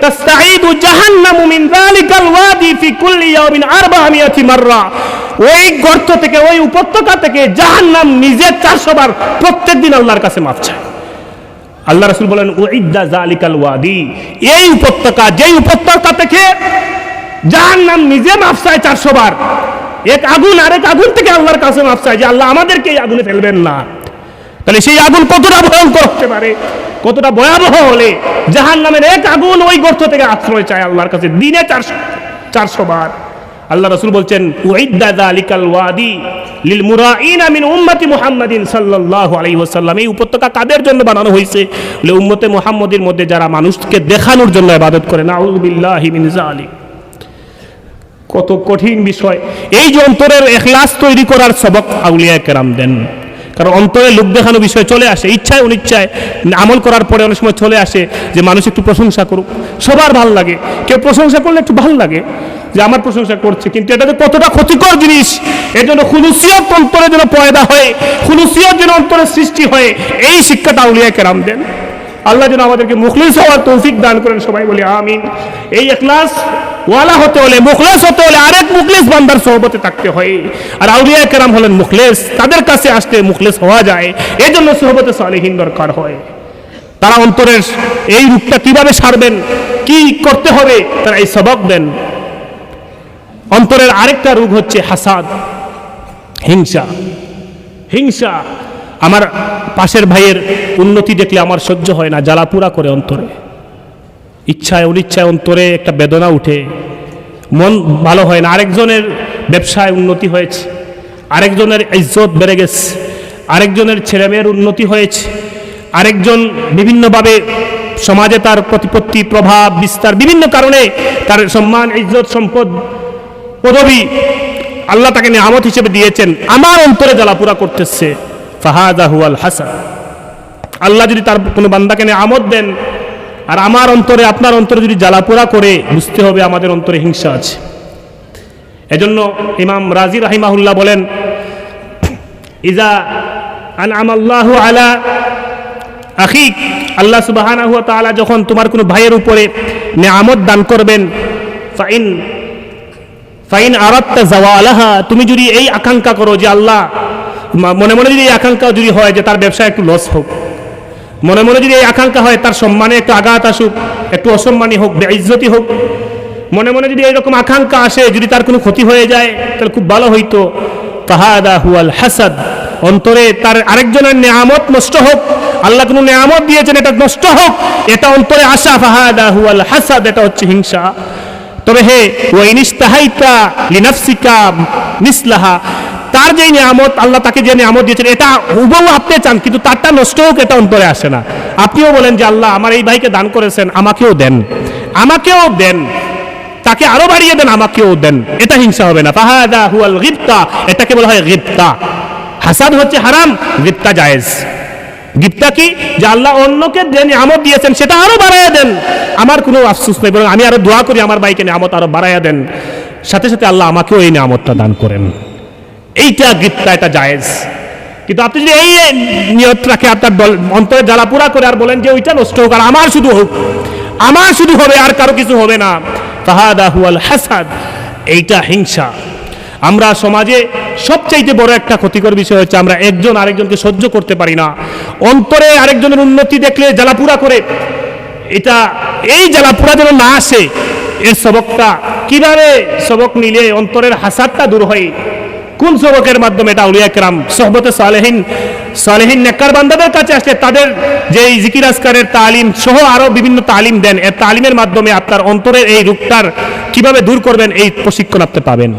তাস্তাঈদু জাহান্নামু মিন যালিকাল ওয়াদি ফি কুল্লি ইয়াউমিন 400 মাররা। ওই গর্ত থেকে, ওই উপত্যকা থেকে জাহান্নাম নিজে 400 বার প্রত্যেকদিন আল্লাহর কাছে মাফ চায়। আল্লাহ রাসূল বলেন উইদ্দা যালিকাল ওয়াদি, এই উপত্যকা, যেই উপত্যকা থেকে জাহান্নাম নিজে মাফ চায় 400 বার, এক আগুন আরেক আগুন থেকে আল্লাহর কাছে মাফ চায় যে আল্লাহ আমাদেরকে এই আগুনে ফেলবেন না। তাহলে সেই আগুন কতটা ভয়ঙ্কর হতে পারে, কতটা ভয়াবহ হলে জাহান্নামের এক আগুন ওই গর্ত থেকে আশ্রয় চায় আল্লাহর কাছে দিনে 400 বার। আল্লাহ রাসূল বলছেন উইদ্দা যালিকাল ওয়াদি লিল মুরাইনা মিন উম্মতি মুহাম্মাদিন সাল্লাল্লাহু আলাইহি ওয়াসাল্লাম। এই উপত্যকা কাদের জন্য বানানো হয়েছে? বলে উম্মতে মুহাম্মাদের মধ্যে যারা মানুষকে দেখানোর জন্য ইবাদত করে। নাউযু বিল্লাহি মিন যালিক। কত কঠিন বিষয়। এই যে অন্তরের ইখলাস তৈরি করার সবক আউলিয়া কেরাম দেন। কারণ অন্তরে লোক দেখানো বিষয় চলে আসে, ইচ্ছায় অনিচ্ছায় আমল করার পরে অনেক সময় চলে আসে যে মানুষ একটু প্রশংসা করুক। সবার ভালো লাগে, কেউ প্রশংসা করলে একটু ভালো লাগে যে আমার প্রশংসা করছে, কিন্তু এটা যে কতটা ক্ষতিকর জিনিস। এর জন্য খুলুসিয়ত অন্তরে যেন পয়দা হয়, খুলুসিয়ত যেন অন্তরে সৃষ্টি হয়, এই শিক্ষাটা আউলিয়া কেরাম দেন। আল্লাহ যেন আমাদেরকে মুখলিস হওয়ার তৌফিক দান করেন। সবাই বলি আমিন। এই ইখলাস ওয়ালা হতে হলে, মুখলিস হতে হলে আরেক মুখলিস বান্দার সোহবতে থাকতে হয়। আর আউলিয়া কেরাম হলেন মুখলিস, তাদের কাছে আসতে মুখলিস হওয়া যায়। এই জন্য সোহবতে সালেহিন দরকার হয়। তারা অন্তরের এই রূপটা কিভাবে সারবেন, কি করতে হবে, তারা এই সবক দেন। অন্তরের আরেকটা রোগ হচ্ছে হাসাদ, হিংসা। হিংসা, আমার পাশের ভাইয়ের উন্নতি দেখলে আমার সহ্য হয় না, জ্বালাপুরা করে অন্তরে। ইচ্ছায় অনিচ্ছায় অন্তরে একটা বেদনা উঠে, মন ভালো হয় না। আরেকজনের ব্যবসায় উন্নতি হয়েছে, আরেকজনের ইজ্জত বেড়ে গেছে, আরেকজনের ছেলেমেয়ের উন্নতি হয়েছে, আরেকজন বিভিন্নভাবে সমাজে তার প্রতিপত্তি, প্রভাব বিস্তার, বিভিন্ন কারণে তার সম্মান, ইজ্জত, সম্পদ, পদবী আল্লাহ তাকে নিয়ামত হিসেবে দিয়েছেন। আমার অন্তরে জ্বালাপুরা করতেছে, ফাহাদা হুয়াল হাসাদ। আল্লাহ যদি তার কোনো বান্দাকে নিয়ামত দেন আর আমার অন্তরে, আপনার অন্তরে যদি জ্বালাপোড়া করে, বুঝতে হবে আমাদের অন্তরে হিংসা আছে। এজন্য ইমাম রাজি রাহিমাহুল্লাহ বলেন, ইজা আনআমাল্লাহু আলা আখিক, আল্লাহ সুবহানাহু ওয়া তাআলা যখন তোমার কোনো ভাইয়ের উপরে নিয়ামত দান করবেন, ফাইন আরাদতা যাওয়ালাহা, তুমি যদি এই আকাঙ্ক্ষা করো যে আল্লাহ, মনে মনে যদি এই আকাঙ্ক্ষা যদি হয় যে তার ব্যবসায় একটু লস হোক, মনে মনে যদি এই আকাঙ্ক্ষা হয় তার সম্মানে একটু আঘাত আসুক, একটু অসম্মানী হোক, বেইজ্জতি হোক, মনে মনে যদি এইরকম আকাঙ্ক্ষা আসে, যদি তার কোনো ক্ষতি হয়ে যায়, তাহলে খুব ভালো হইতো। ফাহাদা হুয়াল হাসাদ, অন্তরে তার আরেকজনের নিয়ামত নষ্ট হোক, আল্লাহ কোনো নিয়ামত দিয়েছেন এটা নষ্ট হোক, এটা অন্তরে আসা, ফাহাদা হুয়াল হাসাদ, এটা হচ্ছে হিংসা। তবে হে ওয়াইনিস্তাহাইতা লিনাফসিকা মিসলাহা, তার যে নিয়ামত আল্লাহ তাকে যে নিয়ামত দিয়েছেন এটা হুবহু আপনি চান, কিন্তু তারটা নষ্ট হোক এটা অন্তরে আসে না। আপনিও বলেন যে আল্লাহ আমার এই ভাইকে দান করেছেন, আমাকেও দেন, আমাকেও দেন, তাকে আরো বাড়িয়ে দেন, আমাকেও দেন, এটা হিংসা হবে না। ফাহাদা হুয়াল গিবতা, এটাকে বলা হয় গিবতা। হাসাদ হচ্ছে হারাম, গিবতা জায়েজ। গিবতা কি? যে আল্লাহ অন্যকে যে নিয়ামত দিয়েছেন সেটা আরো বাড়াইয়া দেন, আমার কোনো আফসোস নেই, বরং আমি আরো দোয়া করি আমার ভাইকে নিয়ামত আরো বাড়াইয়া দেন, সাথে সাথে আল্লাহ আমাকেও এই নিয়ামতটা দান করেন। এইটা গিবতা, এটা জায়েজ। কিন্তু আপনি যদি এই নিয়ত রাখে আপনার অন্তরে জ্বালাপুরা করে আর বলেন যে ওইটা নষ্ট হোক আর আমার শুধু হোক, আমার শুধু হবে আর কারো কিছু হবে না, ফাহাদা হুয়াল হাসাদ, এইটা হিংসা। আমরা সমাজে সবচাইতে বড় একটা ক্ষতিকর বিষয় হচ্ছে আমরা একজন আরেকজনকে সহ্য করতে পারি না। অন্তরে আরেকজনের উন্নতি দেখলে জ্বালাপুরা করে, এটা এই জ্বালাপুরা যেন না আসে, এর সবকটা কিভাবে সবক নিলে অন্তরের হাসাদটা দূর হয়, কোন সবকের মাধ্যমে? এটা আউলিয়া কেরাম সোহবতে সালেহিন নেককার বান্দাদের কাছে আসলে তাদের যে জিকির আজকারের তালিম সহ আরো বিভিন্ন তালিম দেন, এর তালিমের মাধ্যমে আপনার অন্তরের এই রূপটার কিভাবে দূর করবেন এই প্রশিক্ষণ আপনি পাবেন।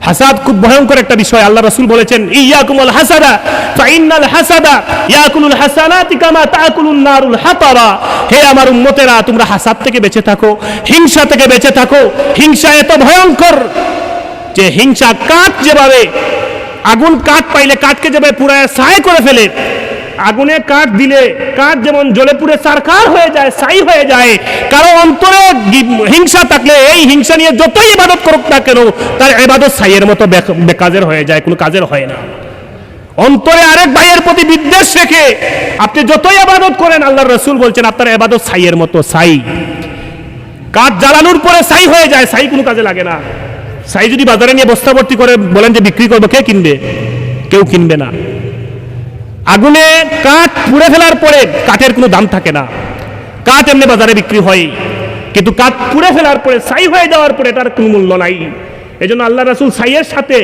হাসাদ খুব ভয়ঙ্কর একটা বিষয়। আল্লাহ রাসূল বলেছেন, ইয়াকুমুল হাসাদা ফাইন্নাল হাসাদা ইয়াকুলুল হাসানাতি কামা তাকুলুন নারুল হাতাবা। হে আমার উম্মতেরা, তোমরা হাসাদ থেকে বেঁচে থাকো, হিংসা থেকে বেঁচে থাকো। হিংসা এত ভয়ঙ্কর যে হিংসা কাঠ যেভাবে, আগুন কাঠ পাইলে কাঠকে যেভাবে পুরায় ছাই করে ফেলে, আগুনে কাঠ দিলে কাঠ যেমন জ্বলে পুড়ে ছারখার হয়ে যায়, ছাই হয়ে যায়, কারণ অন্তরে হিংসা থাকলে এই হিংসা নিয়ে যতই ইবাদত করুক না কেন তার ইবাদত ছাইয়ের মতো বেকাজের হয়ে যায়, কোনো কাজের হয় না। অন্তরে আরেক ভাইয়ের প্রতি বিদ্বেষ রেখে আপনি যতই ইবাদত করেন, আল্লাহর রাসূল বলছেন আপনার ইবাদত ছাইয়ের মতো, ছাই। কাঠ জ্বালানোর পরে ছাই হয়ে যায়, ছাই কোনো কাজে লাগে না। ছাই যদি বাজারে নিয়ে বস্তা ভর্তি করে বলেন যে বিক্রি করবো, কে কিনবে? কেউ কিনবে না। আগুনে কাঠ পুড়ে ফেলার পরে কাঠের কোনো দাম থাকে না, কাঠ এমনি বাজারে বিক্রি হয়, কিন্তু কাঠ পুড়ে ফেলার পরে ছাই হয়ে যাওয়ার পরে তার কোনো মূল্য নাই। এই জন্য আল্লাহ রাসূল ছাইয়ের সাথে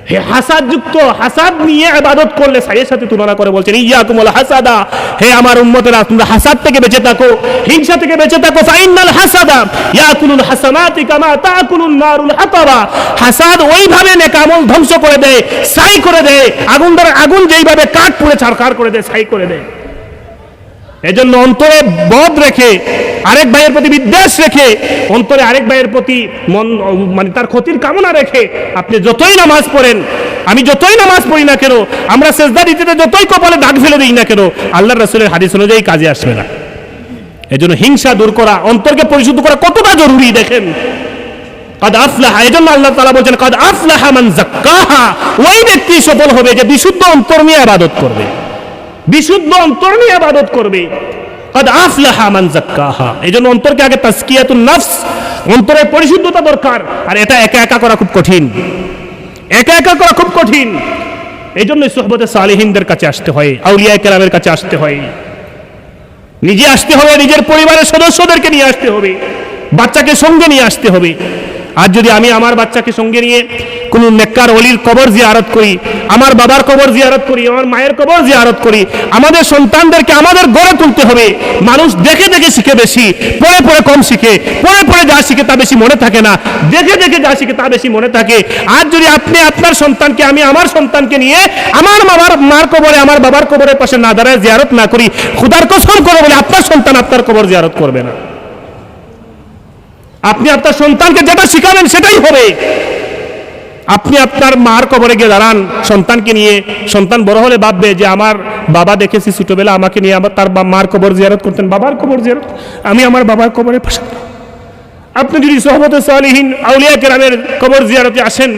হে হাসাদ যুক্ত, হাসাদ নিয়ে ইবাদত করলে সাইয়ের সাথে তুলনা করে বলছেন ইয়াকুমুল হাসাদা, হে আমার উম্মতেরা তোমরা হাসাদ থেকে বেঁচে থাকো, হিংসা থেকে বেঁচে থাকো। ফাইনাল হাসাদা ইয়াকুলুল হাসানাতি কামা তাকুলুন নারুল হাতাবা, হাসাদ ওইভাবে নেক আমল ধ্বংস করে দেয়, ছাই করে দেয়, আগুন যেইভাবে কাঠ পুড়ে ছারখার করে দেয়, ছাই করে দেয়। এজন্য অন্তরে বদ রেখে, আরেক ভাইয়ের প্রতি বিদ্বেষ রেখে, অন্তরে আরেক ভাইয়ের প্রতি মানে তার ক্ষতির কামনা রেখে আপনি যতই নামাজ পড়েন, আমি যতই নামাজ পড়ি না কেন, আমরা সেজদা দিতে যতই কপালে দাগ ফেলে দিই না কেন, আল্লাহর রাসূলের হাদিস অনুযায়ী কাজে আসবে না। এজন্য হিংসা দূর করা, অন্তরকে পরিশুদ্ধ করা কতটা জরুরি দেখেন। কাদ আফলাহা, এজন্য আল্লাহ তাআলা বলেন কাদ আফলাহা মান যাক্কাহা, ওই ব্যক্তি সফল হবে যে বিশুদ্ধ অন্তর নিয়ে ইবাদত করবে, বিশুদ্ধ অন্তর নিয়ে ইবাদত করবে। কাদ আফলাহা মান যাক্কাহা, এজন্য অন্তরকে আগে তাজকিয়াতুন নফস, অন্তরের পরিশুদ্ধতা দরকার। আর এটা একা একা করা খুব কঠিন, একা একা করা খুব কঠিন। এজন্য সুহবতে সালেহিনদের কাছে আসতে হয়, আউলিয়া কেরামের কাছে আসতে হয়, নিজে আসতে হবে, নিজের পরিবারের সদস্যদেরকে নিয়ে আসতে হবে, বাচ্চাকে সঙ্গে নিয়ে আসতে হবে। আর যদি আমি আমার বাচ্চাকে সঙ্গে নিয়ে কোনো নেককার ওলির কবর জিয়ারত করি, আমার বাবার কবর জিয়ারত করি, আমার মায়ের কবর জিয়ারত করি, আমাদের সন্তানদেরকে আমাদের গড়ে তুলতে হবে। মানুষ দেখে দেখে শিখে বেশি, পড়ে পড়ে কম শিখে, পড়ে পড়ে যা শিখে তা বেশি মনে থাকে না, দেখে দেখে যা শিখে তা বেশি মনে থাকে। আর যদি আপনি আপনার সন্তানকে, আমি আমার সন্তানকে নিয়ে আমার মার কবরে, আমার বাবার কবরের পাশে না দাঁড়ায় জিয়ারত না করি, খুদার কসম করে বলে আপনার সন্তান আপনার কবর জিয়ারত করবে না। আপনি আপনার সন্তানকে যেটা শিখাবেন সেটাই হবে। আপনি আপনার মার কবরে গিয়ে দাঁড়ান সন্তানকে নিয়ে, সন্তান বড় হলে ভাববে যে আমার বাবা দেখেছি ছোটবেলা আমাকে নিয়ে আবার তার মার কবর জিয়ারত করতেন, বাবার কবর জিয়ারত, আমি আমার বাবার কবরের পাশে। আপনি যদি সুহবতে সালেহিন আউলিয়া কেরামের কবর জিয়ারতে আসেন,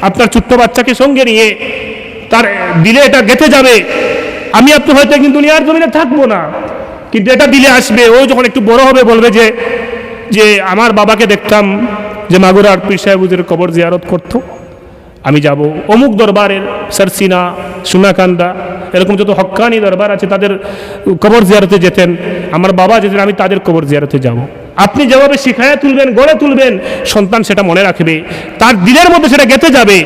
আপনার ছোট্ট বাচ্চাকে সঙ্গে নিয়ে, তার দিলে এটা গেঁথে যাবে। আমি আপনি হয়তো একদিন দুনিয়ার জমিনে থাকবো না, কিন্তু এটা দিলে আসবে। ও যখন একটু বড় হবে বলবে যে আমার বাবাকে দেখতাম যে মাগুরার পীর সাহেব হুজুরের কবর জিয়ারত করতো, আমি যাব অমুক দরবারের সরসিনা, সুনাকান্দা, এরকম যত হক্কানি দরবার আছে তাদের কবর জিয়ারতে যেতেন, আমার বাবা যেতেন, আমি তাদের কবর জিয়ারতে যাব। আপনি যেভাবে শিখায়া তুলবেন, গড়ে তুলবেন, সন্তান সেটা মনে রাখবে, তার দিলের মধ্যে সেটা গেঁথে যাবে।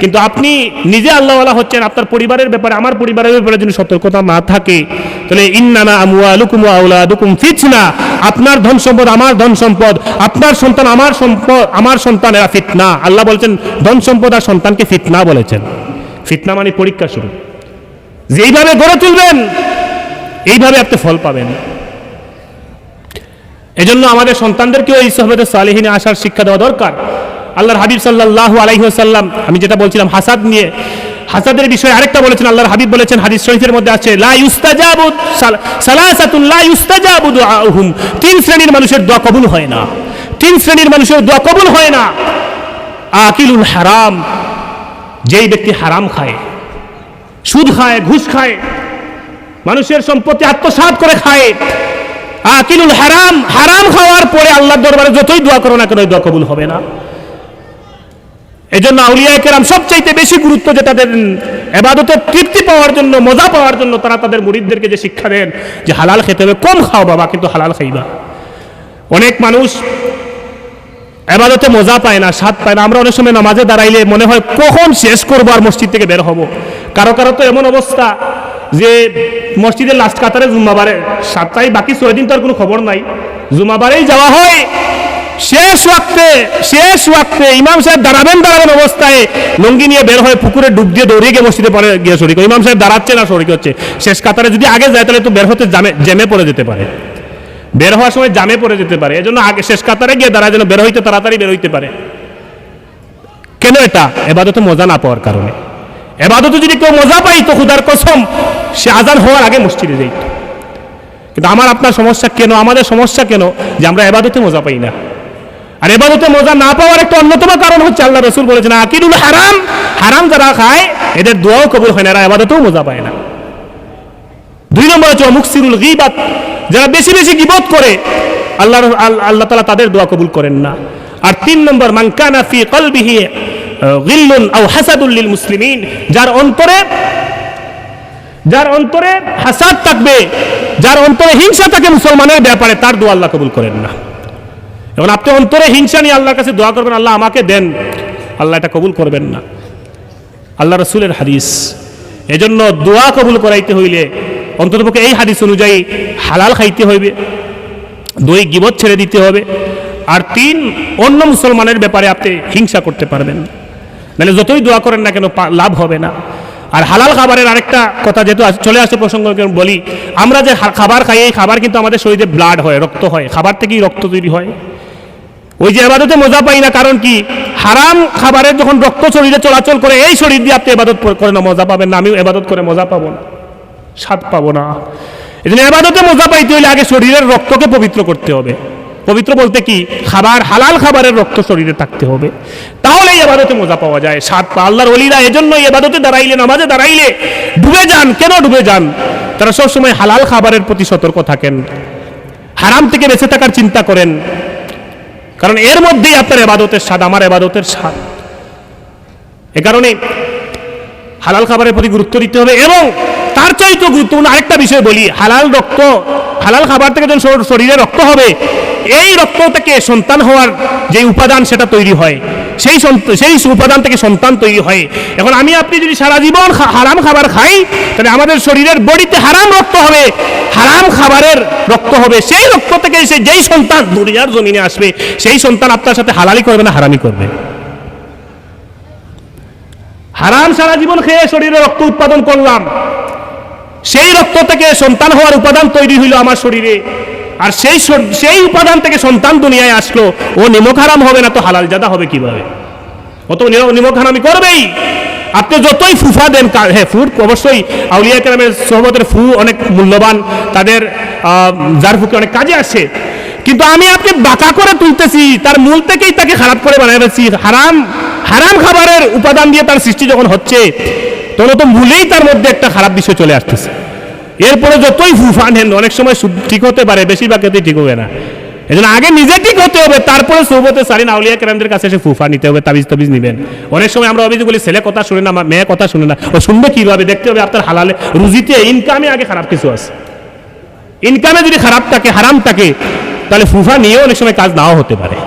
কিন্তু আপনি নিজে আল্লাহওয়ালা হচ্ছেন, আপনার পরিবারের ব্যাপারে, আমার পরিবারের ব্যাপারে যদি সতর্কতা না থাকে, তাহলে ইন্নামা আমওয়ালুকুম ওয়া আওলাদুকুম ফিতনা, আপনার ধন সম্পদ আমার ধন সম্পদ, আপনার সন্তান আমার সম্পদ, আমার সন্তান, এরা ফিতনা। আল্লাহ বলছেন ধন সম্পদ আর সন্তানকে ফিতনা বলেছেন। ফিতনা মানে পরীক্ষা শুরু। যেইভাবে গড়ে তুলবেন এইভাবে আপনি ফল পাবেন। এজন্য আমাদের সন্তানদেরকেও এই সুহবতে সালেহিনে আসার শিক্ষা দেওয়া দরকার। আল্লাহর হাবিব সাল্লাল্লাহু আলাইহি ওয়াসাল্লাম, আমি যেটা বলছিলাম হাসাদ নিয়ে, হাসাদের বিষয়ে আরেকটা বলেছেন, আল্লাহর হাবিব বলেছেন, হাদিস শরীফের মধ্যে আছে লা ইউস্তাজাবু সালাসাতুন লা ইউস্তাজাবু দুআউহুম, তিন শ্রেণীর মানুষের দোয়া কবুল হয় না, তিন শ্রেণীর মানুষের দোয়া কবুল হয় না। আকিলুল হারাম, যেই ব্যক্তি হারাম খায়, সুদ খায়, ঘুষ খায়, মানুষের সম্পত্তি আত্মসাৎ করে খায়। আকিলুল হারাম, হারাম খাওয়ার পরে আল্লাহর দরবারে যতই দোয়া করো না কেন দোয়া কবুল হবে না। এজন্য আউলিয়া কেরাম সবচাইতে বেশি গুরুত্ব যে তাদের ইবাদতের তৃপ্তি পাওয়ার জন্য, মজা পাওয়ার জন্য তারা তাদের মুরিদদেরকে যে শিক্ষা দেন যে হালাল খেতে হবে, কম খাও বাবা কিন্তু হালাল খাইবা। অনেক মানুষ ইবাদতে মজা পায় না, স্বাদ পায় না। আমরা অনেক সময় নামাজে দাঁড়াইলে মনে হয় কখন শেষ করবো আর মসজিদ থেকে বের হব। কারো কারো তো এমন অবস্থা যে মসজিদের লাস্ট কাতারে জুম্মাবারে, সপ্তাহে বাকি 6 দিন তো আর কোনো খবর নাই, জুম্মাবারেই যাওয়া হয়। শেষ ওয়াক্তে ইমাম সাহেব দাঁড়াবেন অবস্থায় লুঙ্গি নিয়ে বের হয়ে পুকুরে ডুব দিয়ে দৌড়িয়ে গিয়ে মসজিদে পরে গিয়ে শরিক। ইমাম সাহেব দাঁড়াচ্ছে না শরিক হচ্ছে। শেষ কাতারে যদি আগে যায় তাহলে তো বের হতে জ্যামে পড়ে যেতে পারে, বের হওয়ার সময় জামে পড়ে যেতে পারে। এজন্য আগে শেষ কাতারে গিয়ে দাঁড়ায় যেন বের হইতে তাড়াতাড়ি বের হইতে পারে। কেন? এটা ইবাদতে মজা না পাওয়ার কারণে। ইবাদতে যদি কেউ মজা পাইতো খুদার কসম সে আজান হওয়ার আগে মসজিদে যাইত। কিন্তু আমার আপনার সমস্যা কেন, আমাদের সমস্যা কেন যে আমরা ইবাদতে মজা পাই না। আর ইবাদতে মজা না পাওয়ার একটা অন্যতম কারণ হচ্ছে আল্লাহ রাসূল বলেছেন আকিলুল হারাম, হারাম যারা খায় এদের দোয়াও কবুল হয় না, এরা ইবাদতেও মজা পায় না। 2 নম্বর হচ্ছে মুকসিরুল গীবাত, যারা বেশি বেশি গীবত করে আল্লাহ তাআলা তাদের দোয়া কবুল করেন না। আর 3 নম্বর মান কানা ফি কলবিহি গিল্লুন আও হাসাদুল লিল মুসলিমিন, যার অন্তরে হাসাদ থাকবে, যার অন্তরে হিংসা থাকে মুসলমানের ব্যাপারে, তার দোয়া আল্লাহ কবুল করেন না। এখন আপনি অন্তরে হিংসা নিয়ে আল্লাহর কাছে দোয়া করবেন আল্লাহ আমাকে দেন, আল্লাহ এটা কবুল করবেন না। আল্লাহ রাসূলের হাদিস। এজন্য দোয়া কবুল করাইতে হইলে অন্ততপক্ষে এই হাদিস অনুযায়ী হালাল খাইতে হইবে, 2 গীবত ছেড়ে দিতে হবে, আর 3 অন্য মুসলমানের ব্যাপারে আপনি হিংসা করতে পারবেন, নাহলে যতই দোয়া করেন না কেন লাভ হবে না। আর হালাল খাবারের আরেকটা কথা যেহেতু চলে আসে প্রসঙ্গ বলি, আমরা যে খাবার খাই এই খাবার কিন্তু আমাদের শরীরে ব্লাড হয়, রক্ত হয়, খাবার থেকেই রক্ত তৈরি হয়। ওই যে ইবাদতে মজা পাই না, কারণ কি হারাম খাবারের যখন রক্ত শরীরে চলাচল করে এই শরীর দিয়ে আপনি ইবাদত করে না মজা পাবেন না, আমিও ইবাদত করে মজা পাবো না, স্বাদ পাবো না। এই জন্য ইবাদতে মজা পাইতে হলে আগে শরীরের রক্তকে পবিত্র করতে হবে। পবিত্র বলতে কি, খাবার হালাল খাবারের রক্ত শরীরে থাকতে হবে, তাহলে ইবাদতে মজা পাওয়া যায়, স্বাদ পা। আল্লাহর ওলিরা এজন্য ইবাদতে দাঁড়াইলে, নামাজে দাঁড়াইলে ডুবে যান। কেন ডুবে যান? তারা সবসময় হালাল খাবারের প্রতি সতর্ক থাকেন, হারাম থেকে বেঁচে থাকার চিন্তা করেন, কারণ এর মধ্যেই আপনার ইবাদতের স্বাদ, আমার ইবাদতের স্বাদ। এ কারণে হালাল খাবারের প্রতি গুরুত্ব দিতে হবে। এবং তার চাইতে গুরুত্বপূর্ণ আরেকটা বিষয় বলি, হালাল রক্ত, হালাল খাবার থেকে যখন শরীরে রক্ত হবে, এই রক্ত থেকে সন্তান হওয়ার যে উপাদান সেটা তৈরি হয়, সেই উপাদান থেকে সন্তান তৈরি হয়। এখন আমি আপনি যদি সারা জীবন হারাম খাবার খাই, তাহলে আমাদের শরীরের বডিতে হারাম রক্ত হবে, হারাম খাবারের রক্ত হবে। সেই রক্ত থেকে যেই সন্তান দুনিয়ার জমিনে আসবে, সেই সন্তান আপনার সাথে হালালি করবে না হারামি করবে? হারাম সারা জীবন খেয়ে শরীরে রক্ত উৎপাদন করলাম, সেই রক্ত থেকে সন্তান হওয়ার উপাদান তৈরি হইল আমার শরীরে, আর সেই উপাদান থেকে সন্তান দুনিয়ায় আসলো, ও নিমক হারাম হবে না তো হালাল জাদা হবে কিভাবে? ও তো নিমক হারামি করবেই। আপনি যতই ফুফা দেন, হ্যাঁ ফু অবশ্যই আউলিয়া কেরামের সোহবতের ফু অনেক মূল্যবান, তাদের যার ফুকে অনেক কাজে আসে, কিন্তু আমি আপনি বাঁকা করে তুলতেছি, তার মূল থেকেই তাকে খারাপ করে বানাইতেছি। হারাম খাবারের উপাদান দিয়ে তার সৃষ্টি যখন হচ্ছে, তখন তো মূলেই তার মধ্যে একটা খারাপ বিষয় চলে আসতেছে। এরপরে যতই ফুফা নেন, অনেক সময় ঠিক হতে পারে, বেশিরভাগ ক্ষেত্রে ঠিক হবে না। এই জন্য আগে নিজে ঠিক হতে হবে, তারপরে সোহবতে সারিন আউলিয়া কেরামদের কাছে এসে ফুফা নিতে হবে, তাবিজ নিবেন। অনেক সময় আমরা অভিযোগ বলি, ছেলে কথা শুনে না, মেয়ে কথা শুনে না। ও শুনবে কিভাবে? দেখতে হবে আপনার হালালে রুজিতে, ইনকামে আগে খারাপ কিছু আছে। ইনকামে যদি খারাপ থাকে, হারাম থাকে, তাহলে ফুফা নিয়েও অনেক সময় কাজ নাও হতে পারে।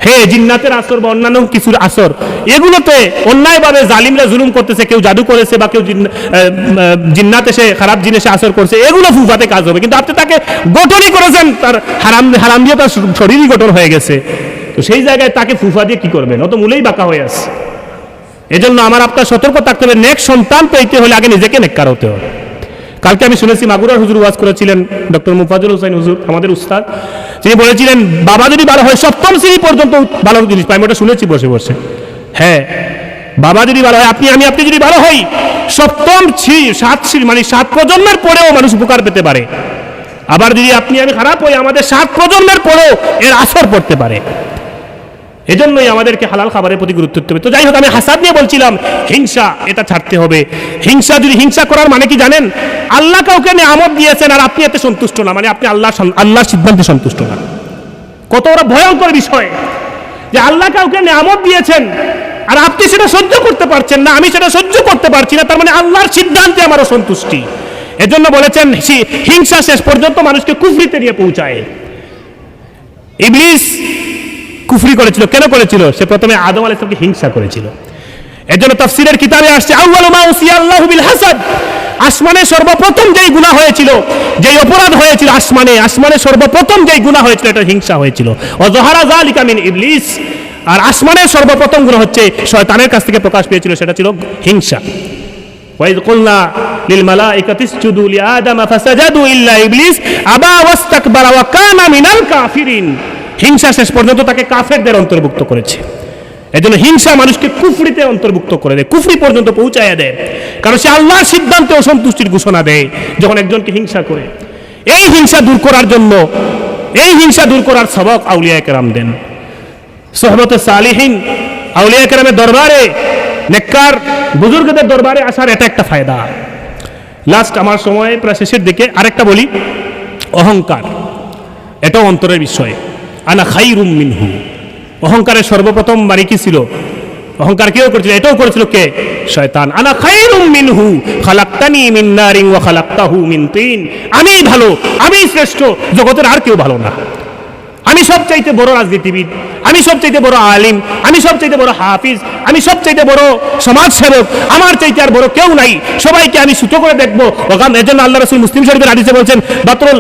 হ্যাঁ, জিন্নাতের আসর বা অন্যান্য কিছুর আসর, এগুলোতে অন্যায়ভাবে জালিমরা জুলুম করতেছে, কেউ জাদু করেছে বা কেউ জিন্নাত এসে খারাপ জিনিসে আসর করছে, এগুলো ফুফাতে কাজ হবে। কিন্তু আপনি তাকে গঠনই করেছেন, তার হারাম দিয়ে তার শরীরই গঠন হয়ে গেছে, তো সেই জায়গায় তাকে ফুফা দিয়ে কি করবেন? অত মূলেই বাঁকা হয়ে আছে। এজন্য আমার আপনার সতর্ক থাকতে হবে, নেক সন্তান পেতে হলে আগে নিজেকে নেককার হতে হবে। কালকে আমি শুনেছি মাগুরার হুজুর ওয়াজ করেছিলেন, ডক্টর মুফাজ্জল হোসেন হুজুর, আমাদের উস্তাদ। তিনি বলেছিলেন, বাবা যদি ভালো হয়, 7ম শ্রেণী পর্যন্ত ভালো জিনিস পাই। আমি ওটা শুনেছি বসে বসে। হ্যাঁ, বাবা যদি ভালো হয়, আপনি যদি ভালো হই, 7ম 7 প্রজন্মের পরেও মানুষ উপকার পেতে পারে। আবার যদি আমি খারাপ হই, আমাদের 7 প্রজন্মের পরেও এর আসর পড়তে পারে। এজন্যই আমাদেরকে হালাল খাবারের প্রতি গুরুত্ব দিতে হবে। তো যাই হোক, আমি হাসাদ নিয়ে বলছিলাম, হিংসা এটা ছাড়তে হবে। হিংসা করার মানে কি জানেন? আল্লাহ কাউকে নিয়ামত দিয়েছেন আর আপনি এতে সন্তুষ্ট না, মানে আপনি আল্লাহর সিদ্ধান্তে সন্তুষ্ট না। কত বড় ভয়ঙ্কর বিষয় যে আল্লাহ কাউকে নিয়ামত দিয়েছেন আর আপনি সেটা সহ্য করতে পারছেন না, আমি সেটা সহ্য করতে পারছি না, তার মানে আল্লাহর সিদ্ধান্তে আমার অসন্তুষ্টি। এজন্য বলেছেন, হিংসা শেষ পর্যন্ত মানুষকে কুফরিতে নিয়ে পৌঁছায়। ইবলিস কুফরি করেছিল। কেন করেছিল? সে প্রথমে আদম আলাইহিস সালামকে হিংসা করেছিল। এজন্য তাফসীরের কিতাবে আসছে, আউয়ালু মা উসিয়া আল্লাহু বিল হাসাদ। আসমানে সর্বপ্রথম যেই গুনাহ হয়েছিল, যেই অপরাধ হয়েছিল, আসমানে সর্বপ্রথম যেই গুনাহ হয়েছিল, এটা হিংসা হয়েছিল। ওয়া যাহারা যালিকা মিন ইবলিস। আর আসমানের সর্বপ্রথম গুনাহ হচ্ছে শয়তানের কাছ থেকে প্রকাশ পেয়েছিল, সেটা ছিল হিংসা। ওয়া ইয কুলনা লিল মালাইকাতি ইসজুদু লি আদম ফাসাজাদু ইল্লা ইবলিস আবা ওয়াস্তাকবারা ওয়া কানা মিনাল কাফিরিন। হিংসা শেষ পর্যন্ত তাকে কাফেরদের অন্তর্ভুক্ত করেছে। এজন্য হিংসা মানুষকে কুফরিতে অন্তর্ভুক্ত করে দেয়, কুফরি পর্যন্ত পৌঁছায় দেয়, কারণ সে আল্লাহর সিদ্ধান্তে অসন্তুষ্টির ঘোষণা দেয় যখন একজনকে হিংসা করে। এই হিংসা দূর করার সবক আউলিয়া কেরাম দেন। সোহবতে সালিহিন, আউলিয়া কেরামের দরবারে, নেককার বুজুর্গদের দরবারে আসার এটা একটা ফায়দা। লাস্ট আমার সময় প্রায় শেষের দিকে আরেকটা বলি, অহংকার, এটাও অন্তরের বিষয়। আনা খাইরুম মিনহু। অহংকারের সর্বপ্রথম বাড়ি কি ছিল? অহংকার কেউ করেছিল? এটাও করেছিল কে? শয়তান। আনা খাইরুম মিনহু খালাকতানি মিন নারিন ওয়া খালাকতাহু মিন তিন। আমি ভালো, আমি শ্রেষ্ঠ, জগতের আর কেউ ভালো না। আমি সবচাইতে বড় রাজনীতিবিদ, আমি সবচাইতে বড় আলিম, আমি সবচাইতে বড় হাফিজ, আমি সবচাইতে বড় সমাজসেবক, আমার চাইতে আর বড় কেউ নাই, সবাইকে আমি ছোট করে দেখবো। এজন্য আল্লাহ রাসূল মুসলিম শরীফের হাদিসে বলছেন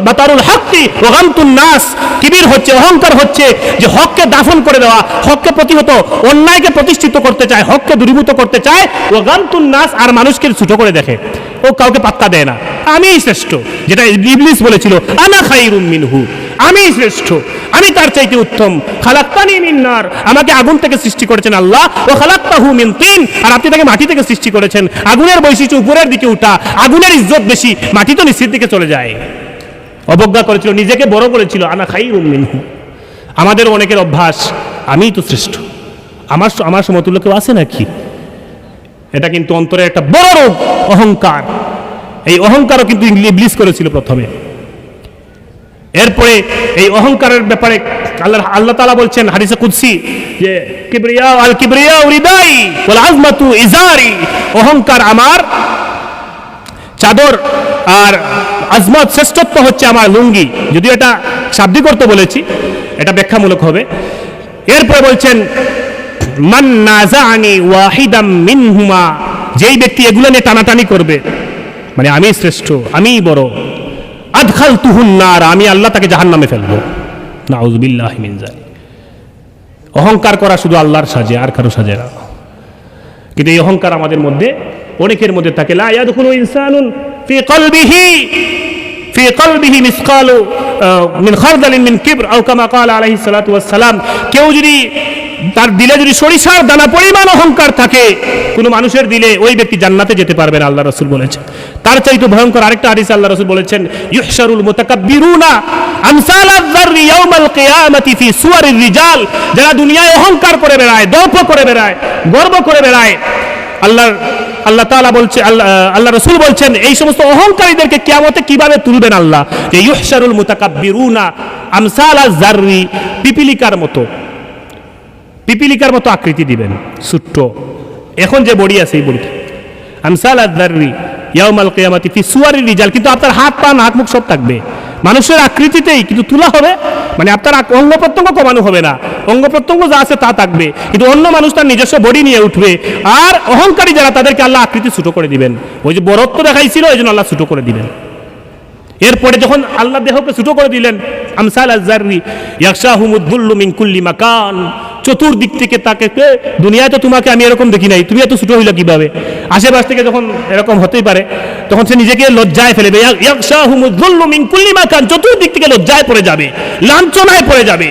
বাতারুল হাক্কি ওয়া গামতুন নাস, কিবির হচ্ছে, অহংকার হচ্ছে যে হককে দাফন করে দেওয়া, হককে প্রতিহত, অন্যায়কে প্রতিষ্ঠিত করতে চায়, হককে দূরীভূত করতে চায়, ওয়া গামতুন নাস, আর মানুষকে ছোট করে দেখে, ও কাউকে পাত্তা দেয় না। আমিই শ্রেষ্ঠ, যেটা ইবলিস বলেছিল, আনা খায়রুম মিনহু, আমি শ্রেষ্ঠ, আমি তার চাইতে উত্তম। খালাক্তানি মিন নার, আমাকে আগুন থেকে সৃষ্টি করেছেন আল্লাহ, ওয়া খালাক্তাহু মিন তিন, আর আপনি তাকে মাটি থেকে সৃষ্টি করেছেন। আগুনের বৈশিষ্ট্য উপরের দিকে উঠা, আগুনের ইজ্জত বেশি, মাটি তো নিচের দিকে চলে যায়। অবজ্ঞা করেছিল, নিজেকে বড় করেছিল, আনা খায়রুম মিনহু। আমাদের অনেকের অভ্যাস, আমিই তো শ্রেষ্ঠ, আমার সমতুল্য কেউ আছে নাকি? এটা কিন্তু অন্তরের একটা বড় রোগ, অহংকার। এই অহংকারও কিন্তু ইবলিস করেছিল প্রথমে। এরপরে এই অহংকারের ব্যাপারে আল্লাহ তাআলা বলছেন হাদিসে কুদসি যে কিবরিয়া রিদাই ওয়াল আযমাতু ইজারি, অহংকার আমার চাদর আর আজমত, শ্রেষ্ঠত্ব হচ্ছে আমার লুঙ্গি। যদিও এটা শাব্দিক অর্থ বলেছি, এটা ব্যাখ্যামূলক হবে। এরপরে বলছেন মান নাযাআনি ওয়াহিদাম মিনহুমা, যেই ব্যক্তি এগুলো নিয়ে টানাটানি করবে, মানে আমি শ্রেষ্ঠ, আমিই বড়, আদখালতুহুন নার, আমি আল্লাহ তাকে জাহান্নামে ফেলবো। নাউযুবিল্লাহি মিন যালিক। অহংকার করা শুধু আল্লাহর সাজে, আর কারো সাজে না। কিন্তু এই অহংকার আমাদের মধ্যে, অনেকের মধ্যে থাকে। লা ইয়াদখুলু ইনসানুন ফি কলবিহি মিসকালু মিন খারদালিন মিন কিবর, আও কামা ক্বালা আলাইহিস সালাতু ওয়াস সালাম, কেউ যদি তার দিলে যদি সরিষার দানা পরিমাণ অহংকার থাকে কোন মানুষের দিলে, ওই ব্যক্তি জান্নাতে যেতে পারবে না, আল্লাহ রাসূল বলেছেন। তার চাইতে ভয়ঙ্কর আরেকটা হাদিস আল্লাহ রাসূল বলেছেন, ইউহশারুল মুতাকাব্বিরুনা আমসালায যাররি ইয়াউমাল কিয়ামাতি ফি সুওয়ারির রিজাল, যারা দুনিয়ায় অহংকার করে বেড়ায়, দর্প করে বেড়ায়, গর্ব করে বেড়ায়, আল্লাহ তাআলা বলছে, আল্লাহ রাসূল বলছেন এই সমস্ত অহংকারীদেরকে কিয়ামতে কিভাবে তুলবেন আল্লাহ, যে ইউহশারুল মুতাকাব্বিরুনা আমসালায যাররি, পিপিলিকার মতো আকৃতি দিবেন, ছোট্ট, এখন যে বডি আছে এই বডিটা, আমসালায যাররি ইয়াউমাল কিয়ামাতি ফি সুওয়ারির রিজাল, কিন্তু আপনার হাত পা নাক মুখ সব থাকবে মানুষের আকৃতিতেই, কিন্তু তুলা হবে, মানে আপনার অঙ্গ প্রত্যঙ্গ কমানো হবে না, অঙ্গ প্রত্যঙ্গ যা আছে তা থাকবে, কিন্তু অন্য মানুষ তার নিজস্ব বডি নিয়ে উঠবে। আর অহংকারী যারা, তাদেরকে আল্লাহ আকৃতি ছোট করে দিবেন, ওই যে বরত্ব দেখাইছিল এই জন্য আল্লাহ ছোট করে দিবেন। এরপরে যখন আল্লাহ দেহকে ছোট করে দিলেন, আমসালায যাররি ইয়াখশাহুমুদ যুল্লু মিন কুল্লি মাকান, চতুর্দিক থেকে তাকে, দুনিয়ায় তো তোমাকে আমি এরকম দেখি নাই, তুমি এত ছোট হইলা কিভাবে, আশেপাশ থেকে যখন এরকম হতেই পারে, তখন সে নিজেকে লজ্জায় ফেলবে। ইয়াখশাহুমুদ যুল্লু মিন কুল্লি মাকান, চতুর্দিক থেকে লজ্জায় পড়ে যাবে, লাঞ্ছনায় পড়ে যাবে,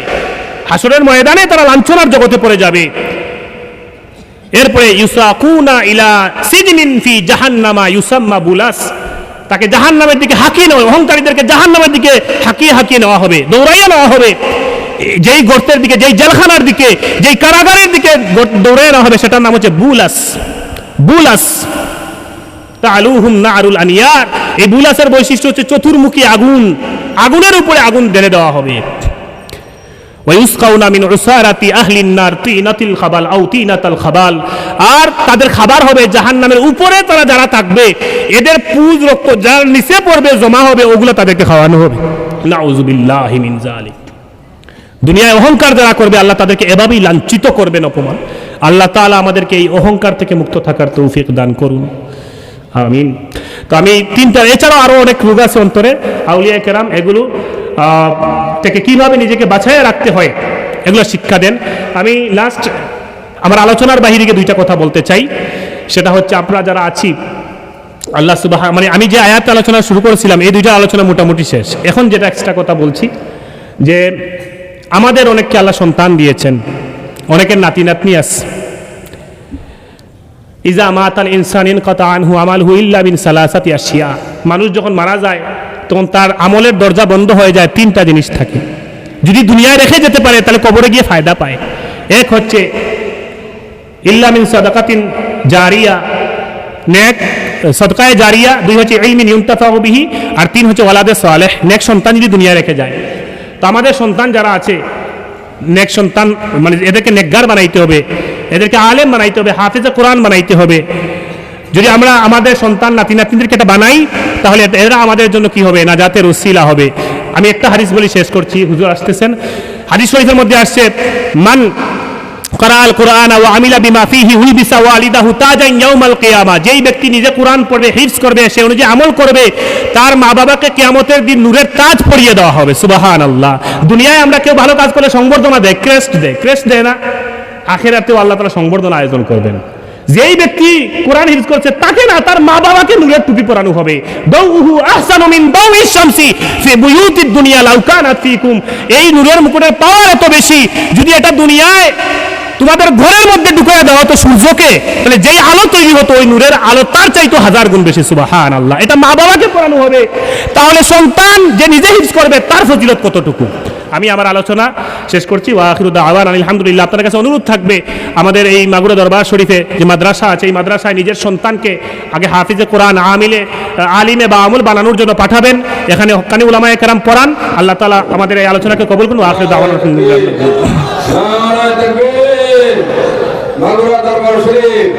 হাসরের ময়দানে তারা লাঞ্ছনার জগতে পড়ে যাবে। এরপরে ইউসাকুনা ইলা সিজনিন ফি জাহান্নামা ইউসাম্মা বুলাস, তাকে জাহান্নামের দিকে হাঁকিয়ে নেওয়া, অহংকারীদেরকে জাহান্নামের দিকে হাঁকিয়ে নেওয়া হবে, দৌড়াইয়া নেওয়া হবে, যেই গর্তের দিকে, যেই জেলখানার দিকে, যেই কারাগারের দিকে দৌড়াইয়া নেওয়া হবে, সেটার নাম হচ্ছে বুলাস। তাআলুহুম নারুল আনিয়ার, এই বুলাসের বৈশিষ্ট্য হচ্ছে চতুর্মুখী আগুন, আগুনের উপরে আগুন ঢেলে দেওয়া হবে। ওয়ায়ুসকাউনা মিন উসারাতি আহলিন নার তিনাতিল খাবাল আও তিনাতাল খাবাল, আর তাদের খাবার হবে জাহান্নামের উপরে, তারা যারা থাকবে এদের পুজ রক্ত যার নিচে পড়বে, জমা হবে, ওগুলো তাদেরকে খাওয়ানো হবে। নাউযুবিল্লাহি মিন যালিক। দুনিয়ায় অহংকার যারা করবে, আল্লাহ তাদেরকে এভাবেই লাঞ্ছিত করবেন, অপমান। আল্লাহ তাআলা আমাদেরকে এই অহংকার থেকে মুক্ত থাকার তৌফিক দান করুন, আমিন। তো আমি তিনটা, এছাড়াও আরো অনেক রোগ আছে অন্তরে, আউলিয়া কেরাম এগুলো থেকে কিভাবে নিজেকে বাঁচায় রাখতে হয় এগুলো শিক্ষা দেন। আমি লাস্ট আমার আলোচনার বাহিরে দুইটা কথা বলতে চাই, সেটা হচ্ছে আমরা যারা আছি, আল্লাহ সুবহানাহু, মানে আমি যে আয়াত আলোচনা শুরু করেছিলাম, এই দুইটা আলোচনা মোটামুটি শেষ। এখন যেটা এক্সট্রা কথা বলছি, যে আমাদের অনেককে আল্লাহ সন্তান দিয়েছেন, অনেকের নাতি নাতনি আছে। ইজা মাতাল ইনসান ইনকাতা আনহু আমালহু ইল্লা মিন সালাসাতি আশিয়া, মানুষ যখন মারা যায় তখন তার আমলের দরজা বন্ধ হয়ে যায়, তিনটা জিনিস থাকে। যদি দুনিয়ায় রেখে যেতে পারে তাহলে কবরে গিয়ে ফায়দা পায়। এক হচ্ছে ইল্লা মিন সাদাকাতিন জারিয়া, নেক সদকায়ে জারিয়া। দুই হচ্ছে ইলমিন ইউনতাফাউ বিহি, আর তিন হচ্ছে ওয়ালাদে সালেহ, নেক সন্তান যদি দুনিয়ায় রেখে যায়। তো আমাদের সন্তান যারা আছে, নেক সন্তান, মানে এদেরকে নেকগার বানাইতে হবে, এদেরকে আলেম বানাইতে হবে, হাফেজে কোরআন বানাইতে হবে। যদি আমরা আমাদের সন্তান নাতি নাতনিদেরকে এটা বানাই, তাহলে এরা আমাদের জন্য কি হবে, নাজাতের উসিলা হবে। আমি একটা হাদিস বলি শেষ করছি, হুজুর আসতেছেন। হাদিস শরীফের মধ্যে আসছে, মান قرأ القرآن وعمل بما فيه ولبس والده تاجا يوم القيامة, যেই ব্যক্তি নিজে কোরআন পড়বে, হিফজ করবে, সে অনুযায়ী আমল করবে, তার মা বাবাকে কিয়ামতের দিন নূরের তাজ পরিয়ে দেওয়া হবে। সুবহানাল্লাহ। দুনিয়ায় আমরা কেউ ভালো কাজ করলে সংবর্ধনা দেয়, ক্রেস্ট দেয় না? আখিরাতেও আল্লাহ তাআলা সংবর্ধনা আয়োজন করবেন। যেই ব্যক্তি কোরআন হিফজ করছে তাকে না, তার মা বাবাকে নূরের টুপি পরানো হবে। দাউহু আহসানু মিন দাউই শামসি ফি বুয়ুতিদ দুনিয়া লাউ কানাত ফিকুম, এই নূরের মুকুটের পাওয়ার এত বেশি, যদি এটা দুনিয়ায় তোমাদের ঘরের মধ্যে ঢুকিয়ে দেওয়া হতো সূর্যকে, তাহলে যেই আলো তৈরি হতো ওই নূরের আলো তার চাইতো 1000 গুণ বেশি। সুবহানাল্লাহ। এটা মা বাবাকে পড়ানো হবে, তাহলে সন্তান যে নিজে হিফজ করবে তার ফজিলত কতটুকু। আমি আমার আলোচনা শেষ করছি। ওয়া আখিরু দাওয়ানা আলহামদুলিল্লাহ। আপনাদের কাছে অনুরোধ থাকবে, আমাদের এই মাগুরা দরবার শরীফে যে মাদ্রাসা আছে, এই মাদ্রাসায় নিজের সন্তানকে আগে হাফিজে কোরআন, আলিমে বা আমল বানানোর জন্য পাঠাবেন। এখানে হক্কানি উলামায়ে কেরাম পড়ান। আল্লাহ তাআলা আমাদের এই আলোচনাকে কবুল করুন। ওয়া আখিরু দাওয়ানা আলহামদুলিল্লাহ। নারায়ে তাকবীর। মাগুরা দরবার শরীফ।